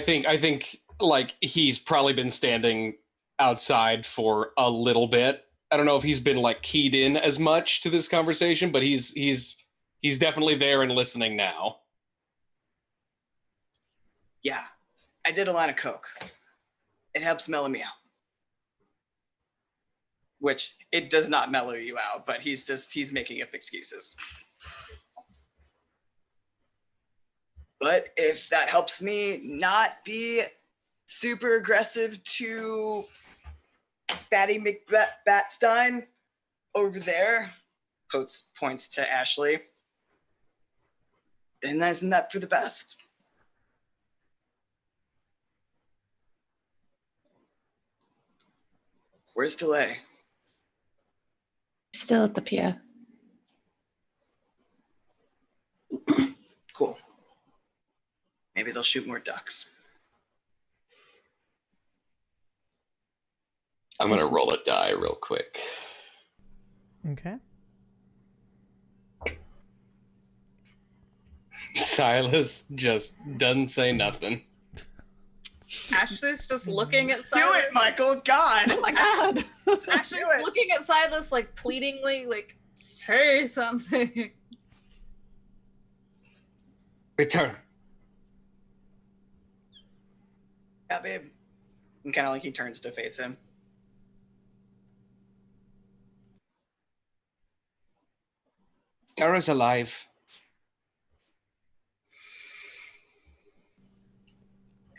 think like he's probably been standing outside for a little bit. I don't know if he's been like keyed in as much to this conversation, but he's definitely there and listening now. Yeah, I did a line of coke. It helps mellow me out. Which it does not mellow you out, but he's making up excuses. But if that helps me not be super aggressive to Batty McBatstein over there, points to Ashley, then isn't that for the best? Where's Delay? Still at the pier. Cool. Maybe they'll shoot more ducks. I'm gonna roll a die real quick. Okay. Silas just doesn't say nothing. Ashley's just looking at Do Silas. it, Michael! God! Oh my god. Ashley's looking at Silas like pleadingly, like, say something. Return. Yeah, babe. And kind of like he turns to face him. Sarah's alive.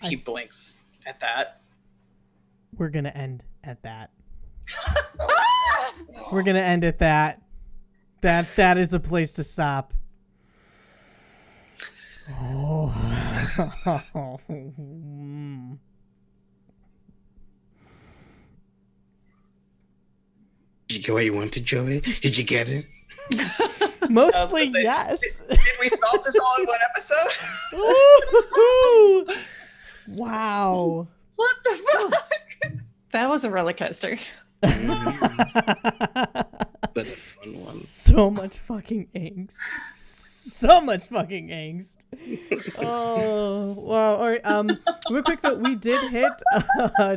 He blinks at that. We're gonna end at that. We're gonna end at that. That is a place to stop. Oh. Did you get what you wanted, Joey? Did you get it? Mostly yes. Did we solve this all in one episode? Ooh. Wow. What the fuck? That was a roller coaster. But a fun one. so much fucking angst. So much fucking angst. Oh, wow. All right. Real quick though, we did hit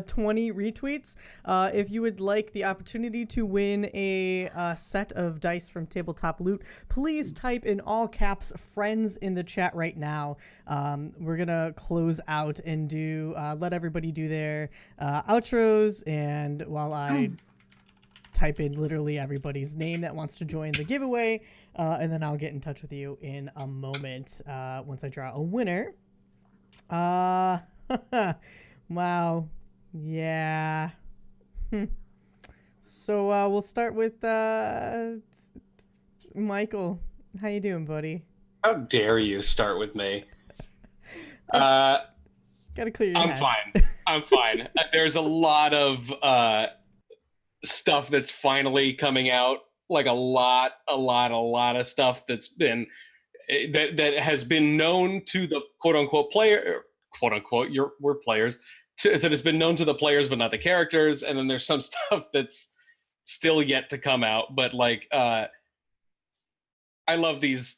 20 retweets. If you would like the opportunity to win a set of dice from Tabletop Loot, please type in all caps "friends" in the chat right now. We're gonna close out and do let everybody do their outros, and while I type in literally everybody's name that wants to join the giveaway, and then I'll get in touch with you in a moment once I draw a winner. Wow. Yeah. So we'll start with Michael. How you doing, buddy? How dare you start with me? Gotta clear your head. I'm fine. There's a lot of stuff that's finally coming out, like a lot of stuff that's been that has been known to the quote unquote we're players, that has been known to the players but not the characters, and then there's some stuff that's still yet to come out. But like I love these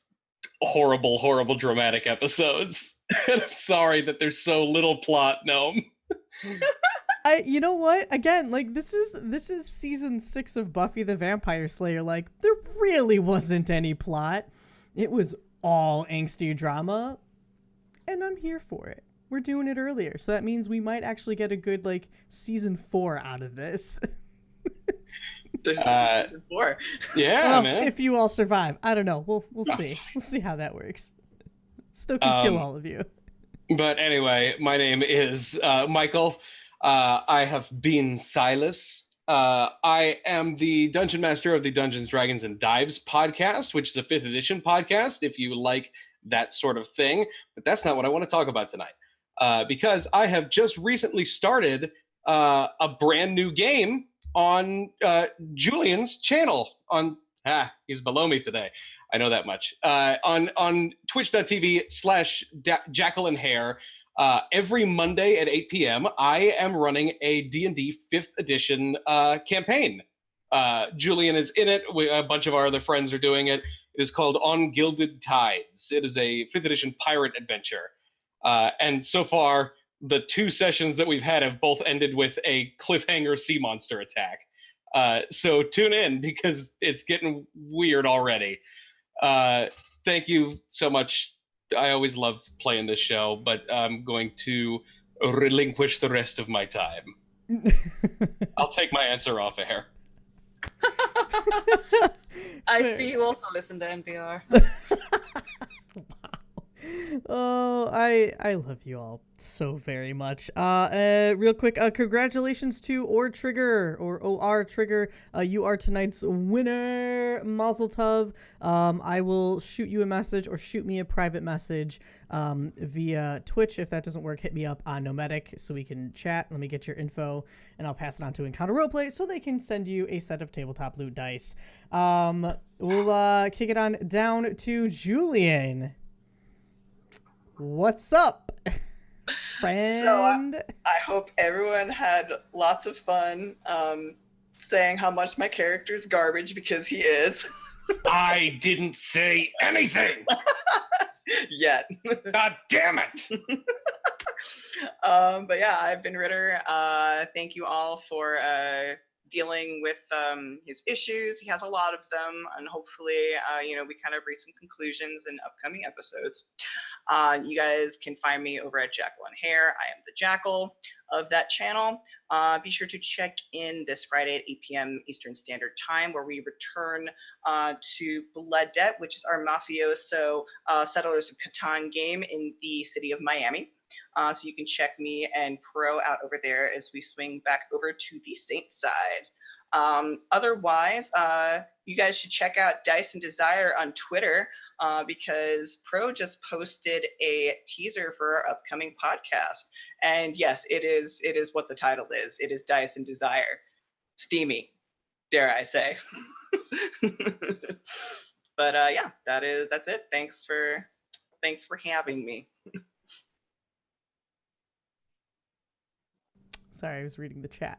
horrible dramatic episodes. And I'm sorry that there's so little plot, Gnome. You know what? Again, like this is season 6 of Buffy the Vampire Slayer. Like there really wasn't any plot. It was all angsty drama, and I'm here for it. We're doing it earlier, so that means we might actually get a good like season 4 out of this. Season 4. Yeah, man. If you all survive, I don't know. We'll see. We'll see how that works. Still can kill all of you. But anyway, my name is Michael. I have been Silas. I am the Dungeon Master of the Dungeons, Dragons, and Dives podcast, which is a 5th edition podcast, if you like that sort of thing. But that's not what I want to talk about tonight. Because I have just recently started a brand new game on Julian's channel. He's below me today. I know that much. On twitch.tv/Jackal and Hare. Every Monday at 8 p.m., I am running a D&D 5th edition campaign. Julian is in it. A bunch of our other friends are doing it. It is called On Gilded Tides. It is a 5th edition pirate adventure. And so far, the 2 sessions that we've had have both ended with a cliffhanger sea monster attack. So tune in, because it's getting weird already. Thank you so much. I always love playing this show, but I'm going to relinquish the rest of my time. I'll take my answer off air. I see you also listen to NPR. Oh, I love you all so very much. Real quick, congratulations to Or Trigger or OR Trigger. You are tonight's winner. Mazel tov. I will shoot you a message or shoot me a private message via Twitch. If that doesn't work, hit me up on Nomadic so we can chat. Let me get your info and I'll pass it on to Encounter Roleplay so they can send you a set of Tabletop Loot dice. We'll kick it on down to Julian. What's up, friend? So I hope everyone had lots of fun saying how much my character's garbage, because he is. I didn't say anything. Yet. God damn it. But yeah, I've been Ritter. Thank you all for dealing with his issues. He has a lot of them, and hopefully, we kind of reach some conclusions in upcoming episodes. You guys can find me over at Jackal and Hare. I am the Jackal of that channel. Be sure to check in this Friday at 8 p.m. Eastern Standard Time, where we return to Blood Debt, which is our mafioso Settlers of Catan game in the city of Miami. So you can check me and Pro out over there as we swing back over to the Saint side. Otherwise, you guys should check out Dice and Desire on Twitter, because Pro just posted a teaser for our upcoming podcast. And yes, it is what the title is. It is Dice and Desire. Steamy, dare I say. But yeah, that's it. Thanks for having me. Sorry, I was reading the chat.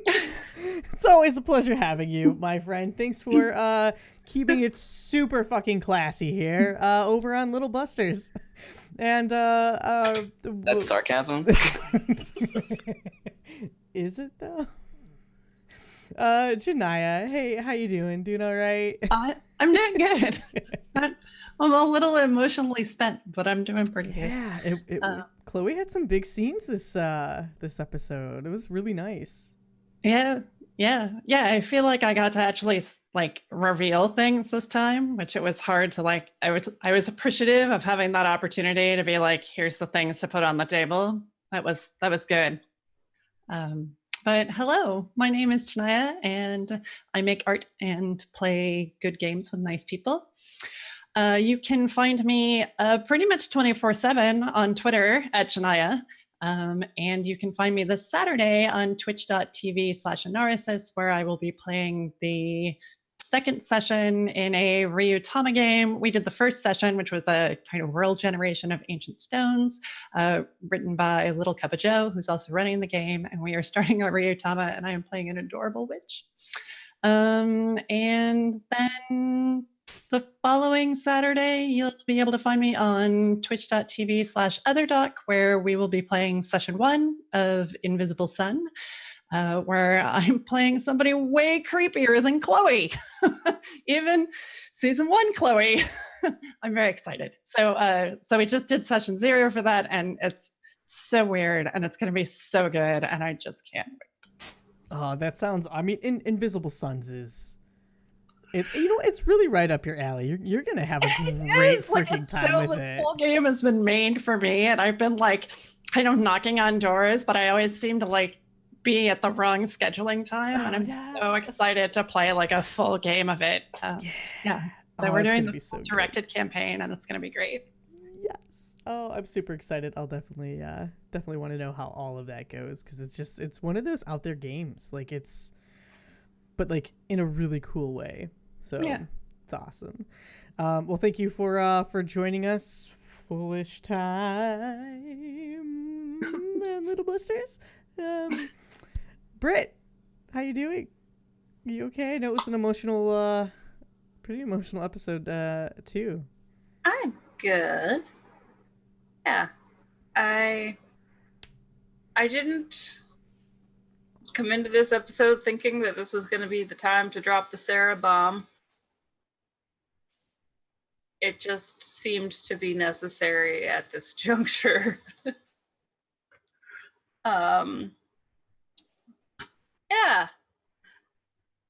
It's always a pleasure having you, my friend. Thanks for keeping it super fucking classy here over on Little Busters. And That's sarcasm. Is it though? Janaya, hey, how you doing? Doing all right? I'm doing good. I'm a little emotionally spent, but I'm doing pretty good. Yeah, Chloe had some big scenes this episode. It was really nice. Yeah. I feel like I got to actually like reveal things this time, which it was hard to like. I was appreciative of having that opportunity to be like, here's the things to put on the table. That was good. But hello, my name is Janaya, and I make art and play good games with nice people. You can find me pretty much 24/7 on Twitter at Janaya. And you can find me this Saturday on twitch.tv/Anarysis, where I will be playing the second session in a Ryutama game. We did the first session, which was a kind of world generation of Ancient Stones, written by Little Cup of Joe, who's also running the game. And we are starting a Ryutama, and I am playing an adorable witch. And then the following Saturday, you'll be able to find me on twitch.tv/otherdoc, where we will be playing session 1 of Invisible Sun, where I'm playing somebody way creepier than Chloe. Even season 1 Chloe. I'm very excited. So we just did session 0 for that, and it's so weird, and it's going to be so good, and I just can't wait. Oh, that sounds... I mean, Invisible Suns is... it's really right up your alley. You're gonna have a great freaking time with it. The whole game has been made for me, and I've been like kind of knocking on doors, but I always seem to like be at the wrong scheduling time, and I'm so excited to play like a full game of it. So we're doing the directed campaign, and it's gonna be great. Yes. Oh, I'm super excited. I'll definitely want to know how all of that goes, because it's one of those out there games. Like but like in a really cool way. So it's awesome. Well, thank you for joining us. Foolish time, Little Busters. Britt, how you doing? You okay? I know it was an pretty emotional episode too. I'm good. Yeah, I didn't come into this episode thinking that this was going to be the time to drop the Sarah bomb. It just seemed to be necessary at this juncture. Yeah.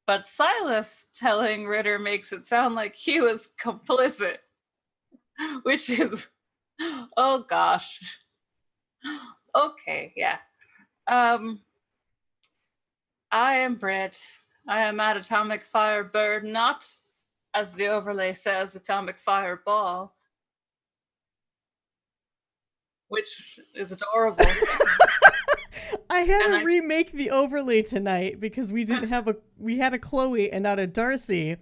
But Silas telling Ritter makes it sound like he was complicit, which is, oh gosh. Okay, yeah. I am Britt. I am at Atomic Firebird, not, as the overlay says, Atomic Fireball, which is adorable. I had to remake the overlay tonight because we had a Chloe and not a Darcy.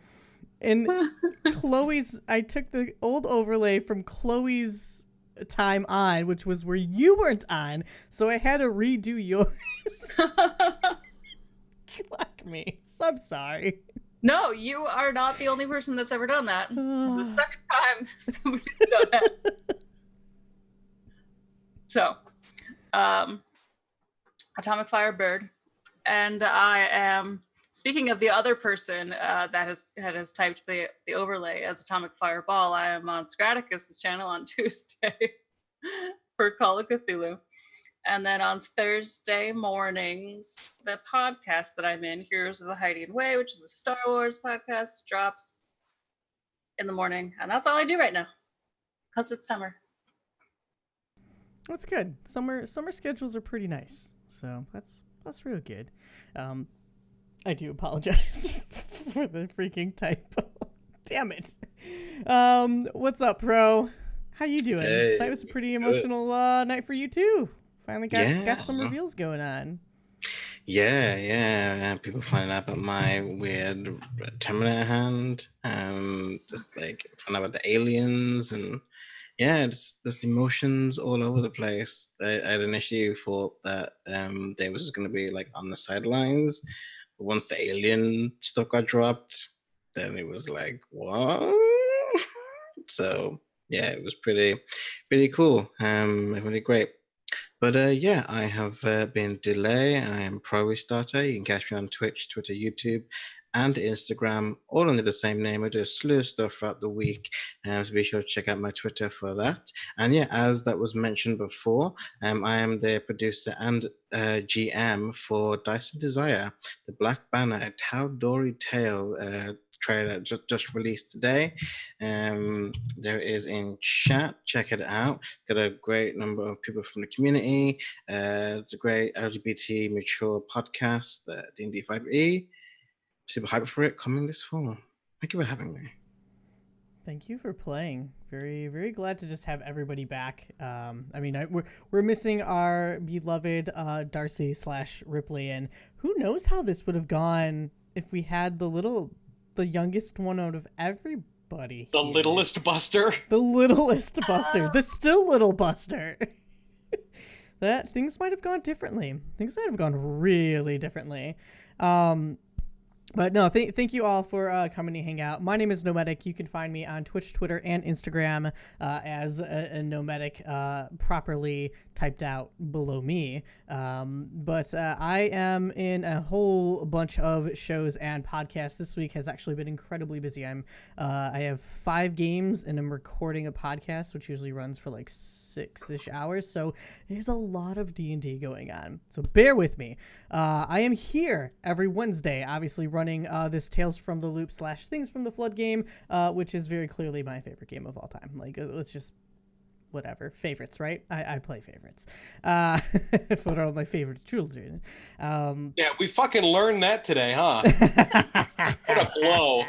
And I took the old overlay from Chloe's time on, which was where you weren't on, so I had to redo yours. Fuck me. I'm sorry. No, you are not the only person that's ever done that. It's the second time somebody's done that. So, Atomic Firebird, and I am, speaking of the other person that has typed the overlay as Atomic Fireball, I am on Scraticus's channel on Tuesday for Call of Cthulhu. And then on Thursday mornings, the podcast that I'm in, Heroes of the Hiding Way, which is a Star Wars podcast, drops in the morning. And that's all I do right now, because it's summer. That's good. Summer schedules are pretty nice. So that's real good. I do apologize for the freaking typo. Damn it. What's up, Pro? How you doing? Hey, it was a pretty emotional night for you too. Finally got some reveals going on. Yeah. People finding out about my weird Terminator hand. Just like finding out about the aliens and Yeah, there's emotions all over the place. I'd initially thought that they was going to be like on the sidelines, but once the alien stuff got dropped, then it was like what? So yeah, it was pretty cool. Really great. But yeah, I have been Delay. I am Pro Restarter. You can catch me on Twitch, Twitter, YouTube, and Instagram, all under the same name. I do a slew of stuff throughout the week, so be sure to check out my Twitter for that. And yeah, as that was mentioned before, I am the producer and GM for Dyson Desire, the Black Banner, a Tal'Dorei Tale trailer that just released today. There is in chat. Check it out. Got a great number of people from the community. It's a great LGBT mature podcast, D&D 5e. Super hyped for it, coming this fall. Thank you for having me. Thank you for playing. Very, very glad to just have everybody back. I mean, we're missing our beloved Darcy / Ripley, and who knows how this would have gone if we had the youngest one out of everybody. The littlest Buster. The littlest Buster. The still little Buster. That things might have gone differently. Things might have gone really differently. But no, thank you all for coming to hang out. My name is Nomadic. You can find me on Twitch, Twitter, and Instagram as a Nomadic, properly typed out below me. But I am in a whole bunch of shows and podcasts. This week has actually been incredibly busy. I have 5 games and I'm recording a podcast, which usually runs for like 6-ish hours. So there's a lot of D&D going on. So bear with me. I am here every Wednesday, obviously running this Tales from the Loop / Things from the Flood game, which is very clearly my favorite game of all time. Like, let's just whatever favorites, right? I play favorites. For all my favorite children. Yeah, we fucking learned that today, huh? What a blow.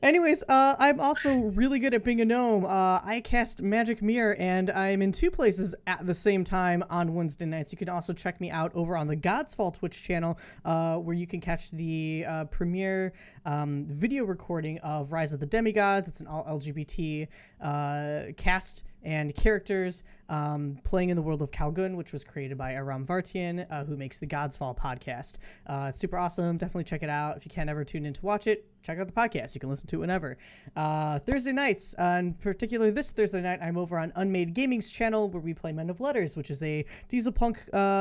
Anyways, I'm also really good at being a gnome. I cast Magic Mirror, and I'm in 2 places at the same time on Wednesday nights. You can also check me out over on the God's Fall Twitch channel, where you can catch the premiere video recording of Rise of the Demigods. It's an all LGBT cast and characters playing in the world of Calgun, which was created by Aram Vartian, who makes the God's Fall podcast. It's super awesome. Definitely check it out. If you can't ever tune in to watch it, check out the podcast. You can listen to it whenever. Thursday nights, in particular this Thursday night, I'm over on Unmade Gaming's channel, where we play Men of Letters, which is a dieselpunk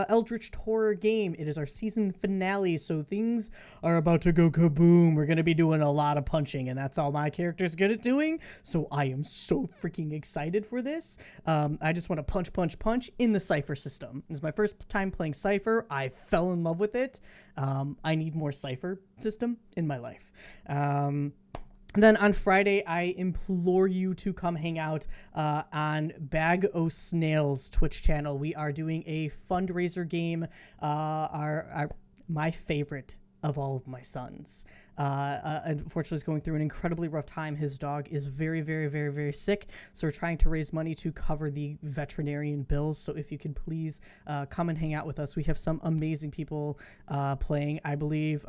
eldritch horror game. It is our season finale, so things are about to go kaboom. We're going to be doing a lot of punching, and that's all my character's good at doing, so I am so freaking excited for this. I just want to punch in the Cypher system. It was my first time playing Cypher. I fell in love with it. I need more Cypher system in my life. Then on Friday, I implore you to come hang out on Bag O' Snails Twitch channel. We are doing a fundraiser game. My favorite of all of my sons. Unfortunately, is going through an incredibly rough time. His dog is very, very, very, very sick. So we're trying to raise money to cover the veterinarian bills. So if you could please come and hang out with us. We have some amazing people playing. I believe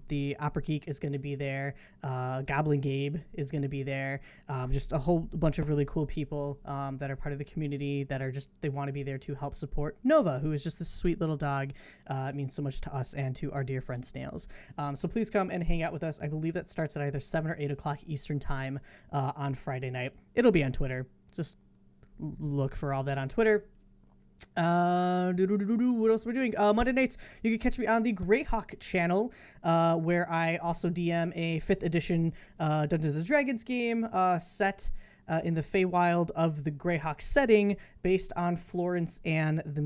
the Opera Geek is going to be there. Goblin Gabe is going to be there. Just a whole bunch of really cool people that are part of the community that are just, they want to be there to help support Nova, who is just this sweet little dog. It means so much to us and to our dear friend Snails. So please come and hang out with us. I believe that starts at either 7 or 8 o'clock Eastern time on Friday night. It'll be on Twitter. Just look for all that on Twitter. What else are we doing? Monday nights, you can catch me on the Greyhawk channel, where I also DM a 5th edition Dungeons and Dragons game set in the Feywild of the Greyhawk setting, based on Florence and the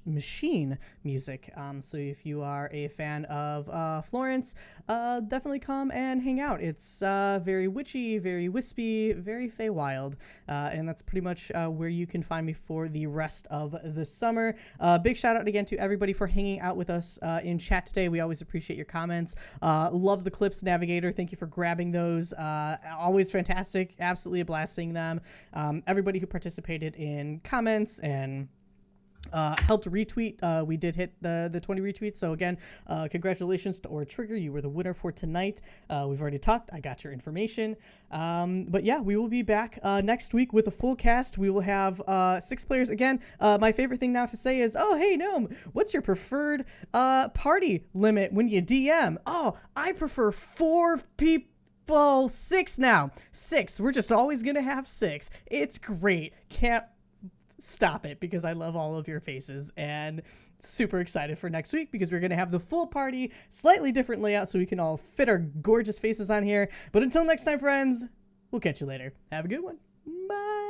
Machine music. So if you are a fan of Florence, definitely come and hang out. It's very witchy, very wispy, very Feywild, and that's pretty much where you can find me for the rest of the summer. Big shout out again to everybody for hanging out with us in chat today. We always appreciate your comments. Love the clips, Navigator. Thank you for grabbing those. Always fantastic. Absolutely a blast seeing them. Everybody who participated in comments and helped retweet. We did hit the 20 retweets. So again, congratulations to Or Trigger. You were the winner for tonight. We've already talked. I got your information. But yeah, we will be back next week with a full cast. We will have 6 players again. My favorite thing now to say is, oh, hey, Gnome, what's your preferred party limit when you DM? Oh, I prefer 4 people. 6 now. 6. We're just always going to have 6. It's great. Can't stop it because I love all of your faces, and super excited for next week because we're going to have the full party, slightly different layout so we can all fit our gorgeous faces on here. But until next time, friends, we'll catch you later. Have a good one. Bye.